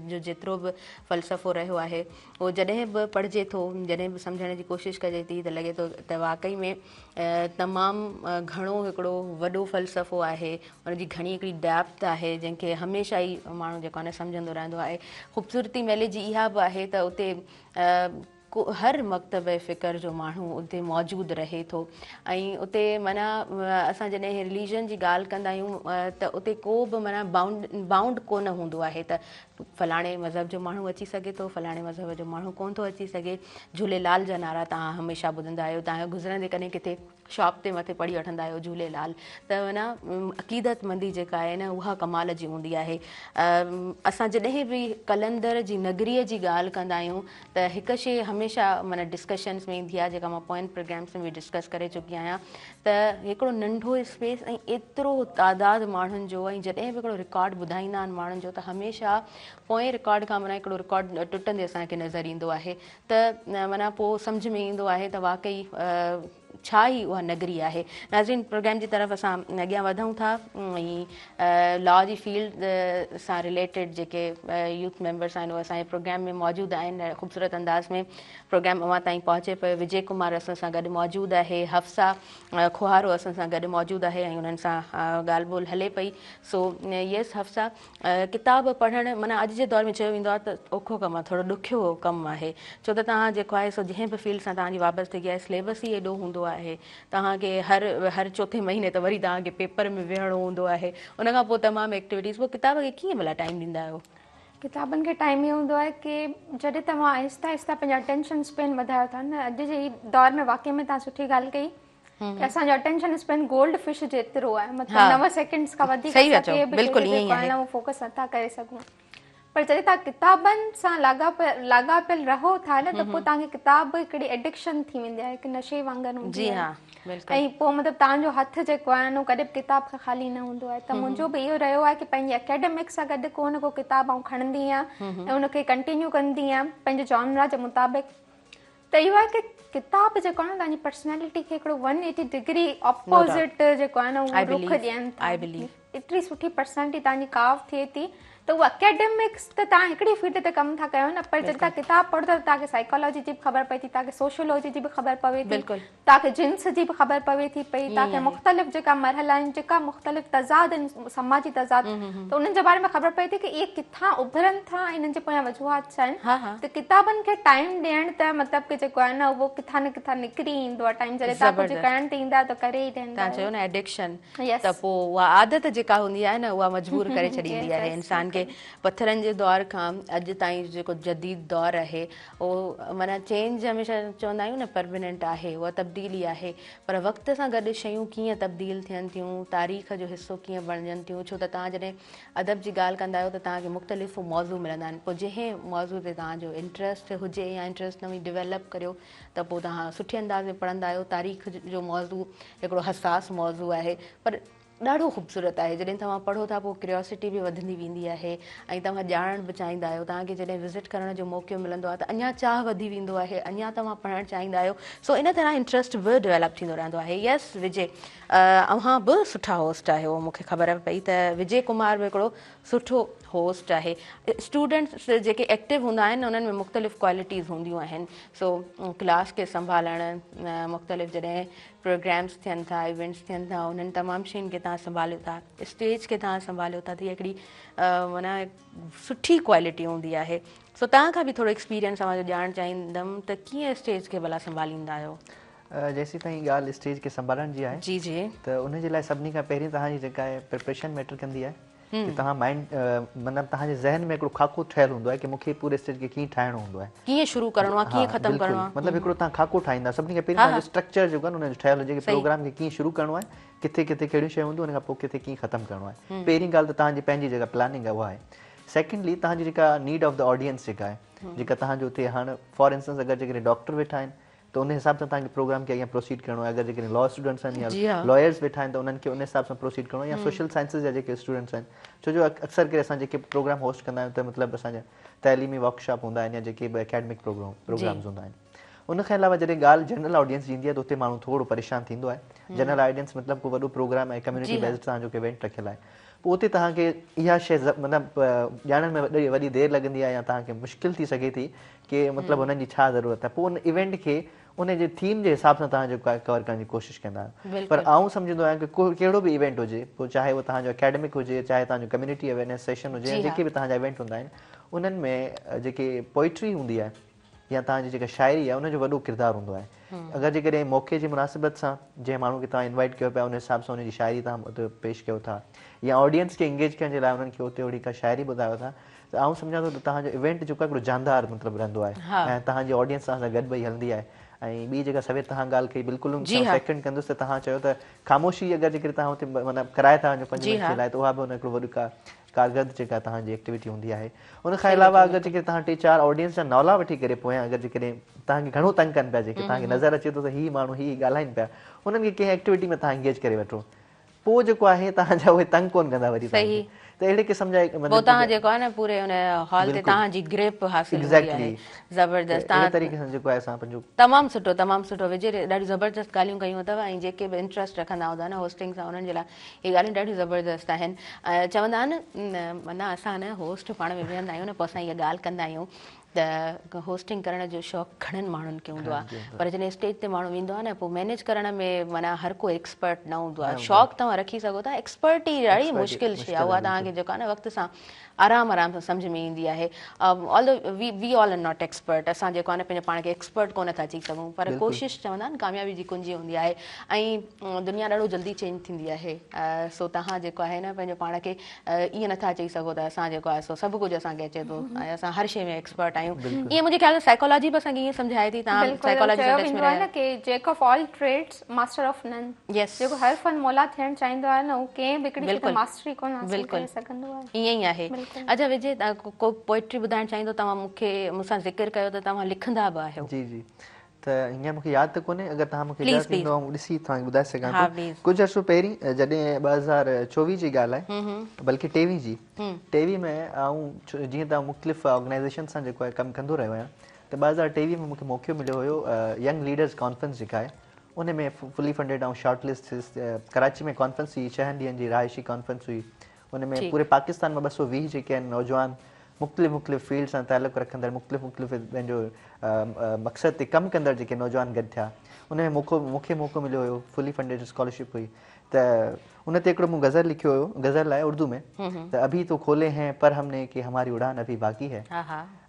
Speaker 1: जो जेतिरो बि फ़लसफ़ो रहियो आहे उहो जॾहिं बि पढ़िजे थो, जॾहिं बि सम्झण जी कोशिशि कजे थी त लॻे थो त वाक़ई में तमामु घणो हिकिड़ो वॾो फ़लसफ़ो आहे। उनजी घणी हिकिड़ी डेप्थ आहे जंहिंखे हमेशह ई माण्हू जेको आहे न सम्झंदो रहंदो आहे। ख़ूबसूरती मेले जी इहा बि आहे त उते हर मकतब फ़िक्र जो माण्हू उते मौजूदु रहे थो। ऐं उते माना असां जॾहिं रिलीजन जी ॻाल्हि कंदा आहियूं त उते को बि माना बाउंड कोन हूंदो आहे त फलाणे मज़हब जो माण्हू अची सघे थो, फलाणे मज़हब जो माण्हू कोन थो अची सघे। झूलेलाल जा नारा तव्हां हमेशह ॿुधंदा आहियो, तव्हां गुज़रंदे कॾहिं किथे शॉप ते मथे पढ़ी वठंदा आहियो झूलेलाल, त माना अक़ीदतमंदी जेका आहे न उहा कमाल जी हूंदी आहे। असां जॾहिं बि कलंदर जी नगरीअ जी ॻाल्हि कंदा आहियूं त हिकु शइ हमेशह माना डिस्कशन्स में ईंदी आहे जेका मां पोयनि प्रोग्राम्स में बि डिस्कस करे चुकी आहियां त हिकिड़ो नंढो स्पेस ऐं एतिरो तादाद माण्हुनि जो, ऐं जॾहिं बि हिकिड़ो रिकॉर्ड ॿुधाईंदा आहिनि माण्हुनि जो त हमेशह पोएं रिकॉर्ड खां माना हिकिड़ो रिकॉर्ड टुटंदे असांखे नज़र ईंदो आहे त माना पोइ सम्झ में ईंदो आहे त वाक़ई छा ई उहा नगरी आहे। नाज़रीन, प्रोग्राम जी तरफ़ असां अॻियां वधूं था ऐं लॉ जी फील्ड सां रिलेटेड जेके यूथ मेंबर्स आहिनि उहे असांजे प्रोग्राम में मौजूदु आहिनि। ख़ूबसूरत अंदाज़ में प्रोग्राम अवां ताईं पहुचे पियो। विजय कुमार असां सां गॾु मौजूदु आहे, हफ्सा खुहारो असां सां गॾु मौजूदु आहे ऐं उन्हनि सां ॻाल्हि ॿोल हले पई। सो यस हफ्सा, किताब पढ़णु माना अॼु जे दौर में चयो वेंदो आहे त औखो कमु आहे, थोरो ॾुखियो कमु आहे, छो त तव्हां जेको आहे सो जंहिं बि फील्ड सां तव्हांजी वाबस्तगी आहे सिलेबस ई एॾो हूंदो आहे। तव्हांखे हर चौथे महीने त वरी तव्हांखे पेपर में विहणो हूंदो आहे, उन खां पोइ तमामु एक्टिविटीज़। पोइ किताब खे कीअं भला टाइम ॾींदा आहियो?
Speaker 2: किताबनि खे टाइम इहो हूंदो आहे की जॾहिं तव्हां आहिस्ता आहिस्ता पंहिंजा अटेंशन स्पेन वधायो था न, अॼु जे दौर में वाक़ई में तव्हां सुठी ॻाल्हि कई कि असांजो अटेंशन स्पेन गोल्ड फिश जेतिरो आहे, मतिलबु 9 सेकेंड्स खां वधीक फोकस नथा करे सघूं। पर जॾहिं तव्हां किताबनि सां लाॻापियल रहो था न त पोइ तव्हांखे किताब हिकिड़ी एडिक्शन थी वेंदी आहे, हिकु नशे वांगुरु हूंदी आहे। ऐं पोइ मतिलबु तव्हांजो हथु जेको आहे न कॾहिं बि किताब खां ख़ाली न हूंदो आहे। त मुंहिंजो बि इहो रहियो आहे की पंहिंजी एकेडमिक्स सां गॾु को न को किताब आउं खणंदी आहियां ऐं उनखे कंटिन्यू कंदी आहियां पंहिंजे जॉनरा जे मुताबिक़। त इहो आहे की किताब जेको आहे न तव्हांजी पर्सनैलिटी खे हिकिड़ो 180 डिग्री ऑपोज़िट जेको आहे न उहो रुख ॾियनि था। एतिरी सुठी पर्सनैलिटी तव्हांजी काव थिए थी त उहा अकेडमिक्स त तव्हां हिकिड़ी फील्ड ते कमु था कयो न, पर जॾहिं तव्हां किताब पढ़ो त तव्हांखे साइकोलॉजी जी बि ख़बर पए थी, तव्हांखे सोशियोलॉजी जी बि ख़बर पवे थी, तव्हांखे जिन्स जी बि ख़बर पवे थी पई, तव्हांखे मुख़्तलिफ़ जेका मरहला आहिनि, जेका मुख़्तलिफ़ तज़ाद आहिनि, समाजी तज़ाद, त उन्हनि जे बारे में ख़बर पए थी कि इहे किथां उभरनि था, इन्हनि जे पोयां वजूहात छा आहिनि। त किताबनि खे टाइम ॾियण त मतिलबु कि जेको आहे न उहो किथां न किथां निकिरी ईंदो आहे टाइम, जॾहिं तव्हां कुझु करण ते ईंदा त करे ई ॾींदा।
Speaker 1: तव्हां चयो न एडिक्शन, त पोइ उहा आदत जेका हूंदी आहे न उहा मजबूर करे छॾींदी आहे इंसान खे। पत्थरनि जे दौर खां अॼु ताईं जेको जदीद दौर आहे उहो माना चेंज हमेशह चवंदा आहियूं न परमानेंट आहे, उहा तब्दीली आहे, पर वक़्त सां गॾु शयूं कीअं तब्दील थियनि थियूं, तारीख़ जो हिसो कीअं बणजनि थियूं। छो त तव्हां जॾहिं अदब जी ॻाल्हि कंदा आहियो त तव्हांखे मुख़्तलिफ़ मौज़ू मिलंदा आहिनि, पोइ जंहिं मौज़ू ते तव्हांजो इंट्रस्ट हुजे या इंट्रस्ट नवीं डिवेलप करियो त पोइ तव्हां सुठे अंदाज़ में पढ़ंदा आहियो। तारीख़ जो मौज़ू हिकिड़ो हसास मौज़ू आहे, पर ॾाढो ख़ूबसूरत आहे। जॾहिं तव्हां पढ़ो था पोइ क्यूरियोसिटी बि वधंदी वेंदी आहे ऐं तव्हां ॼाणण बि चाहींदा आहियो। तव्हांखे जॾहिं विज़िट करण जो मौक़ो मिलंदो आहे त अञा चाह वधी वेंदो आहे, अञा तव्हां पढ़णु चाहींदा आहियो। सो इन तरह इंट्रस्ट बि डेवलप थींदो रहंदो आहे। यस विजय, अव्हां बि सुठा होस्ट आहियो, मूंखे ख़बर पई त विजय कुमार बि हिकिड़ो सुठो होस्ट आहे। स्टूडेंट्स जेके एक्टिव हूंदा आहिनि उन्हनि में मुख़्तलिफ़ क्वालिटीज़ हूंदियूं आहिनि। सो क्लास खे संभालणु, मुख़्तलिफ़ जॾहिं प्रोग्राम्स थियनि था, इवेंट्स थियनि था, उन्हनि तमामु शयुनि खे तव्हां संभालियो था, स्टेज खे तव्हां संभालियो था, त इहा हिकिड़ी माना सुठी क्वालिटी हूंदी आहे। सो तव्हां खां बि थोरो एक्सपीरियंस जो ॼाणणु चाहींदमि त कीअं स्टेज खे भला संभालींदा आहियो?
Speaker 3: जेसीं ताईं ॻाल्हि स्टेज खे संभालण जी आहे
Speaker 1: जी जी,
Speaker 3: त उनजे लाइ सभिनी खां पहिरीं तव्हांजी जेका आहे प्रिपरेशन मैटर कंदी आहे कि तव्हां माइंड मतिलबु तव्हांजे ज़हन में हिकिड़ो खाको ठहियलु हूंदो आहे कि मूंखे पूरे स्टेज खे कीअं ठाहिणो हूंदो आहे,
Speaker 1: कीअं शुरू करिणो आहे, कीअं ख़तमु करिणो आहे।
Speaker 3: मतिलबु हिकिड़ो तव्हां खाको ठाहींदा, सभिनी खां पहिरीं तव्हांजो स्ट्रक्चर जेको आहे न उनजो ठहियलु हुजे कि प्रोग्राम खे कीअं शुरू करिणो आहे, किथे किथे कहिड़ियूं शयूं हूंदियूं, उन खां पोइ किथे कीअं ख़तमु करिणो आहे। पहिरीं ॻाल्हि त तव्हांजी पंहिंजी जेका प्लानिंग आहे उहा आहे। सेकेंडली तव्हांजी जेका नीड ऑफ द ऑडियंस जेका आहे, जेका तव्हांजो हुते हाणे फॉर इंस्टेंस अगरि जेकॾहिं डॉक्टर वेठा आहिनि त उन हिसाब सां तव्हांखे प्रोग्राम खे अॻियां प्रोसीड करिणो आहे। अगरि जेकॾहिं लॉ स्टूडेंट्स आहिनि या लॉयर्स वेठा आहिनि त उन्हनि खे उन हिसाब सां प्रोसीड करिणो आहे, या सोशल साइंसिस जा जेके स्टूडेंट्स आहिनि। छो जो अक्सर करे असां जेके प्रोग्राम होस्ट कंदा आहियूं त मतिलबु असांजा तइलीमी वर्कशॉप हूंदा आहिनि या जेके बि एकेडमिक प्रोग्राम्स हूंदा आहिनि। उनखां अलावा जॾहिं ॻाल्हि जनरल ऑडियंस जी ईंदी आहे त उते माण्हू थोरो परेशान थींदो आहे। जनरल ऑडियंस मतिलबु को वॾो प्रोग्राम आहे, कम्युनिटी बेस्ड तव्हांजो इवेंट रखियलु आहे, पोइ उते तव्हांखे इहा शइ मतिलबु ॼाणण में वॾी देरि लॻंदी आहे या तव्हांखे मुश्किल थी सघे थी कि मतिलबु हुननि जी छा ज़रूरत आहे। पोइ उन इवेंट खे उन जे थीम जे हिसाब सां तव्हां जेको आहे कवर करण जी कोशिशि कंदा आहियो। पर आउं सम्झंदो आहियां कि कहिड़ो बि इवेंट हुजे, पोइ चाहे उहो तव्हांजो एकेडमिक हुजे, चाहे तव्हांजो कम्युनिटी अवेयरनेस सेशन हुजे, जेके बि तव्हांजा इवेंट हूंदा आहिनि, उन्हनि में जेके पोइट्री हूंदी आहे या तव्हांजी जेका शाइरी आहे उनजो वॾो किरदारु हूंदो आहे। अगरि जेकॾहिं मौक़े जी मुनासिबत सां जंहिं माण्हू खे तव्हां इनवाइट कयो पिया उन हिसाब सां उनजी शाइरी तव्हां उते पेश कयो था, या ऑडियंस खे इंगेज करण जे लाइ उन्हनि खे उते ओड़ी का शाइरी ॿुधायो था, त आउं सम्झां थो त तव्हांजो इवेंट जेको आहे हिकिड़ो जानदार मतिलबु रहंदो आहे ऐं तव्हांजी ऑडियंस सां गॾु ॿई हलंदी आहे। ऐं ॿी जेका सवेर तव्हां ॻाल्हि कई बिल्कुलु सेकेंड कंदुसि त तव्हां चयो त ख़ामोशी अगरि जेकॾहिं तव्हां हुते मतिलबु कराए था वञो 5 मिंट जे लाइ त उहा बि हुन हिकिड़ो वॾो कारगर्द जेका तव्हांजी एक्टिविटी हूंदी आहे। उनखां अलावा अगरि जेके तव्हां 3-4 ऑडियंस जा नाला वठी करे पोयां अगरि जेकॾहिं तव्हांखे घणो तंग कनि पिया, जेके तव्हांखे नज़र अचे थो त हीअ माण्हू हीअ ॻाल्हाइनि पिया, उन्हनि खे कंहिं एक्टिविटी में तव्हां इंगेज करे वठो, पोइ जेको आहे तव्हांजा उहे तंग कोन कंदा वरी तव्हांखे। त अहिड़े क़िस्म जा
Speaker 1: तव्हां जेको आहे न पूरे हुन हॉल ते तव्हांजी ग्रिप हासिल हूंदी आहे। ज़बरदस्त, तव्हां
Speaker 3: तरीक़े सां जेको आहे असां पंहिंजो
Speaker 1: तमामु सुठो तमामु सुठो विजय, ॾाढी ज़बरदस्त ॻाल्हियूं कयूं अथव ऐं जेके बि इंट्रस्ट रखंदा हूंदा न होस्टिंग सां उन्हनि जे लाइ इहे ॻाल्हियूं ॾाढियूं ज़बरदस्त आहिनि। चवंदा आहिनि माना असां न होस्ट पाण में वेहंदा आहियूं न, पोइ असां इहा ॻाल्हि कंदा आहियूं त होस्टिंग करण जो शौक़ु घणनि माण्हुनि खे हूंदो आहे, पर जॾहिं स्टेज ते माण्हू वेंदो आहे न पोइ मैनेज करण में माना हर को एक्सपर्ट न हूंदो आहे। शौक़ु तव्हां रखी सघो था, एक्सपर्टी ॾाढी मुश्किल शइ आहे, उहा तव्हांखे जेको आहे न वक़्त सां आराम सां सम्झ में ईंदी आहे। Although we all are not expert, असां जेको आहे न पंहिंजे पाण खे एक्सपर्ट कोन था चई सघूं, पर कोशिशि चवंदा आहिनि कामयाबी जी कुंजी हूंदी आहे ऐं दुनिया ॾाढो जल्दी चेंज थींदी आहे। सो तव्हां जेको आहे न पंहिंजे पाण खे ईअं नथा चई सघो त असां जेको आहे सो सभु कुझु असांखे अचे थो ऐं असां हर शइ में एक्सपर्ट आहियूं। ईअं मुंहिंजे ख़्याल में साइकोलॉजी बि असांखे ईअं सम्झाए थी, तव्हां साइकोलॉजी सां टच में रहियो
Speaker 2: कि jack of all trades master of none.
Speaker 1: Yes,
Speaker 2: जेको हर फन मौला थियणु चाहींदो आहे न उहो कंहिं बि हिकिड़ी शइ मास्टरी कोन हासिल करे सघंदो आहे।
Speaker 1: ईअं ई आहे। अच्छा विजय, को पोइट्री ॿुधाइणु चाहींदो, तव्हां मूंसां ज़िक्र कयो त तव्हां लिखंदा बि आहियो।
Speaker 3: जी जी, त हीअं मूंखे यादि त कोन्हे, अगरि तव्हां मूंखे यादि ईंदो आहे ॾिसी तव्हांखे ॿुधाए सघां थो। कुझु अर्सो पहिरीं जॾहिं 2024 जी ॻाल्हि आहे, बल्कि 23 में आऊं जीअं तव्हां मुख़्तलिफ़ ऑर्गेनाइज़ेशन सां जेको आहे कमु कंदो रहियो आहियां, त 2023 में मूंखे मौक़ो मिलियो हुयो यंग लीडर्स कॉन्फ्रेंस जेका आहे उन में फुली फंडेड ऐं शॉर्ट लिस्ट कराची में कॉन्फ्रेंस हुई, 6 ॾींहंनि जी रहाइशी कॉन्फ्रेंस हुई। उन में पूरे पाकिस्तान में 220 जेके आहिनि नौजवान मुख़्तलिफ़ फील्ड सां ताल्लुक़ रखंदड़ मुख़्तलिफ़ पंहिंजो मक़सद ते कमु कंदड़ जेके नौजवान गॾु थिया। उन में मूंखे मौक़ो मिलियो हुयो, फुली फंडेड स्कॉलरशिप हुई। त उन ते हिकिड़ो मूं गज़ल लिखियो हुयो, गज़ल आहे उर्दू में, त अभी तो खोले हैं पर हमने कि हमारी उड़ान अभी बाकी है।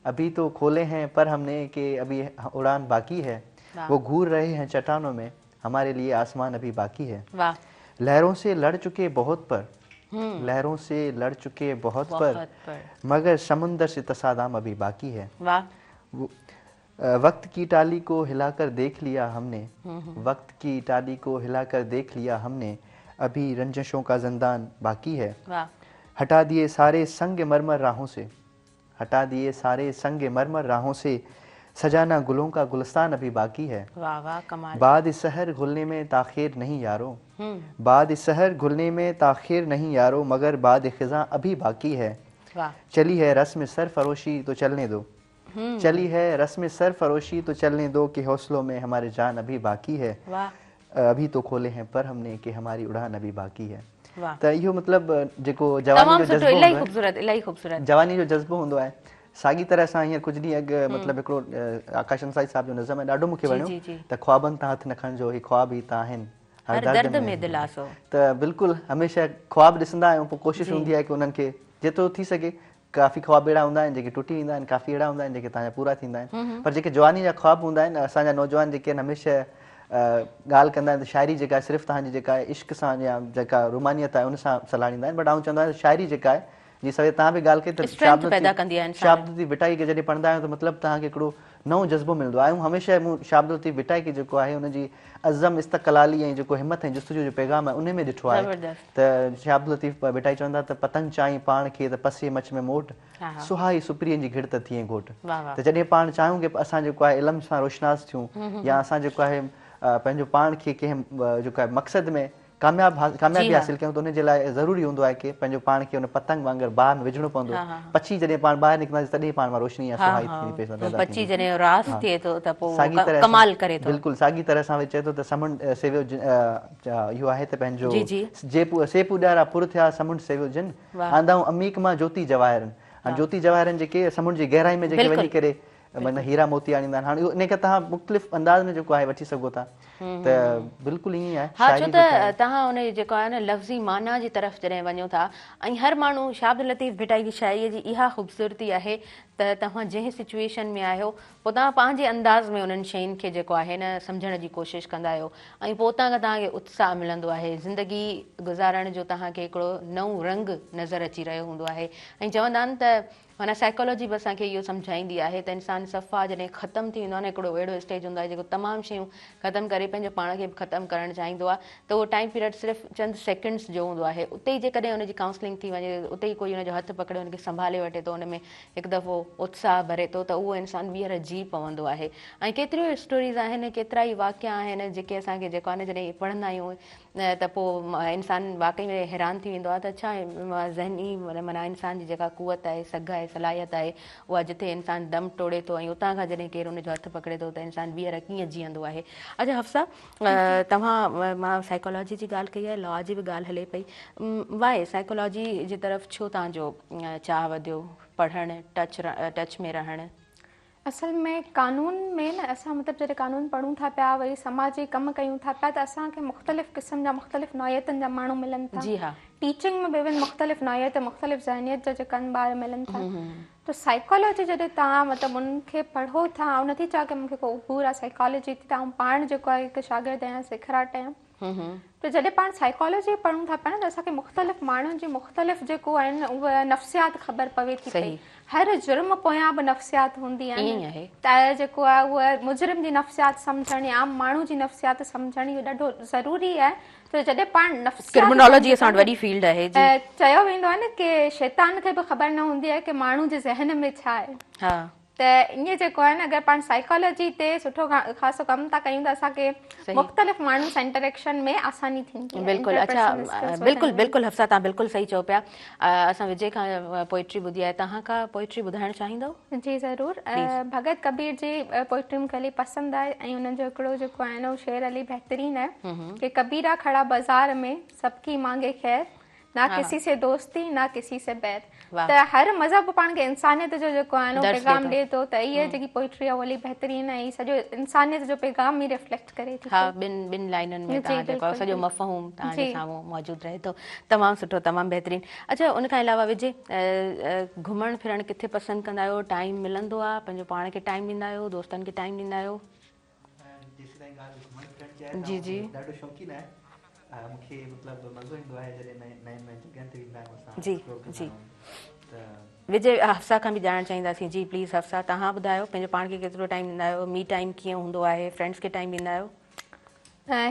Speaker 3: अभी तो खोले हैं पर हमने कि अभी उड़ान बाकी है। वो घूर रहे हैं चट्टानों में, हमारे लिए आसमान अभी बाकी है। लहरों से लड़ चुके बहुत पर, लहरों से लड़ चुके बहुत पर, मगर समुंदर से तसादाम अभी बाकी है। वक्त की टाली को हिलाकर देख लिया हमने, वक्त की टाली को हिलाकर देख लिया हमने, अभी रंजशों का जिंदान बाकी है। हटा दिए सारे संग मरमर राहों से, हटा दिए सारे संग मरमर राहों से, सजाना गुलों का गुलस्तान अभी बाकी है। बाद इस सहर घुलने में ताखिर नहीं यारो, बाद इस सहर घुलने में ताखिर नहीं यारो, मगर बाद खिज़ां अभी बाकी है। चली है रस्म सरफरोशी तो चलने दो, चली है रस्म सरफरोशी तो चलने दो, कि हौसलों में हमारे जान अभी बाकी है। अभी तो खोले हैं पर हमने कि हमारी उड़ान अभी बाकी है। त इहो मतिलबु जेको जवानी जो जज़्बो, जवानी जो जज़्बो हूंदो आहे, साॻी तरह सां हींअर कुझु ॾींहं अॻु मतिलबु हिकिड़ो आकाश अंसारी साहिब जो नज़म आहे, ॾाढो मूंखे वणियो, त ख्वाबनि तां हथ न खणिजो, ही ख्वाब ई तां आहिनि हर दर्द में दिलासो। त बिल्कुलु हमेशह ख्वाब ॾिसंदा आहियूं, पोइ कोशिशि हूंदी आहे की उन्हनि खे जेतिरो थी सघे, काफ़ी ख्वाब अहिड़ा हूंदा आहिनि जेके टुटी वेंदा आहिनि, काफ़ी अहिड़ा हूंदा आहिनि जेके तव्हांजा पूरा थींदा आहिनि, पर जेके जवानी जा ख्वाब हूंदा आहिनि, असांजा नौजवान जेके आहिनि हमेशह ॻाल्हि कंदा आहिनि त शाइरी जेका आहे सिर्फ़ु तव्हांजी जेका आहे इश्क सां या जेका रुमानियत आहे उन सां सलाहींदा आहिनि, बट आउं चवंदो आहियां शाइरी जेका आहे, जीअं सवेल तव्हां बि ॻाल्हि कई त शाबदुल विटाई खे जॾहिं पढ़ंदा आहियूं त मतिलबु तव्हांखे हिकिड़ो नओं जज़्बो मिलंदो आहे। ऐं हमेशह मूं शाबदुल विटाई खे जेको आहे उनजी अज़म इस्तक़लाली ऐं जेको हिमत ऐं जुस्तजू जो पैगाम आहे उन में ॾिठो आहे। त शाबदुल विटाई चवंदा त पतंग चाहीं पाण खे त पसे मच में मोट, सुहाई सुपरीअ जी घिड़ त थिए घोट। त जॾहिं पाण चाहियूं की असां जेको आहे इल्म सां रोशनास थियूं, या असां जेको आहे पंहिंजो पाण खे कंहिं जेको आहे मक़सद में कामयाबी हासिल कयूं, त उनजे लाइ ज़रूरी हूंदो आहे की पंहिंजो पाण खे उन पतंग वांगुरु बाहि में विझणो पवंदो। पछी जॾहिं पाण ॿाहिरि निकिरंदासीं तॾहिं पाण मां रोशनी या सुहाई बिल्कुलु साॻी तरह सां चए थो त समुंड सेवियो इहो आहे त पंहिंजो सेपू ॾियारा पुर थिया समुंड सेवियो जिन, आंदाऊं अमीक मां ज्योति जवाहरनि। हाणे ज्योति जवाहरनि जेके समुंड जी गहराई में जेके वञी करे माना हीरा मोती आणींदा आहिनि, हाणे इन खे तव्हां मुख़्तलिफ़ अंदाज़ में जेको आहे वठी सघो था, त बिल्कुलु ईअं आहे।
Speaker 1: हा, छो त तव्हां उन जेको आहे न लफ़्ज़ी माना जी तरफ़ जॾहिं वञो था, ऐं हर माण्हू शाबदुल लतीफ़ भिटाई जी शाइरीअ जी इहा ख़ूबसूरती आहे त तव्हां जंहिं सिचुएशन में आहियो पोइ तव्हां पंहिंजे अंदाज़ में उन्हनि शयुनि खे जेको आहे न सम्झण जी कोशिशि कंदा आहियो, ऐं पोइ उतां खां तव्हांखे उत्साह मिलंदो आहे, ज़िंदगी गुज़ारण जो तव्हांखे हिकिड़ो नओं रंग नज़र अची रहियो हूंदो आहे। ऐं चवंदा आहिनि त माना साइकोलॉजी बि असांखे इहो सम्झाईंदी आहे त इंसानु सफ़ा जॾहिं ख़तमु थी वेंदो आहे न, हिकिड़ो अहिड़ो स्टेज हूंदो आहे जेको तमामु शयूं ख़तमु करे पंहिंजे पाण खे बि ख़तमु करणु चाहींदो आहे, त उहो टाइम पीरियड सिर्फ़ु चंद सेकेंड्स जो हूंदो आहे। उते ई जेकॾहिं हुनजी काउंसलिंग थी वञे, उते ई कोई हुनजो हथु पकड़े हुनखे संभाले वठे थो, हुन में हिकु दफ़ो उत्साह भरे थो, त उहो इंसानु ॿीहर जी पवंदो आहे। ऐं केतिरियूं स्टोरीज़ आहिनि, केतिरा ई वाक़िया आहिनि जेके असांखे जेको आहे न जॾहिं पढ़ंदा आहियूं त पोइ इंसानु वाक़ई में हैरान थी वेंदो आहे त छा ज़हनी माना इंसान जी जेका कुवत आहे, सघ आहे, सलाहियत आहे, उहा जिथे इंसानु दम टोड़े थो ऐं उतां खां जॾहिं केरु हुनजो हथु पकड़े थो त इंसानु ॿीहर कीअं जीअंदो आहे। अच्छा हफ्सा, तव्हां मां साइकोलॉजी जी ॻाल्हि कई आहे, लॉ जी बि ॻाल्हि हले पई, वाए साइकोलॉजी जी तरफ़ छो तव्हांजो चाह वधियो, पढ़णु, टच में रहणु?
Speaker 2: असल में कानून में न असां मतिलबु जॾहिं कानून पढ़ूं था पिया, वरी समाजी कमु कयूं था पिया, त असांखे मुख़्तलिफ़ क़िस्म जा मुख़्तलिफ़ नौइयतनि जा माण्हू मिलनि था।
Speaker 1: जी हा,
Speaker 2: टीचिंग में बि इवन मुख़्तलिफ़ नौइयत मुख़्तलिफ़ ज़हनियत जा जेका ॿार मिलनि था, त साइकोलॉजी जॾहिं तव्हां मतिलबु उनखे पढ़ो था, ऐं नथी चवां की मूंखे को उबूर आहे साइकोलॉजी त आउं पाण जेको आहे हिकु शागिर्द आहियां, सिखराट आहियां, त जॾहिं पाण साइकोलॉजी पढ़ूं था पिया न, त असांखे मुख़्तलिफ़ माण्हुनि जी मुख़्तलिफ़ जेको आहिनि उहे नफ़्सियात ख़बर पवे थी पई। हर जुर्म पोयां बि नफ़्सियात हूंदी आहे, त जेको आहे उहा मुजरिम जी नफ़्सियात सम्झणी, आम माण्हू जी नफ़्सियात सम्झणी ॾाढो ज़रूरी आहे। त जॾहिं पाण
Speaker 1: क्रिमिनोलॉजी असां वटि वॾी फील्ड आहे, चयो
Speaker 2: वेंदो आहे न की शैतान खे बि ख़बर न हूंदी आहे की माण्हू जे ज़हन में छा आहे।
Speaker 1: हा, त
Speaker 2: त ईअं जेको आहे न अगरि पाण साइकोलॉजी ते सुठो ख़ासो कमु था कयूं त असांखे मुख़्तलिफ़ माण्हुनि सां इंटरेक्शन में आसानी थींदी आहे।
Speaker 1: बिल्कुलु, अच्छा बिल्कुलु बिल्कुलु हफ्सा तव्हां बिल्कुलु सही चओ पिया। असां विजय खां पोइट्री ॿुधी आहे, तव्हां का पोइट्री ॿुधाइणु चाहींदव?
Speaker 2: जी ज़रूरु। भगत कबीर जी पोइट्री मूंखे इलाही पसंदि आहे ऐं उन्हनि जो हिकिड़ो जेको आहे न उहो शेर इलाही बहितरीनु आहे कि कबीरा खड़ा बाज़ार में सबकी मांगे ख़ैर, ना किसी से दोस्ती ना किसी से बैर। त हर मज़हब पाण खे इंसानियत जो जेको आहे न पैगाम ॾिए थो, त इहा जेकी पोइट्री आहे उहा इलाही बहितरीनु आहे, सॼो इंसानियत जो पैगाम ई रिफ्लेक्ट करे थी।
Speaker 1: हा, ॿिनि लाइननि में तव्हां जेको आहे सॼो मफ़हूम तव्हांजे साम्हूं मौजूदु रहे थो। तमामु सुठो, तमामु बहितरीनु। अच्छा, उन खां अलावा विजय, घुमणु फिरणु किथे पसंदि कंदा आहियो? टाइम मिलंदो आहे? पंहिंजो पाण खे टाइम ॾींदा आहियो? दोस्तनि खे टाइम ॾींदा आहियो? जी जी,
Speaker 3: ॾाढो शौक़ीन आहे मूंखे, मतिलबु मज़ो ईंदो आहे जॾहिं नए जॻहियुनि ते वेंदा आहियूं।
Speaker 1: जी जी, विजय हफ्सा खां बि ॼाणणु चाहींदासीं। जी प्लीज़ हफ्सा, तव्हां ॿुधायो पंहिंजो पाण खे केतिरो टाइम ॾींदा आहियो? मी टाइम कीअं हूंदो आहे? फ्रेंड्स खे टाइम ॾींदा आहियो?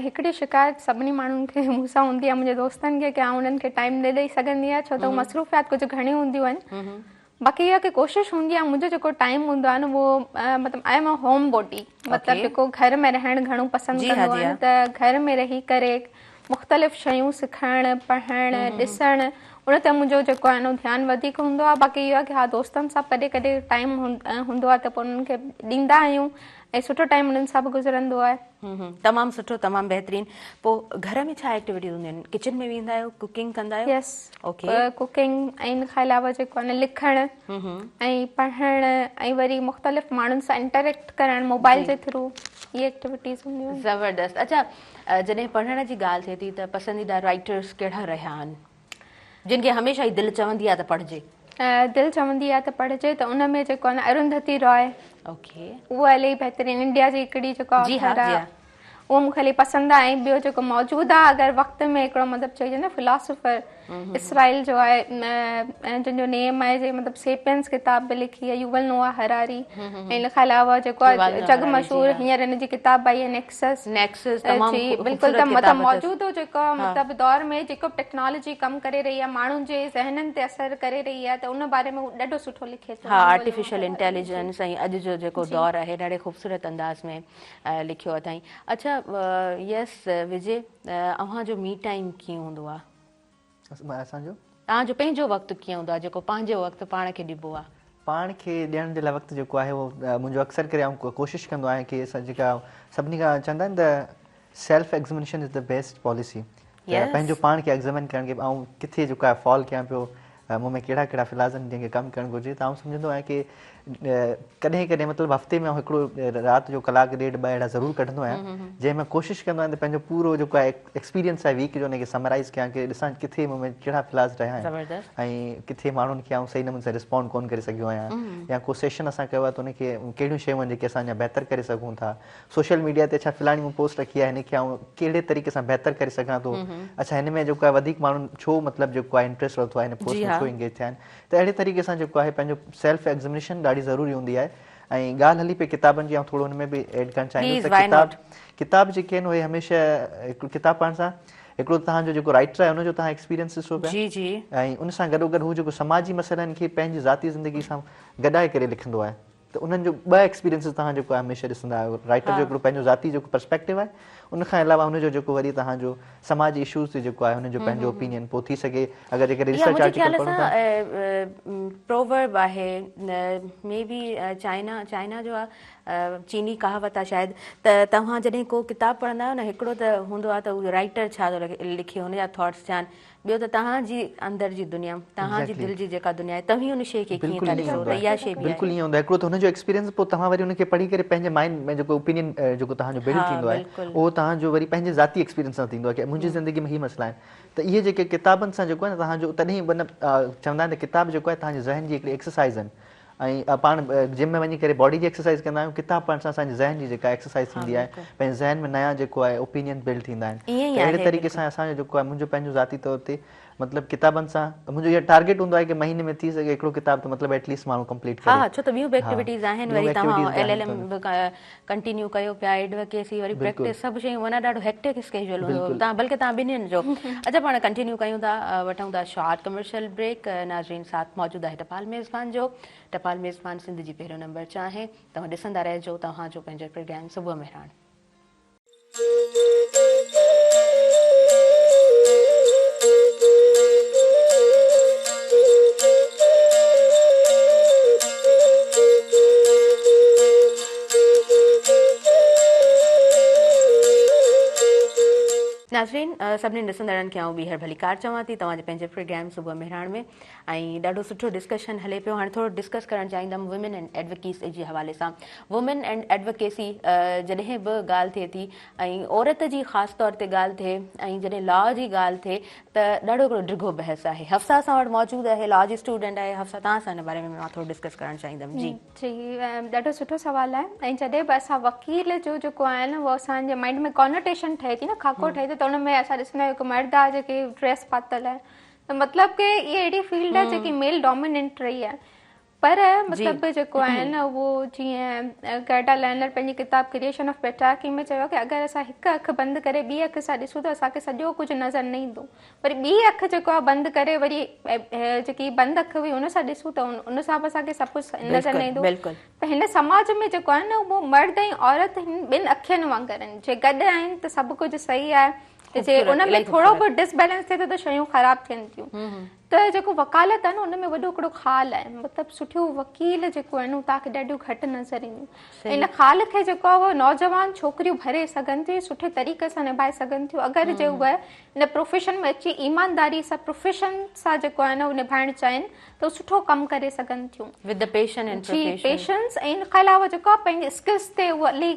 Speaker 2: हिकिड़ी शिकायत सभिनी माण्हुनि खे मूंसां हूंदी आहे, मुंहिंजे दोस्तनि खे, की उन्हनि खे टाइम ॾेई सघंदी आहे छो त मसरूफ़ियात कुझु घणियूं हूंदियूं आहिनि। बाक़ी इहा की कोशिशि हूंदी आहे, मुंहिंजो जेको टाइम हूंदो आहे न उहो मतिलबु I am a home body, मतिलबु जेको घर में रहणु घणो पसंदि कंदो आहे, त घर में रही करे मुख़्तलिफ़ शयूं सिखणु, पढ़णु, ॾिसणु, उन ते मुंहिंजो जेको आहे न ध्यानु वधीक हूंदो आहे। बाक़ी इहो आहे की हा, दोस्तनि सां कॾहिं कॾहिं टाइम हूंदो आहे त पोइ उन्हनि खे ॾींदा आहियूं ऐं सुठो टाइम उन्हनि सां बि गुज़रंदो आहे।
Speaker 1: तमामु सुठो, तमामु बहितरीनु। पोइ घर में छा एक्टिविटीज़ हूंदियूं आहिनि? किचन में वेंदा आहियो? कुकिंग कंदा आहियो?
Speaker 2: यस, कुकिंग ऐं इन खां अलावा जेको आहे न लिखणु ऐं पढ़णु ऐं वरी मुख़्तलिफ़ माण्हुनि सां इंटरेक्ट करणु मोबाइल जे थ्रू, इहे एक्टिविटीज़ हूंदियूं आहिनि।
Speaker 1: ज़बरदस्त। अच्छा, जॾहिं पढ़ण जी ॻाल्हि थिए थी त पसंदीदा राइटर्स कहिड़ा रहिया आहिनि जिन खे हमेशह ई दिलि चवंदी आहे त पढ़िजे?
Speaker 2: दिलि चवंदी आहे त पढ़िजे त उन में जेको आहे न अरुंधति रॉय, उहा इलाही बहितरीनु इंडिया जी हिकिड़ी जेको ऑथर आहे, उहो मूंखे इलाही पसंदि आहे। ऐं ॿियो जेको मौजूदु आहे अगरि वक़्त में हिकिड़ो मतिलबु चइजे न फिलोसोफर इसराइल जो आहे, जंहिंजो नेम आहे जे मतिलबु सेपियंस किताब बि लिखी आहे, युवल नोआ हरारी। ऐं इन खां अलावा जेको आहे जग मशहूरु हींअर हिन जी किताब आई आहे नेक्सस। जी बिल्कुलु, त मतिलबु मौजूदु जेको मतिलबु दौर में जेको टेक्नोलॉजी कमु करे रही आहे, माण्हुनि जे ज़हननि ते असरु करे रही आहे, त उन बारे में ॾाढो सुठो लिखे थो।
Speaker 1: हा, आर्टिफिशियल इंटेलिजेंस ऐं अॼु जो जेको दौर आहे ॾाढे ख़ूबसूरत अंदाज़ में लिखियो अथई। अच्छा यस विजय, अव्हांजो मी टाइम कीअं हूंदो आहे?
Speaker 3: असांजो
Speaker 1: तव्हांजो पंहिंजो वक़्तु कीअं हूंदो आहे जेको पंहिंजो वक़्तु पाण खे ॾिबो आहे?
Speaker 3: पाण खे ॾियण जे लाइ वक़्तु जेको आहे उहो मुंहिंजो अक्सर करे कोशिशि कंदो आहियां की असां जेका सभिनी खां चवंदा आहिनि त self examination is the best policy. पंहिंजो पाण खे एग्ज़ामिन करण के ऐं किथे जेको आहे फॉल कयां पियो, मूं में कहिड़ा कहिड़ा फिलाज़नि जंहिंखे कमु करणु घुरिजे, त आउं सम्झंदो आहियां की कॾहिं कॾहिं मतिलबु हफ़्ते में हिकिड़ो राति जो कलाकु ॾेढ ॿ अहिड़ा ज़रूरु कढंदो आहियां जंहिं में कोशिशि कंदो आहियां त पंहिंजो पूरो जेको आहे एक्सपीरियंस आहे वीक जो उनखे समराइज़ कयां की ॾिसां किथे मूं में कहिड़ा फिलाज़ रहिया आहिनि ऐं किथे माण्हुनि खे आउं सही नमूने सां रिस्पॉन्ड कोन करे सघियो आहियां, या को सेशन असां कयो आहे त उनखे कहिड़ियूं शयूं आहिनि जेके असां अञा बहितर करे सघूं था। सोशल मीडिया ते छा फिलहाणी मूं पोस्ट रखी आहे, हिनखे आउं कहिड़े तरीक़े सां बहितर करे सघां थो, अच्छा हिन में जेको आहे वधीक माण्हुनि छो मतिलबु जेको आहे इंट्रस्ट वरितो आहे हिन पोस्ट में, छो इंगेज थिया आहिनि, त अहिड़े तरीक़े सां जेको आहे पंहिंजो सेल्फ एग्ज़ामिनेशन ॾाढी ज़रूरी हूंदी आहे। ऐं ॻाल्हि हली पई किताबनि जी, ऐं थोरो हुन में बि एड करणु चाहींदुसि त किताब जेके आहिनि उहे हमेशह हिकिड़ो किताब पढ़ण सां हिकिड़ो तव्हांजो जेको राइटर आहे हुनजो तव्हां एक्सपीरियंस ॾिसो पिया, ऐं उन सां गॾोगॾु हू जेको समाजी मसइलनि खे पंहिंजी ज़ाती ज़िंदगी सां गॾाए करे लिखंदो आहे, त उन्हनि जो ॿ एक्सपीरियंसिस तव्हां जेको आहे हमेशह ॾिसंदा आहियो। राइटर जो हिकिड़ो पंहिंजो ज़ाती जेको पर्सपेक्टिव आहे, उनखां अलावा हुनजो जेको वरी तव्हांजो समाजी इशूज़ ते जेको आहे हुनजो पंहिंजो ओपिनियन पोइ थी सघे। अगरि जेके रिसर्च आर्टिकल पढ़ो था,
Speaker 1: प्रोवर्ब आहे मे बी चाइना जो आहे, चीनी कहावत आहे शायदि, त तव्हां जॾहिं को किताबु पढ़ंदा आहियो न, हिकिड़ो त हूंदो आहे त उहो राइटर छा थो लिखे, हुनजा थॉट्स छा आहिनि, ॿियो त तव्हांजी अंदरि जी दुनिया, तव्हांजी दिलि जी जेका दुनिया आहे, तव्हीं उन शइ खे कीअं था ॾिसो, त इहा शइ
Speaker 3: बिल्कुलु ईअं हूंदो आहे। हिकिड़ो त हुनजो एक्सपीरियंस, पोइ तव्हां वरी उनखे पढ़ी करे पंहिंजे माइंड में जेको ओपिनियन जेको तव्हांजो बिल्ड थींदो आहे उहो तव्हांजो वरी पंहिंजे ज़ाती एक्सपीरियंस सां थींदो आहे की मुंहिंजी ज़िंदगी में ही मसइला आहिनि। त इहे जेके किताबनि सां जेको आहे न तव्हांजो, तॾहिं चवंदा आहिनि त किताब जेको आहे तव्हांजे ज़हन जी हिकिड़ी एक्सरसाइज़ आहिनि, ऐं पाण जिम में वञी करे बॉडी जी एक्सरसाइज़ कंदा आहियूं, किताब पढ़ण सां असांजे ज़हन जी जेका एक्सरसाइज़ थींदी आहे, पंहिंजे ज़हन में नया जेको आहे ओपिनियन बिल्ड थींदा आहिनि। अहिड़े तरीक़े सां असांजो जेको आहे मुंहिंजो पंहिंजो ज़ाती तौर ते मतिलबु किताबनि सां मुंहिंजो इहो टारगेट हूंदो आहे कि महीने में थी सघे हिकिड़ो किताब त मतिलबु एटलीस्ट माण्हू कंप्लीट करे।
Speaker 1: हा, छो त ॿियूं बि एक्टिविटीज़ आहिनि, वरी तव्हां LLM कंटिन्यू कयो पिया, एडवोकेसी वरी प्रैक्टिस, सभु शयूं माना ॾाढो हेक्टिक स्केड्यूल हूंदो तव्हां, बल्कि तव्हां ॿिन्हिनि जो। अच्छा, पाण कंटिन्यू कयूं था, वठूं था शॉर्ट कमर्शियल ब्रेक। नाज़रीन, साथ मौजूदु आहे टपाल मेज़बान जो। टपाल मेज़बान सिंध जी पहिरियों नंबर चाहे तव्हां ॾिसंदा रहिजो तव्हांजो पंहिंजो प्रोग्राम सुबुह मेहरान। नाज़रीन, सभिनी ॾिसंदड़नि खे आउं ॿीहर भलीकार चवां थी तव्हांजे पंहिंजे प्रोग्राम सुबुह मेहरान में। ऐं ॾाढो सुठो डिस्कशन हले पियो। हाणे थोरो डिस्कस करणु चाहींदमि वुमेन एंड एडवोकेसी जे हवाले सां। वुमेन एंड एडवोकेसी जॾहिं बि ॻाल्हि थिए थी ऐं औरत जी ख़ासि तौर ते ॻाल्हि थिए ऐं जॾहिं लॉ जी ॻाल्हि थिए त ॾाढो हिकिड़ो डिघो बहस आहे। हफ्सा असां वटि मौजूदु आहे, लॉ जी स्टूडेंट आहे। हफ्सा, तव्हां सां हिन बारे में मां थोरो डिस्कस करणु चाहींदमि। जी
Speaker 2: जी, ॾाढो सुठो सुवालु आहे। ऐं जॾहिं बि असां वकील जो जेको आहे न, उहो असांजे माइंड में कॉनोटेशन ठहे थी न, खाको ठहे थी, त हुन में असां ॾिसंदा आहियूं हिकु मर्द आहे जेके ड्रेस पातल आहे, त मतिलबु की इहा अहिड़ी फील्ड आहे जेकी मेल डोमिनेंट रही आहे। पर मतिलबु जेको आहे न, उहो जीअं गर्डा लर्नर पंहिंजी किताब क्रिएशन ऑफ पेट्रियार्की में चयो कि अगरि असां हिकु अखि बंदि करे ॿी अखि सां ॾिसूं त असांखे सॼो कुझु नज़र न ईंदो। वरी ॿी अखि जेको आहे बंदि करे वरी जेकी बंदि अखि हुई उन सां ॾिसूं त उन सां बि असांखे सभु कुझु नज़र न ईंदो। त हिन समाज में जेको आहे न, उहो मर्द ऐं औरत ॿिनि अखियुनि वांगुरु आहिनि। जे गॾु आहिनि त सभु कुझु सही आहे, जे उन में थोरो बि डिसबैलेंस थिए त शयूं ख़राब थियनि थियूं। त जेको वकालत आहे न, उन में वॾो हिकिड़ो ख़ाल आहे। मतिलबु सुठो वकील जेको आहे न, तव्हांखे ॾाढियूं घटि नज़र ईंदियूं। इन ख़ाल खे जेको आहे उहो नौजवान छोकिरियूं भरे सघनि थियूं, सुठे तरीक़े सां निभाए सघनि थियूं। अगरि जे उहे इन प्रोफेशन में अची ईमानदारी सां प्रोफेशन सां जेको आहे न उहो निभाइणु चाहिनि त सुठो कमु करे सघनि थियूं विद द पेशेंस। ऐं इन खां अलावा जेको आहे पंहिंजे स्किल्स ते उहो अली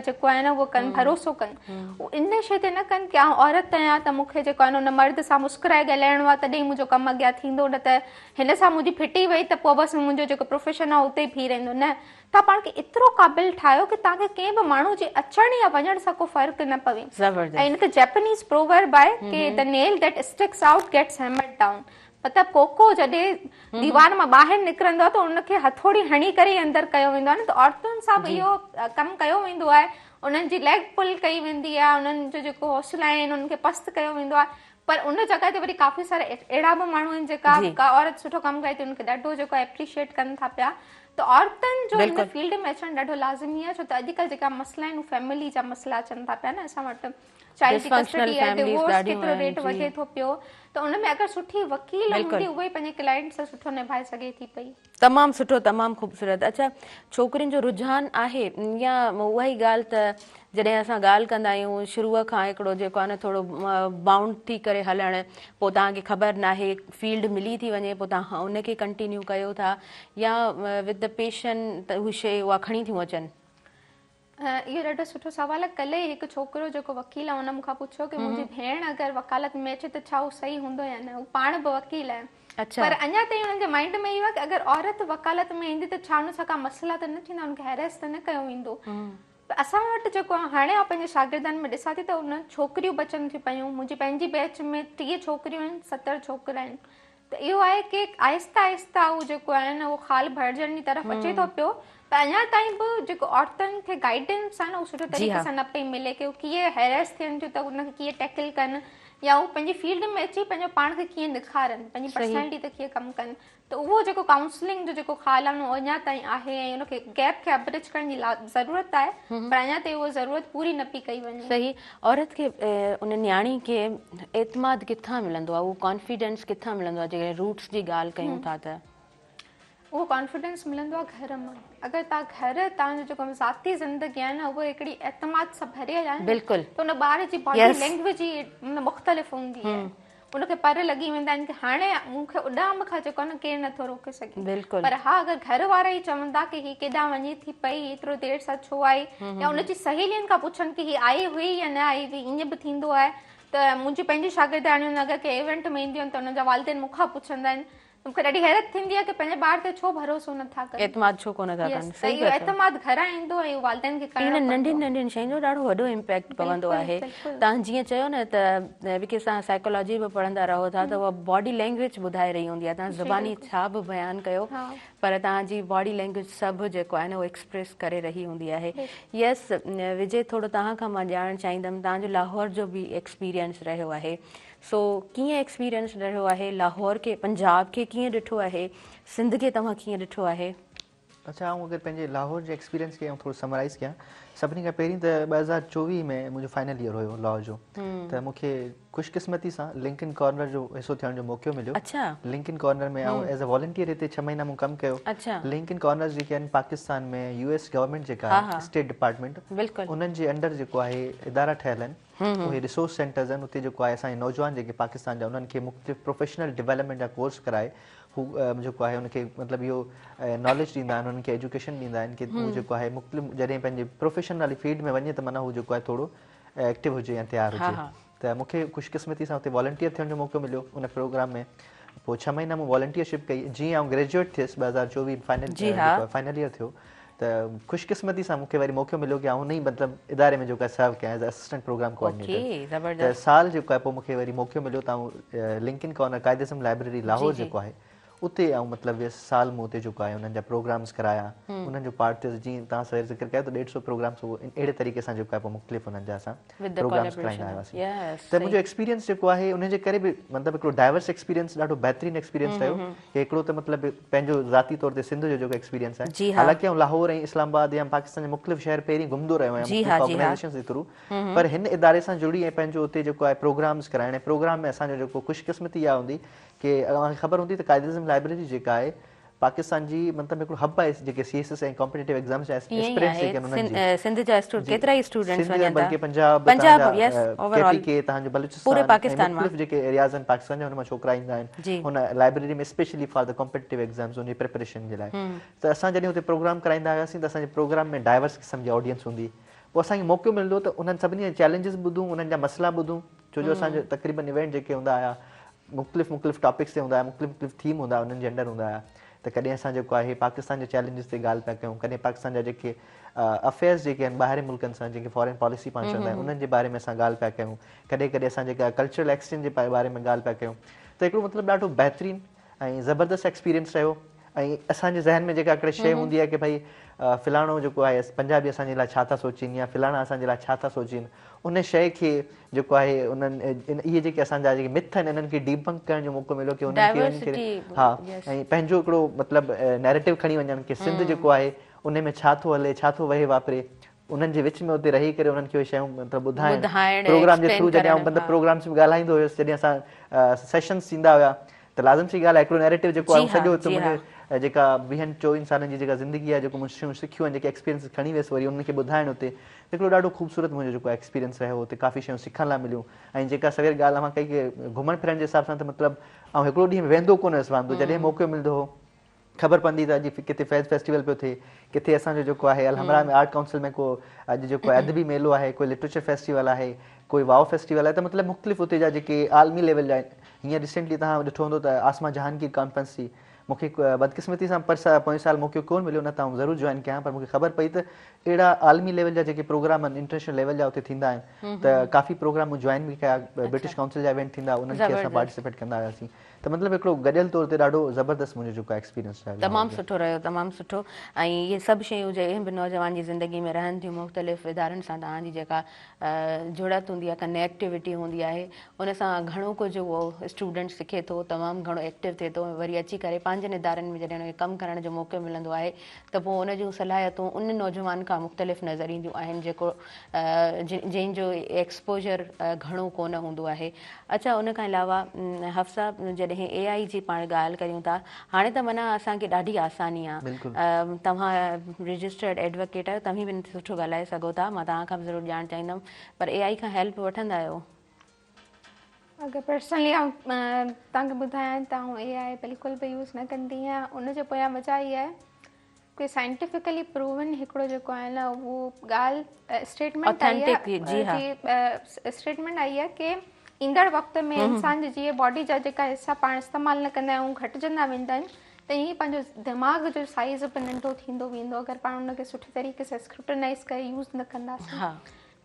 Speaker 2: जेको आहे न उहो कनि, भरोसो कनि। इन शइ ते न कनि कि औरत आहियां त मूंखे जेको आहे न उन मर्द सां मुस्कुराए ॻाल्हाइणो आहे तॾहिं मुंहिंजो कमु अॻियां थींदो, न त हिन सां मुंहिंजी फिटी वई त पोइ बसि मुंहिंजो जेको प्रोफेशन आहे उते ई बीह रहंदो। न, तव्हां पाण खे एतिरो क़ाबिल ठाहियो कि तव्हांखे कंहिं बि माण्हू जे अचण या वञण सां को फ़र्क़ु न पवे। ऐं इन ते जैपनीज़ प्रोवर्ब आहे कि the nail that sticks out gets hammered down. मतिलबु कोको जॾहिं दीवार मां ॿाहिरि निकिरंदो आहे त उनखे हथोड़ी हणी करे अंदरि कयो वेंदो आहे न, त औरतुनि सां बि इहो कमु कयो वेंदो आहे। उन्हनि जी लेग पुल कई वेंदी आहे, उन्हनि जो जेको हौसला आहिनि उन्हनि खे पस्त कयो वेंदो आहे। पर उन जॻह ते वरी काफ़ी सारा अहिड़ा बि माण्हू आहिनि जेका का औरत सुठो कमु करे थी, उनखे ॾाढो जेको एप्रिशिएट कनि था पिया। त औरतुनि जो हिन फील्ड में अचणु ॾाढो लाज़मी आहे, छो त अॼुकल्ह जेका मसला आहिनि उहे फैमिली जा मसला अचनि था पिया न। असां वटि चाइल्ड जी कस्टडी आहे, डिवोर्स केतिरो रेट वधे थो पियो, त उन में अगरि सुठी वकील हूंदी उहे पंहिंजे क्लाइंट सां सुठो निभाए सघे थी पई।
Speaker 1: तमामु सुठो, तमामु ख़ूबसूरत। अच्छा, छोकिरियुनि जो रुझान आहे या उहा ई ॻाल्हि त जॾहिं असां ॻाल्हि कंदा आहियूं शुरूअ खां हिकिड़ो जेको आहे न थोरो बाउंड थी करे हलणु, पोइ तव्हांखे ख़बर नाहे, फील्ड मिली थी वञे, पोइ तव्हां उनखे कंटिन्यू कयो था, या विद द पेशन त उहे शइ उहा खणी थियूं अचनि?
Speaker 2: इहो ॾाढो सुठो सुवालु आहे। कल्ह ई हिकु छोकिरो जेको वकील आहे उन मूंखां पुछियो कि मुंहिंजी भेण अगरि वकालत में अचे त छा उहो सही हूंदो या न। उहो पाण बि वकील आहे, पर अञा ताईं हुननि जे माइंड में इहो आहे कि अगरि औरत वकालत में ईंदी त छा हुन सां का मसइला त न थींदा, हुनखे हैरेस त न कयो वेंदो। त असां वटि जेको आहे हाणे पंहिंजे शागिर्दनि में ॾिसां थी त उन छोकिरियूं बचनि थियूं पियूं। मुंहिंजी पंहिंजी बैच में 30 छोकिरियूं आहिनि, 70 छोकिरा आहिनि। त इहो आहे कि आहिस्ता आहिस्ता उहो जेको आहे न उहो खाल भरिजण जी तरफ़ अचे थो पियो। पर अञा ताईं बि जेको औरतुनि खे गाइडेंस आहे न उहो सुठे तरीक़े सां न पई मिले कि कीअं हैरेस थियनि थियूं त उनखे कीअं टैकल कनि, या उहो पंहिंजी फील्ड में अची पंहिंजो पाण खे कीअं निखारनि, पंहिंजी पर्सनैलिटी ते कीअं कमु कनि। त उहो जेको काउंसलिंग जो जेको ख़्यालु आहे उहो अञा ताईं आहे ऐं उनखे गैप खे अब्रिज करण जी ज़रूरत आहे, पर अञा ताईं उहा ज़रूरत पूरी न पई कई वञे।
Speaker 1: सही। औरत खे उन न्याणी खे एतमाद किथां मिलंदो आहे, उहो कॉन्फिडेंस किथां मिलंदो आहे? जेकॾहिं रूट्स जी ॻाल्हि कयूं था त
Speaker 2: उहो कॉन्फिडेंस मिलंदो आहे घर मां। अगरि तव्हां घर तव्हांजो जेको ज़ाती ज़िंदगी आहे न उहा हिकिड़ी एतमाद सां भरियल आहे, बिल्कुलु, त उन ॿार जी बॉडी लैंग्वेज ई मुख़्तलिफ़ हूंदी आहे। उनखे पर लॻी वेंदा आहिनि कि हाणे मूंखे उॾाम खां जेको आहे न केरु नथो रोके सघे। बिल्कुलु। पर हा, अगरि घर वारा ई चवंदा कि हीअ केॾां वञे थी पई, एतिरो देरि सां छो आई, या उनजी सहेलियुनि खां पुछनि कि हीअ आई हुई या न आई हुई, ईअं बि थींदो आहे। त मुंहिंजी पंहिंजी शागिर्दाणियूं अगरि कंहिं इवेंट में ईंदियूं आहिनि त उनजा वालिदैन मूंखां पुछंदा आहिनि मूंखे ॾाढी हैरत थींदी आहे की पंहिंजे ॿार ते छो भरोसो नथा कनि।
Speaker 1: एतमाद छो कोन था कनि।
Speaker 2: सही एतमाद घरां ईंदो ऐं वालिदैन खे
Speaker 1: इन नंढियुनि नंढियुनि शयुनि जो ॾाढो वॾो इम्पैक्ट पवंदो आहे। तव्हां जीअं चयो न त विकी असां साइकोलॉजी बि पढ़ंदा रहो था त उहा बॉडी लैंग्वेज ॿुधाए रही हूंदी आहे। तव्हां ज़ुबानी छा बि बयानु कयो पर तव्हांजी बॉडी लैंग्वेज सभु जेको आहे न उहो एक्सप्रेस करे रही हूंदी आहे। यस विजय, थोरो तव्हां खां मां ॼाणणु चाहींदमि तव्हांजो लाहौर जो बि एक्सपीरियंस रहियो आहे। सो कीअं एक्सपीरियंस रहियो आहे लाहौर खे, पंजाब खे कीअं ॾिठो आहे, सिंध खे तव्हां कीअं ॾिठो आहे?
Speaker 3: अच्छा, आउं अगरि पंहिंजे लाहौर जे एक्सपीरियंस खे थोरो समराइज़ कयां, सभिनी खां पहिरीं त 2024 में मुंहिंजो फाइनल ईयर हुयो लॉ जो, त मूंखे ख़ुशकिस्मती सां लिंकन कॉर्नर जो हिसो थियण जो मौक़ो मिलियो। लिंकन कॉर्नर में आउं एज़ अ वॉलंटियर हिते 6 महीना मूं कमु कयो। लिंकन कॉर्नर जेके आहिनि पाकिस्तान में US गवर्नमेंट जेका आहे, स्टेट डिपार्टमेंट, उन्हनि जे अंडर जेको आहे इदारा ठहियल आहिनि। उहे रिसोर्स सेंटर्स आहिनि। उते जेको आहे असांजे नौजवान जेके पाकिस्तान जा उन्हनि खे मुख़्तलिफ़ प्रोफेशनल डेवलपमेंट जा कोर्स कराए हू जेको आहे उनखे मतिलबु इहो नॉलेज ॾींदा आहिनि, उन्हनि खे एजुकेशन ॾींदा आहिनि कि हू जेको आहे मुख़्तलिफ़ जॾहिं पंहिंजे प्रोफेशन वारी फील्ड में वञे त माना हू जेको आहे थोरो एक्टिव हुजे या तयारु हुजे। त मूंखे ख़ुशकिस्मती सां हुते वॉलंटियर थियण जो मौक़ो मिलियो उन प्रोग्राम में। पोइ 6 महीना मूं वॉलंटियरशिप कई। जीअं आउं ग्रेजुएट थियुसि 2024 फाइनल ईयर थियो त ख़ुशकिस्मती सां मूंखे वरी मौक़ो मिलियो कि आउं उन ई मतिलबु इदारे में जेको आहे सर्व कयां एज़ असिस्टेंट प्रोग्राम कोऑर्डिनेटर। त साल जेको आहे पोइ मूंखे वरी मौक़ो मिलियो त आउं Lincoln corner Quaid-e-Azam library Lahore जेको आहे उते आउं मतिलबु वियुसि। साल मूं उते जेको आहे उन्हनि जा प्रोग्राम्स कराया, उन्हनि जो पार्ट थियुसि। जीअं तव्हां सवेर ज़िक्र कयो त 150 प्रोग्राम्स उहो अहिड़े तरीक़े सां जेको आहे पोइ मुख़्तलिफ़ उन्हनि जा असां प्रोग्राम्स कराईंदा हुआसीं। त मुंहिंजो एक्सपीरियंस जेको आहे उनजे करे बि मतिलबु हिकिड़ो डाइवर्स एक्सपीरियंस, ॾाढो बहितरीनु एक्सपीरियंस रहियो। कि हिकिड़ो त मतिलबु पंहिंजो ज़ाती तौर ते सिंध जो जेको एक्सपीरियंस आहे, हालांकि आउं लाहौर ऐं इस्लामाबाद या पाकिस्तान जे मुख़्तलिफ़ शहर पहिरीं घुमंदो रहियो आहियां ऑर्गेनाइज़ेशन जे थ्रू, पर हिन इदारे सां जुड़ी ऐं पंहिंजो उते जेको आहे प्रोग्राम्स कराइण। प्रोग्राम में असांजो जेको ख़ुशकिस्मती इहा हूंदी कि तव्हांखे ख़बर हूंदी त कायदे-ए-आज़म लाइब्रेरी जेका आहे पाकिस्तान जी मतिलबु हिकिड़ो हब आहे जेके CSS ऐं कॉम्पिटिटिव एग्ज़ाम्स जा एस्पिरेंट्स जेके आहिनि उन्हनि जी। सिंध जा केतिरा ई स्टूडेंट्स वञनि था, बल्कि पंजाब, KPK, तव्हांजो बलूचिस्तान, मुख़्तलिफ़ जेके एरियाज़ आहिनि पाकिस्तान जा हुन मां छोकिरा ईंदा आहिनि हुन लाइब्रेरी में specially for the competitive exams उनजी प्रिपरेशन जे लाइ। त असां जॾहिं हुते प्रोग्राम कराईंदा हुआसीं त असांजे प्रोग्राम में डाइवर्स क़िस्म जी ऑडियंस हूंदी। पोइ असांखे मौक़ो मिलंदो त उन्हनि सभिनी जा चैलेंजिस ॿुधूं, उन्हनि जा मसइला ॿुधूं। छो जो असांजो तक़रीबन इवेंट जेके हूंदा हुआ मुख़्तलिफ़ टॉपिक्स ते हूंदा हुआ, मुख़्तलिफ़ थीम हूंदा हुआ, उन्हनि जे अंडर हूंदा हुआ। त कॾहिं असां जेको आहे पाकिस्तान जे चैलेंजिस ते ॻाल्हि पिया कयूं, कॾहिं पाकिस्तान जा जेके अफेयर्स जेके आहिनि ॿाहिरि मुल्कनि सां जेके फॉरेन पॉलिसी पाण चवंदा आहिनि उन्हनि जे बारे में असां ॻाल्हि पिया कयूं। कॾहिं कॾहिं असां जेका कल्चरल एक्सचेंज जे बारे में ॻाल्हि पिया कयूं। त हिकिड़ो मतिलबु ॾाढो बहितरीनु ऐं ज़बरदस्त एक्सपीरियंस रहियो। ऐं असांजे ज़हन में जेका हिकिड़ी शइ हूंदी आहे कि भई फ़लाणो जेको आहे पंजाबी असांजे लाइ छा था सोचीनि या फ़लाणा असांजे लाइ छा था सोचीनि, उन शइ खे जेको आहे उन्हनि इहे जेके असांजा जेके मिथ आहिनि इन्हनि खे डीबंक करण जो मौक़ो मिलियो कि उन्हनि खे वञी करे ऐं पंहिंजो हिकिड़ो मतिलबु नैरेटिव खणी वञनि कि सिंध जेको आहे उन में छा थो हले, छा थो वहे वापरे, उन्हनि जे विच में उते रही करे उन्हनि खे उहे शयूं मतिलबु ॿुधाइण। प्रोग्राम जे थ्रू जॾहिं मतिलबु प्रोग्राम्स में ॻाल्हाईंदो हुयुसि, जॾहिं असां सेशन्स थींदा हुआ त लाज़िम सी ॻाल्हि आहे हिकिड़ो नैरेटिव जेको आहे सॼो मुंहिंजे जेका 20-24 सालनि जी जेका ज़िंदगी आहे जेको मुंहिंजूं सिखियूं आहिनि, जेके एक्सपीरियंस खणी वियुसि वरी उनखे ॿुधाइण उते। हिकिड़ो ॾाढो ख़ूबसूरत मुंहिंजो जेको एक्सपीरियंस रहियो। हुते काफ़ी शयूं सिखण लाइ मिलियूं। ऐं जेका सवेर ॻाल्हि असां कई कि घुमण फिरण जे हिसाब सां त मतिलबु ऐं हिकिड़ो ॾींहुं वेंदो कोन हुयुसि वांदो। जॾहिं मौक़ो मिलंदो हो, ख़बर पवंदी त अॼु किथे फैज़ फेस्टिवल पियो थिए, किथे असांजो जेको आहे अलहमरा में आर्ट काउंसिल में को अॼु जेको आहे अदबी मेलो आहे, कोई लिटरेचर फेस्टिवल आहे, कोई वाओ फेस्टिवल आहे। त मतिलबु मुख़्तलिफ़ उते जा जेके आलमी लेवल जा आहिनि। हींअर रिसेंटली तव्हां ॾिठो हूंदो त आसमा जहांगीर कॉन्फ्रेंस थी। मूंखे बदकिस्मती सां पोएं साल मौक़ो कोन मिलियो, न त आउं ज़रूरु जॉइन कयां, पर मूंखे ख़बर पई त अहिड़ा आलमी लेवल जा जेके प्रोग्राम आहिनि इंटरनेशनल लेवल जा उते थींदा आहिनि। त काफ़ी प्रोग्राम मूं जॉइन बि कया। ब्रिटिश काउंसिल जा इवेंट थींदा उन्हनि खे असां पार्टिसिपेट कंदा हुआसीं। त मतिलबु हिकिड़ो गॾियल तौर ते ॾाढो ज़बरदस्त मुंहिंजो जेको एक्सपीरियंस रहियो।
Speaker 1: तमामु सुठो रहियो, तमामु सुठो। ऐं इहे सभु शयूं जंहिं बि नौजवान जी ज़िंदगी में रहनि थियूं, मुख़्तलिफ़ इदारनि सां तव्हांजी जेका जुड़त हूंदी आहे, कनेक्टिविटी हूंदी आहे, उन सां घणो कुझु उहो स्टूडेंट सिखे थो, तमामु घणो एक्टिव थिए थो। वरी अची करे पंहिंजनि इदारनि में जॾहिं उनखे कमु करण जो मौक़ो मिलंदो आहे त पोइ उन जूं सलाहियतूं उन नौजवान खां मुख़्तलिफ़ नज़र ईंदियूं आहिनि जेको जंहिंजो एक्सपोजर घणो कोन हूंदो आहे। अच्छा, उन खां अलावा हफ्सा जॾहिं AI जी पाण ॻाल्हि कयूं था, हाणे त माना असांखे ॾाढी आसानी आहे। तव्हां रजिस्टर्ड एडवोकेट आहियो, तव्हां बि सुठो ॻाल्हाए सघो था। मां तव्हां खां बि ज़रूरु ॼाणणु चाहींदमि, पर AI खां हेल्प वठंदा आहियो?
Speaker 2: अगरि पर्सनली तव्हांखे ॿुधायां त आउं AI बिल्कुलु बि यूज़ न कंदी आहियां। उनजे पोयां वजह इहा आहे कि साइंटिफिकली प्रूवन हिकिड़ो जेको आहे न उहो ॻाल्हि स्टेटमेंट आई आहे कि ईंदड़ वक़्त में इंसान जी जीअं बॉडी जा जेका हिसा पाण इस्तेमालु न कंदा आहियूं घटिजंदा वेंदा आहिनि त ईअं पंहिंजो दिमाग़ जो साइज़ बि नंढो थींदो वेंदो अगरि पाण उनखे सुठे तरीक़े सां स्क्रूटनाइज़ करे यूज़ न कंदासीं।
Speaker 1: हा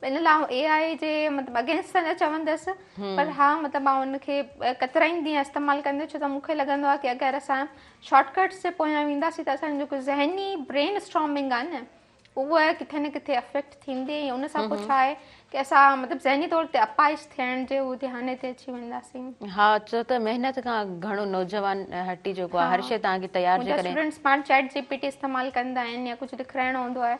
Speaker 2: इन लाइ AI जे मतिलबु अगेंस्ट न चवंदसि पर हा मतिलबु मां उनखे कतराईंदी आहियां इस्तेमालु कंदे छो त मूंखे लॻंदो आहे की अगरि असां शॉर्टकट्स जे पोयां वेंदासीं त असांजो जेको ज़हनी ब्रेन स्ट्रॉमिंग आहे न उहा किथे न किथे अफेक्ट थींदी ऐं उन सां पोइ छा आहे की असां मतिलबु ज़हनी तौर ते अपाहिज थियण जे ध्यान ते अची वेंदासीं।
Speaker 1: हा छो त महिनत खां घणो नौजवान हटी जेको आहे हर शइ तव्हांखे तयारु जे करे
Speaker 2: स्टूडेंट्स पाण चैट GPT इस्तेमालु कंदा आहिनि या कुझु लिखाइणो हूंदो आहे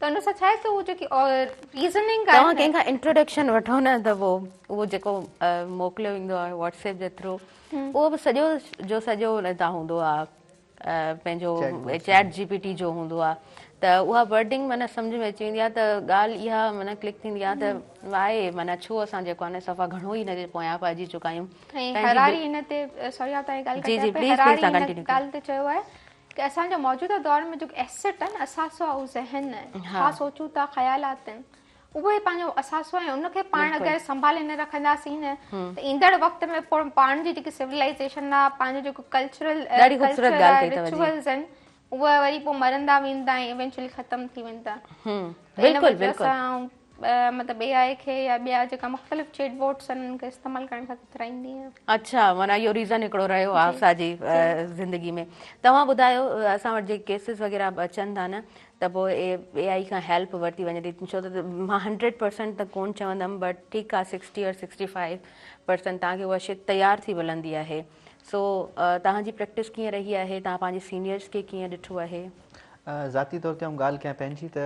Speaker 2: त उन सां छा आहे त उहो जेकी रीज़निंग आहे
Speaker 1: तव्हां कंहिंखां इंट्रोडक्शन वठो न त उहो जेको मोकिलियो वेंदो आहे व्हाट्सएप जे थ्रू उहो बि सॼो जो सॼो उन तां हूंदो आहे पंहिंजो चैट GPT जो हूंदो आहे त उहा वर्डिंग माना सम्झ में अची वेंदी आहे त ॻाल्हि इहा माना क्लिक थींदी आहे त आहे माना छो असां जेको आहे न सफ़ा घणो ई हिन जे पोयां पइजी चुका आहियूं।
Speaker 2: हरारी हिन ते सॉरी आप तव्हांजी ॻाल्हि ॻाल्हि ते चयो आहे कि असांजो मौजूदा दौर में जेको एसेट आहे न असासो आहे उहो ज़हन आहे छा सोचूं था ख़यालात आहिनि उहो ई पंहिंजो असासो आहे उनखे पाण अगरि संभाले न रखंदासीं न त ईंदड़ वक़्त में पाण जी जेकी सिविलाइज़ेशन आहे पंहिंजो जेको कल्चरल रिचुअल्स आहिनि उहे वरी पोइ मरंदा वेंदा ऐं इवेंचुअली ख़तम थी वेंदा। मतिलबु AI खे या ॿिया जेका मुख़्तलिफ़ चैट बोट्स आहिनि उनखे इस्तेमालु करण खां कतराईंदी आहियां।
Speaker 1: अच्छा माना इहो रीज़न हिकिड़ो रहियो आहे असांजी ज़िंदगी में। तव्हां ॿुधायो असां वटि जेके केसिस वग़ैरह अचनि था न त पोइ AI खां हेल्प वरिती वञे थी छो त मां 100% त कोन चवंदमि बट ठीकु आहे 60 और 65% तव्हांखे उहा शइ तयारु थी मिलंदी आहे। सो तव्हांजी प्रैक्टिस कीअं रही आहे तव्हां पंहिंजे सीनियर्स खे कीअं ॾिठो आहे?
Speaker 3: ज़ाती तौर ते ॻाल्हि कयां पंहिंजी त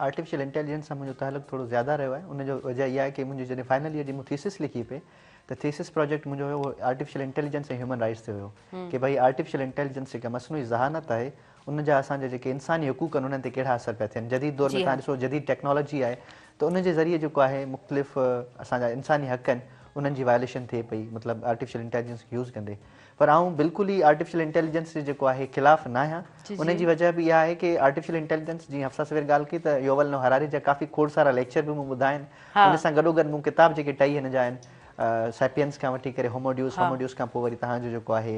Speaker 3: आर्टिफिशियल इंटेलिजेंस सां मुंहिंजो तालुक़ु थोरो ज़्यादा रहियो आहे। उनजो वजह इहा आहे की मुंहिंजी जॾहिं फाइनल ईयर जी मूं थीसिस लिखी पे त थीसिस प्रोजेक्ट मुंहिंजो हुयो उहो आर्टिफिशियल इंटेलिजेंस ऐं ह्यूमन राइट्स ते हुयो की भई आर्टिफिशियल इंटेलिजेंस जेका मसनूई ज़हानत आहे उनजा असांजा जेके इंसानी हुकूक आहिनि उन्हनि ते कहिड़ा असर पिया थियनि। जदीद दौर में तव्हां ॾिसो जदीद टेक्नोलॉजी आहे त उनजे ज़रिए जेको आहे मुख़्तलिफ़ असांजा इंसानी हक़ आहिनि उन्हनि जी वायलेशन थिए पई मतिलबु आर्टिफिशियल इंटेलिजेंस यूज़ कंदे। पर आउं बिल्कुलु ई आर्टिफिशियल इंटेलिजेंस जेको आहे ख़िलाफ़ु न आहियां। उनजी वजह बि इहा आहे की आर्टिफिशियल इंटेलिजेंस जीअं हफ्सा सवेर ॻाल्हि कई त युवल नोह हरारी जा काफ़ी खोड़ सारा लेक्चर बि मूं ॿुधा आहिनि। उन सां गॾोगॾु मूं किताब जेके टई हिन जा आहिनि सैपियंस खां वठी करे होमोड्यूस खां पोइ वरी तव्हांजो जेको आहे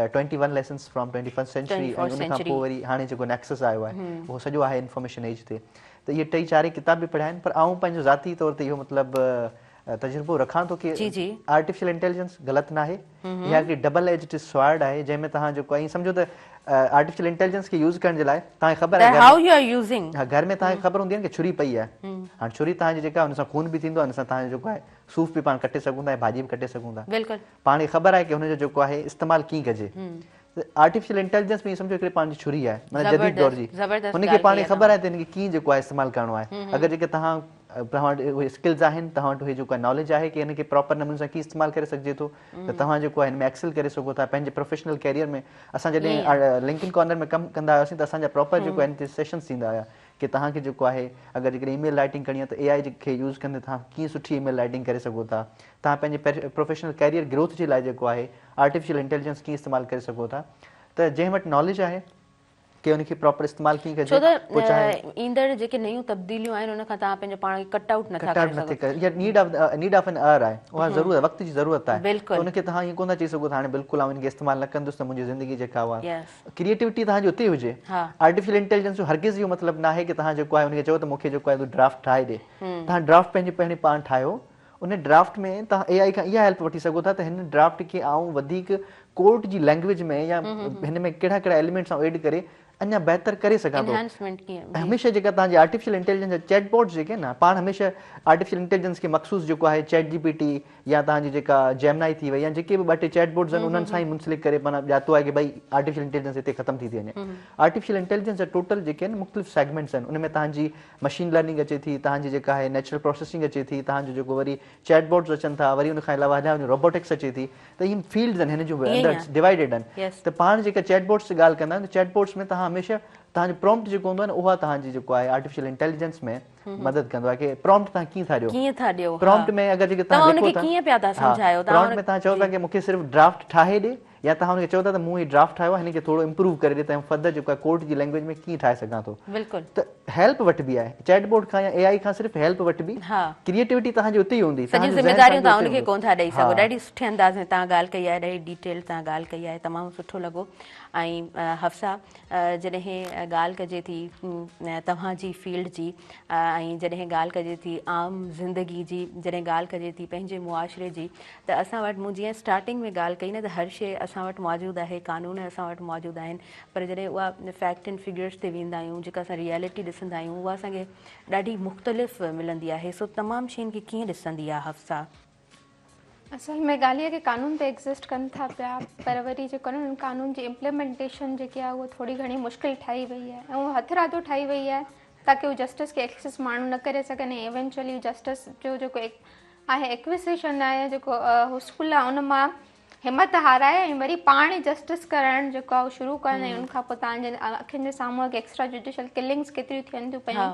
Speaker 3: 21 लेसन्स फ्रॉम 21st सेंचुरी ऐं उन खां पोइ वरी हाणे जेको नेक्सस आयो आहे उहो सॼो आहे इंफॉर्मेशन एज ते त इहे टई चारई किताब बि पढ़िया आहिनि। पर आउं पंहिंजो ज़ाती तौर ते इहो मतिलबु तजुर्बो रखां थो की आर्टिफिशियल इंटेलिजेंस ग़लति न आहे इहा हिकिड़ी डबल एज्ड स्वॉर्ड आहे जंहिंमें तव्हां जेको आहे सम्झो त आर्टिफिशियल इंटेलिजेंस खे यूज़ करण जे लाइ तव्हांखे ख़बर आहे घर में तव्हांखे ख़बर हूंदी आहे की छुरी पई आहे हाणे छुरी तव्हांजी जेका हुन सां खून बि थींदो आहे हुन सां तव्हांजो जेको आहे सूफ़ बि पाण कटे सघूं था ऐं भाॼी बि कटे सघूं था पाण खे ख़बर आहे की हुनजो जेको आहे इस्तेमालु कीअं कजे। आर्टिफिशियल इंटेलिजेंस में सम्झो हिकिड़ी पंहिंजी छुरी आहे माना जदीद दौर जी हुनखे पाण खे ख़बर आहे त हिनखे कीअं जेको आहे इस्तेमालु करिणो आहे। अगरि जेके तव्हां वटि उहे स्किल्स आहिनि तव्हां वटि उहे जेको आहे नॉलेज आहे की हिनखे प्रॉपर नमूने सां कीअं इस्तेमालु करे सघिजे थो त तव्हां जेको आहे हिन में एक्सेल करे सघो था। पंहिंजे प्रोफेशनल कैरियर में असां जॾहिं लिंकिन कॉर्नर में कमु कंदा हुआसीं त असांजा प्रॉपर जेको आहे सेशन्स थींदा हुआ की तव्हांखे जेको आहे अगरि हिकिड़ी ईमेल राइटिंग करणी आहे त AI खे यूज़ कंदे तव्हां कीअं सुठी ईमेल राइटिंग करे सघो था। तव्हां पंहिंजे प्रोफेशनल कैरियर ग्रोथ जे लाइ जेको आहे आर्टिफिशियल इंटेलिजेंस कीअं इस्तेमालु करे सघो था। त जंहिं वटि नॉलेज आहे की उनखे प्रॉपर इस्तेमालु कीअं कजे
Speaker 1: छो त ईंदड़ जेके नयूं तब्दीलियूं आहिनि उन खां तव्हां पंहिंजो पाण खे कट आउट नथा करे
Speaker 3: या नीड ऑफ एन अर आहे उहा ज़रूरत वक़्त जी ज़रूरत आहे उनखे तव्हां ईअं कोन था चई सघो था हाणे बिल्कुलु आउं इनखे इस्तेमालु न कंदुसि त मुंहिंजी ज़िंदगी जेका उहा क्रिएटिविटी तव्हांजी उते हुजे। आर्टिफिशियल इंटेलिजेंस जो हरगिज़ इहो मतिलबु न आहे की तव्हां जेको आहे उनखे चओ त मूंखे जेको आहे ड्राफ्ट ठाहे ॾे तव्हां ड्राफ्ट पंहिंजे पहिरीं पाण ठाहियो उन ड्राफ्ट में तव्हां AI खां इहा हेल्प वठी सघो था त हिन ड्राफ्ट खे आउं वधीक कोर्ट जी लैंग्वेज में या हिन में कहिड़ा कहिड़ा एलिमेंट्स आउं एड करे अञा बहितर करे सघां थो। हमेशह जेका तव्हांजी आर्टिफिशियल इंटेलिजेंस जा चैट बोट्स जेके न पाण हमेशह आर्टिफिशियल इंटेलिजेंस खे मखसूस जेको आहे चैट GPT या तव्हांजी जेका जेमिनाई थी वई या जेके बि 2-3 चैट बोट्स आहिनि उन्हनि सां ई मुंसलिक करे माना ॼातो आहे की भई आर्टिफिशियल इंटेलिजेंस हिते ख़तम थी वञे। आर्टिफिशियल इंटेलिजेंस जा टोटल जेके आहिनि मुख़्तलिफ़ सेगमेंट्स आहिनि उनमें तव्हांजी मशीन लर्निंग अचे थी तव्हांजी जेका आहे नेचुरल प्रोसेसिंग अचे थी तव्हांजो जेको वरी चैट बोट्स अचनि था वरी उनखां अलावा हलिया रोबोटिक्स अचे थी त इहे फील्ड्स आहिनि हिन जूं अंदरि डिवाइडेड आहिनि। त पाण जेका चैट बोट्स जी ॻाल्हि कंदा आहियूं त चैट बोट्स में तव्हां हमेशह तव्हांजो प्रॉम्प्ट जेको हूंदो आहे न उहा तव्हांजी जेको आहे आर्टिफिशियल इंटेलिजेंस में मदद कंदो आहे कि प्रॉम्प्ट तव्हां कीअं था ॾियो।
Speaker 1: हाँ।
Speaker 3: प्रॉम्प्ट में अगरि जेके तव्हां लिखो था,
Speaker 1: कीअं पिया था सम्झायो,
Speaker 3: प्रॉम्प्ट में तव्हां चओ था कि मूंखे सिर्फ़ु ड्राफ्ट ठाहे ॾे, या तव्हां हुनखे चओ था त मूं ही ड्राफ्ट ठाहियो आहे, हिनखे थोरो इम्प्रूव करे ॾे त फर्दर जेको आहे कोर्ट जी लैंग्वेज में कीअं ठाहे सघां थो।
Speaker 1: बिल्कुलु
Speaker 3: त हेल्प वठिबी आहे चैटबोट खां या AI खां, सिर्फ़ु हेल्प वठिबी।
Speaker 1: हाँ।
Speaker 3: क्रिएटिविटी तव्हांजी उते ई हूंदी,
Speaker 1: सॼी ज़िमेदारियूं तव्हां उनखे कोन था ॾेई सघो। ॾाढी सुठे अंदाज़ में तव्हां ॻाल्हि कई आहे, ॾाढी डिटेल तव्हां ॻाल्हि कई आहे, तमामु सुठो लॻो। ऐं हफ्सा, जॾहिं ॻाल्हि कजे थी तव्हांजी फील्ड जी, ऐं जॾहिं ॻाल्हि कजे थी आम ज़िंदगी जी, जॾहिं ॻाल्हि कजे थी पंहिंजे मुआशिरे जी, त असां वटि मूं जीअं स्टार्टिंग में ॻाल्हि कई न त हर शइ असां वटि मौजूदु आहे, कानून असां वटि मौजूदु आहिनि, पर जॾहिं उहा फैक्ट एंड फिगर्स ते वेंदा आहियूं, जेका असां रियलिटी ॾिसंदा आहियूं, उहा असांखे ॾाढी मुख़्तलिफ़ मिलंदी आहे। सो तमामु शयुनि खे कीअं ॾिसंदी आहे हफ्सा?
Speaker 2: असल में ॻाल्हि इहा कि कानून त एग्ज़िस्ट कनि था पिया, पर वरी जेको न कानून जी इम्प्लीमेंटेशन जेकी आहे उहा थोरी घणी मुश्किल ठाही वई आहे, ऐं हथरादो ठाही वई आहे ताकी उहो जस्टिस खे एक्सेस माण्हू न करे सघनि, ऐं इवेंचुअली जस्टिस जो जेको आहे एक्विज़िशन आहे, जेको हुस्कुल आहे, उन मां हिमत हाराए ऐं वरी पाण ई जस्टिस करणु जेको आहे शुरू कनि, ऐं उनखां पोइ तव्हांजे अखियुनि जे साम्हूं एक्स्ट्रा जुडिशियल किलिंग्स केतिरियूं थियनि थियूं पियूं,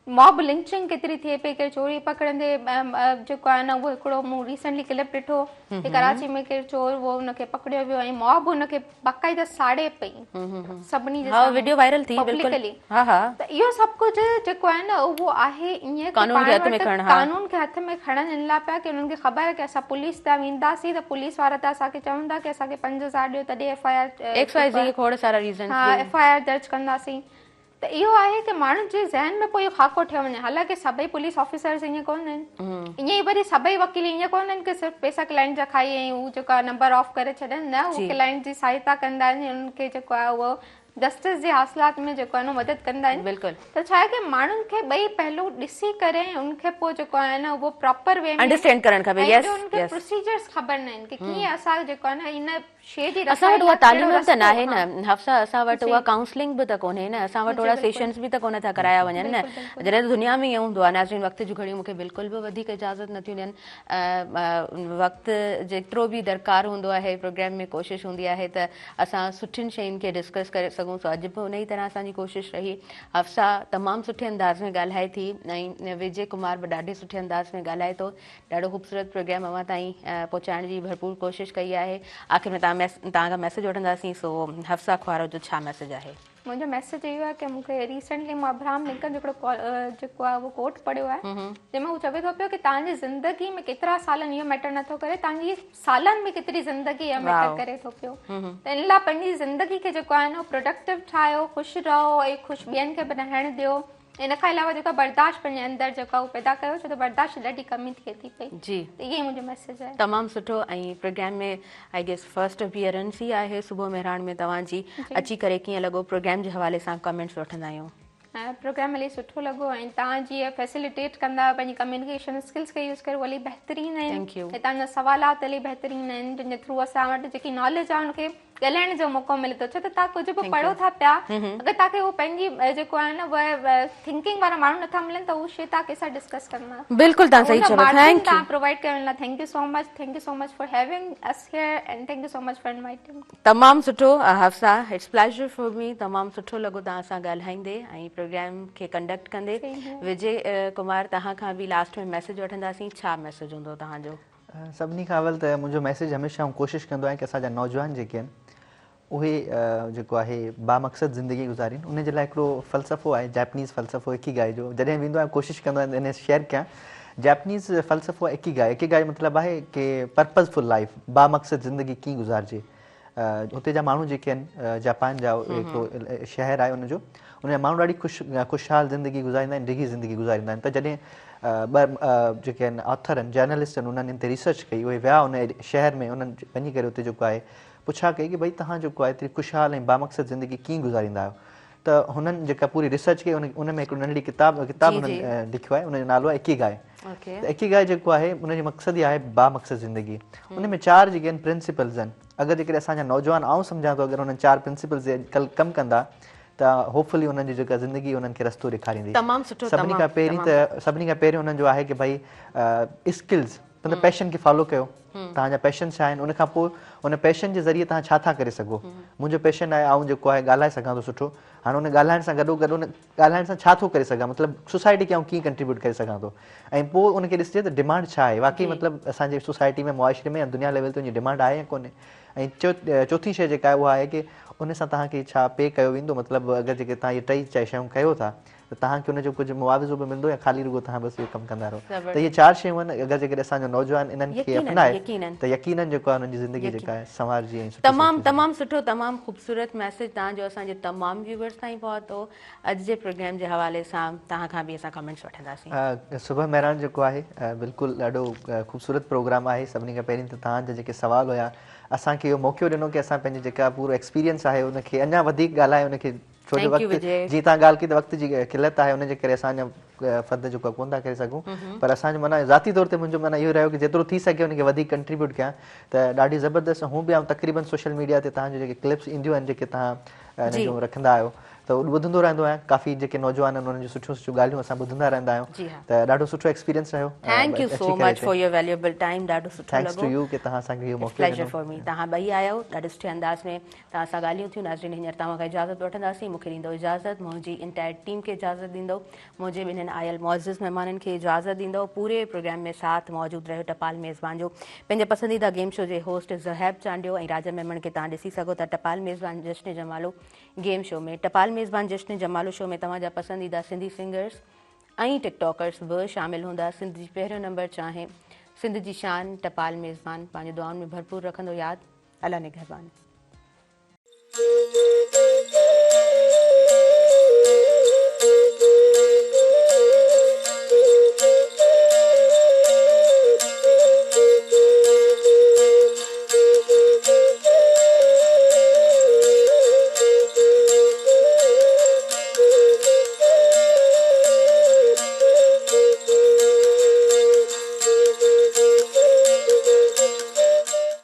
Speaker 2: मॉब लिंचिंग केतिरी थिए पई, केरु चोरी पकड़ंदे जेको आहे न उहो हिकिड़ो मूं रिसेंटली क्लिप ॾिठो कि कराची में केरु चोर उहो हुनखे पकड़ियो वियो ऐं मॉब हुनखे बाक़ाइदा साड़े पई सभिनी जे साम्हूं,
Speaker 1: वीडियो वायरल थी
Speaker 2: पब्लिकली। त इहो सभु कुझु जेको आहे न उहो आहे ईअं कानून खे हथ में खणनि इन लाइ पिया कि उन्हनि खे ख़बर आहे कि असां पुलिस तां वेंदासीं त पुलिस वारा त असांखे चवंदा कि असांखे 5000 ॾियो तॾहिं FIR दर्ज कंदासीं। त इहो आहे कि माण्हुनि जे ज़हन में पोइ इहो ख़ाको ठहियो वञे। हालांकि सभई पुलिस ऑफिसर्स ईअं कोन आहिनि, ईअं ई वरी सभई वकील ईअं कोन आहिनि कि सिर्फ़ु पैसा क्लाइंट जा खाई ऐं उहो जेको आहे नंबर ऑफ करे छॾनि, न उहो क्लाइंट जी सहायता कंदा आहिनि, उन्हनि खे जेको आहे उहो जस्टिस जे हासिलात में जेको आहे न मदद कंदा आहिनि।
Speaker 1: बिल्कुलु।
Speaker 2: त छा आहे कि माण्हुनि खे ॿई पहलू ॾिसी करे उनखे पोइ जेको आहे न उहो प्रॉपर वे में
Speaker 1: अंडरस्टैंड करणु खपे।
Speaker 2: उनखे प्रोसीजर्स ख़बर न आहिनि कि कीअं असां जेको आहे न इन शइ जी
Speaker 1: असां वटि उहा तालीम बि त न आहे न हफ्सा, असां वटि उहा काउंसलिंग बि त कोन्हे न, असां वटि ओड़ा सेशन्स बि त कोन था कराया वञनि न। जॾहिं त दुनिया में ईअं हूंदो आहे, नाज़रीन वक़्त जूं घड़ियूं मूंखे बिल्कुलु बि वधीक इजाज़त नथियूं ॾियनि, वक़्तु जेतिरो बि दरकारु हूंदो आहे प्रोग्राम में कोशिशि हूंदी आहे त असां सुठियुनि शयुनि खे डिस्कस करे सघूं। सो अॼु बि उन ई तरह असांजी कोशिशि रही। हफ्सा तमामु सुठे अंदाज़ में ॻाल्हाए थी, ऐं विजय कुमार बि ॾाढे सुठे अंदाज़ में ॻाल्हाए थो। ॾाढो ख़ूबसूरत प्रोग्राम अवां ताईं पहुचाइण जी भरपूर कोशिशि कई आहे। आख़िर में तव्हांखां मैसेज वठंदासीं, सो हफ्सा खुआरो जो छा मैसेज आहे?
Speaker 2: मुंहिंजो मैसेज इहो आहे कि मूंखे रिसेंटली मां अब्राहम लिंकन जो जेको आहे उहो कोट पढ़ियो आहे, जंहिंमें हू चवे थो पियो कि तव्हांजी ज़िंदगी में केतिरा साल इहो मैटर नथो करे, तव्हांजी सालनि में केतिरी ज़िंदगी इहो मैटर करे थो पियो। त इन लाइ पंहिंजी ज़िंदगी खे जेको आहे न प्रोडक्टिव ठाहियो, ख़ुशि रहो ऐं ख़ुशि ॿियनि खे बि रहणु ॾियो। इन खां अलावा जेको बर्दाश्त पंहिंजे अंदरि जेको आहे पैदा कयो, छो त बर्दाश्त ॾाढी कमी थिए थी पई जी। त इहो ई मुंहिंजो मैसेज आहे। तमामु सुठो। ऐं प्रोग्राम में आई गेस फर्स्ट अपीयरेंस ई आहे सुबुह मेहरान में तव्हांजी, अची करे कीअं लॻो? प्रोग्राम जे हवाले सां कमेंट्स वठंदा आहियूं। प्रोग्राम इलाही सुठो लॻो ऐं तव्हां जीअं फैसिलिटेट कंदा पंहिंजी कम्युनिकेशन स्किल्स खे यूज़ करे उहो इलाही बहितरीनु आहिनि, ऐं तव्हांजा सवालात इलाही बहितरीनु आहिनि, जिन थ्रू असां वटि जेकी नॉलेज आहे उनखे ॻाल्हाइण जो मौक़ो मिले थो। छो त तव्हां कुझु बि पढ़ो था पिया, अगरि तव्हांखे उहो पंहिंजी जेको आहे न उहा थिंकिंग वारा माण्हू नथा मिलनि त उहो शइ तव्हां कंहिंसां डिस्कस कंदा। बिल्कुलु तव्हां सही चयो। तव्हां प्रोवाइड करण लाइ thank you so much for having us here and thank you so much for inviting. तमामु सुठो Hafsa, it's pleasure for me. तमामु सुठो लॻो तव्हां सां ॻाल्हाईंदे ऐं प्रोग्राम खे कंडक्ट कंदे। विजय कुमार, तव्हां खां बि लास्ट में मैसेज वठंदासीं, छा मैसेज हूंदो तव्हांजो?
Speaker 3: सभिनी खां अवल त मुंहिंजो मैसेज हमेशह कोशिशि कंदो आहियां कि असांजा नौजवान जेके आहिनि उहे जेको आहे बामक़सद ज़िंदगी गुज़ारीनि। उन जे लाइ हिकिड़ो फ़लसफ़ो आहे, जैपनीज़ फ़लसफ़ो इकिगाई जो। जॾहिं वेंदो आहियां कोशिशि कंदो आहियां इन शेयर कयां। जैपनीज़ फ़लसफ़ो आहे इकिगाई जो मतिलबु आहे कि पर्पज़फुल लाइफ, बामक़सद ज़िंदगी कीअं गुज़ारिजे। हुते जा माण्हू जेके आहिनि, जापान जा हिकिड़ो शहर आहे उनजो, उन जा माण्हू ॾाढी ख़ुशहाल ज़िंदगी गुज़ारींदा आहिनि, डिघी ज़िंदगी गुज़ारींदा आहिनि। त जॾहिं ॿ जेके आहिनि ऑथर आहिनि, जर्नलिस्ट आहिनि, उन्हनि इन ते रिसर्च कई, उहे विया उन शहर में, उन्हनि वञी करे उते जेको आहे पुछा कई कि भई तव्हां जेको आहे एतिरी ख़ुशहाल ऐं बामक़सद ज़िंदगी कीअं गुज़ारींदा आहियो? त हुननि जेका पूरी रिसर्च कई उन में हिकिड़ी नंढड़ी किताब हुननि लिखियो आहे, उनजो नालो आहे इकिगाई। त इकिगाई जेको आहे उनजो मक़सदु ई आहे बामक़सद ज़िंदगी। उन में 4 जेके आहिनि प्रिंसिपल्स आहिनि। अगरि जेकॾहिं असांजा नौजवान आउं सम्झां थो अगरि उन्हनि 4 प्रिंसिपल्स जे कमु कंदा त होपफुली उन्हनि जी जेका ज़िंदगी उन्हनि खे रस्तो ॾेखारींदी। सभिनी खां पहिरीं उन्हनि जो आहे कि भई स्किल्स, मतलब पैशन खे फॉलो कयो। तव्हांजा पैशन छा आहिनि, उन खां पोइ उन पैशन जे ज़रिए तव्हां छा था करे सघो। मुंहिंजो पैशन आहे आउं जेको आहे ॻाल्हाए सघां थो सुठो, हाणे उन ॻाल्हाइण सां गॾोगॾु उन ॻाल्हाइण सां छा थो करे सघां, मतिलबु सोसाइटी खे आउं कीअं कंट्रीब्यूट करे सघां थो, ऐं पोइ उनखे ॾिसजे त डिमांड छा आहे वाक़ई, मतिलबु असांजे सोसाइटी में मुआशिरे में या दुनिया लेवल ते उनजी डिमांड आहे या कोन्हे। ऐं चौथी शइ जेका आहे उहा आहे की उन सां तव्हांखे छा पे कयो वेंदो, मतिलबु अगरि जेके तव्हां इहे टई शयूं कयो था त तव्हांखे उनजो कुझु मुआविज़ो बि मिलंदो या ख़ाली रुगो तव्हां बसि इहो कमु कंदा रहो। त इहे 4 शयूं आहिनि, अगरि जेकॾहिं असांजो नौजवान इन्हनि खे अपनाए त यकीनन जेको आहे हुनजी ज़िंदगी जेका आहे संवारजी ऐं
Speaker 1: तमामु सुठो, तमामु ख़ूबसूरत मैसेज तव्हांजो असांजे तमामु व्यूअर्स ताईं पहुतो। अॼु जे प्रोग्राम जे हवाले सां तव्हां खां बि असां कमेंट्स वठंदासीं।
Speaker 3: सुबह मेहरान जेको आहे बिल्कुलु ॾाढो ख़ूबसूरत प्रोग्राम आहे। सभिनी खां पहिरीं त तव्हांजा जेके सवाल हुया असांखे इहो मौक़ो ॾिनो की असां पंहिंजी जेका पूरो एक्सपीरियंस आहे उनखे अञा वधीक ॻाल्हाए उनखे, छो जो वक़्तु जीअं तव्हां ॻाल्हि कई त वक़्त जी किलत आहे, उनजे करे असांजा फ़र्द जेको कोन था करे सघूं, पर असांजो माना ज़ाती तौर ते मुंहिंजो माना इहो रहियो की जेतिरो थी सघे उनखे वधीक कंट्रीब्यूट कयां। त ॾाढी ज़बरदस्त हूं बि तक़रीबन सोशल मीडिया ते तव्हांजो जेके क्लिप्स ईंदियूं आहिनि जेके तव्हां हिन रखंदा आहियो त ॿुधंदो रहंदो आहियां। काफ़ी जेके नौजवान आहिनि उन्हनि जूं सुठियूं सुठियूं ॻाल्हियूं असां ॿुधंदा रहंदा आहियूं, त ॾाढो सुठो एक्सपीरियंस रहियो।
Speaker 1: Thank you so much for your valuable time, ॾाढो सुठो लॻो।
Speaker 3: थैंक्स टू यू कि तव्हां असांखे इहो मौक़ो ॾिनो।
Speaker 1: प्लेजर फॉर मी, तव्हां ॿई आहियो ॾाढे सुठे अंदाज़ में तव्हां सां ॻाल्हियूं थियूं। नाज़रीन हींअर तव्हां खां इजाज़त वठंदासीं, मूंखे ॾींदो इजाज़त, मुंहिंजी इंटायर टीम खे इजाज़त ॾींदो, मुंहिंजे ॿिन्हिनि आयल मुअज़्ज़िज़ महिमाननि खे इजाज़त ॾींदो। पूरे प्रोग्राम में साथ मौजूदु रहियो टपाल मेज़बान जो, पंहिंजे पसंदीदा गेम शो जे होस्ट ज़हैब चांडियो ऐं राजा मेमन खे तव्हां ॾिसी सघो था टपाल मेज़बान जश्न जमालो गेम शो में। टपाल मेज़बान जश्न जमालो शो में तव्हांजा पसंदीदा सिंधी सिंगर्स ऐं टिकटॉकर्स बि शामिलु हूंदा। सिंध जी पहिरियों नंबर चाहे सिंध जी शान टपाल मेज़बान पंहिंजी दुआउनि में भरपूर रखंदो यादि। अल्लाह निगहबान।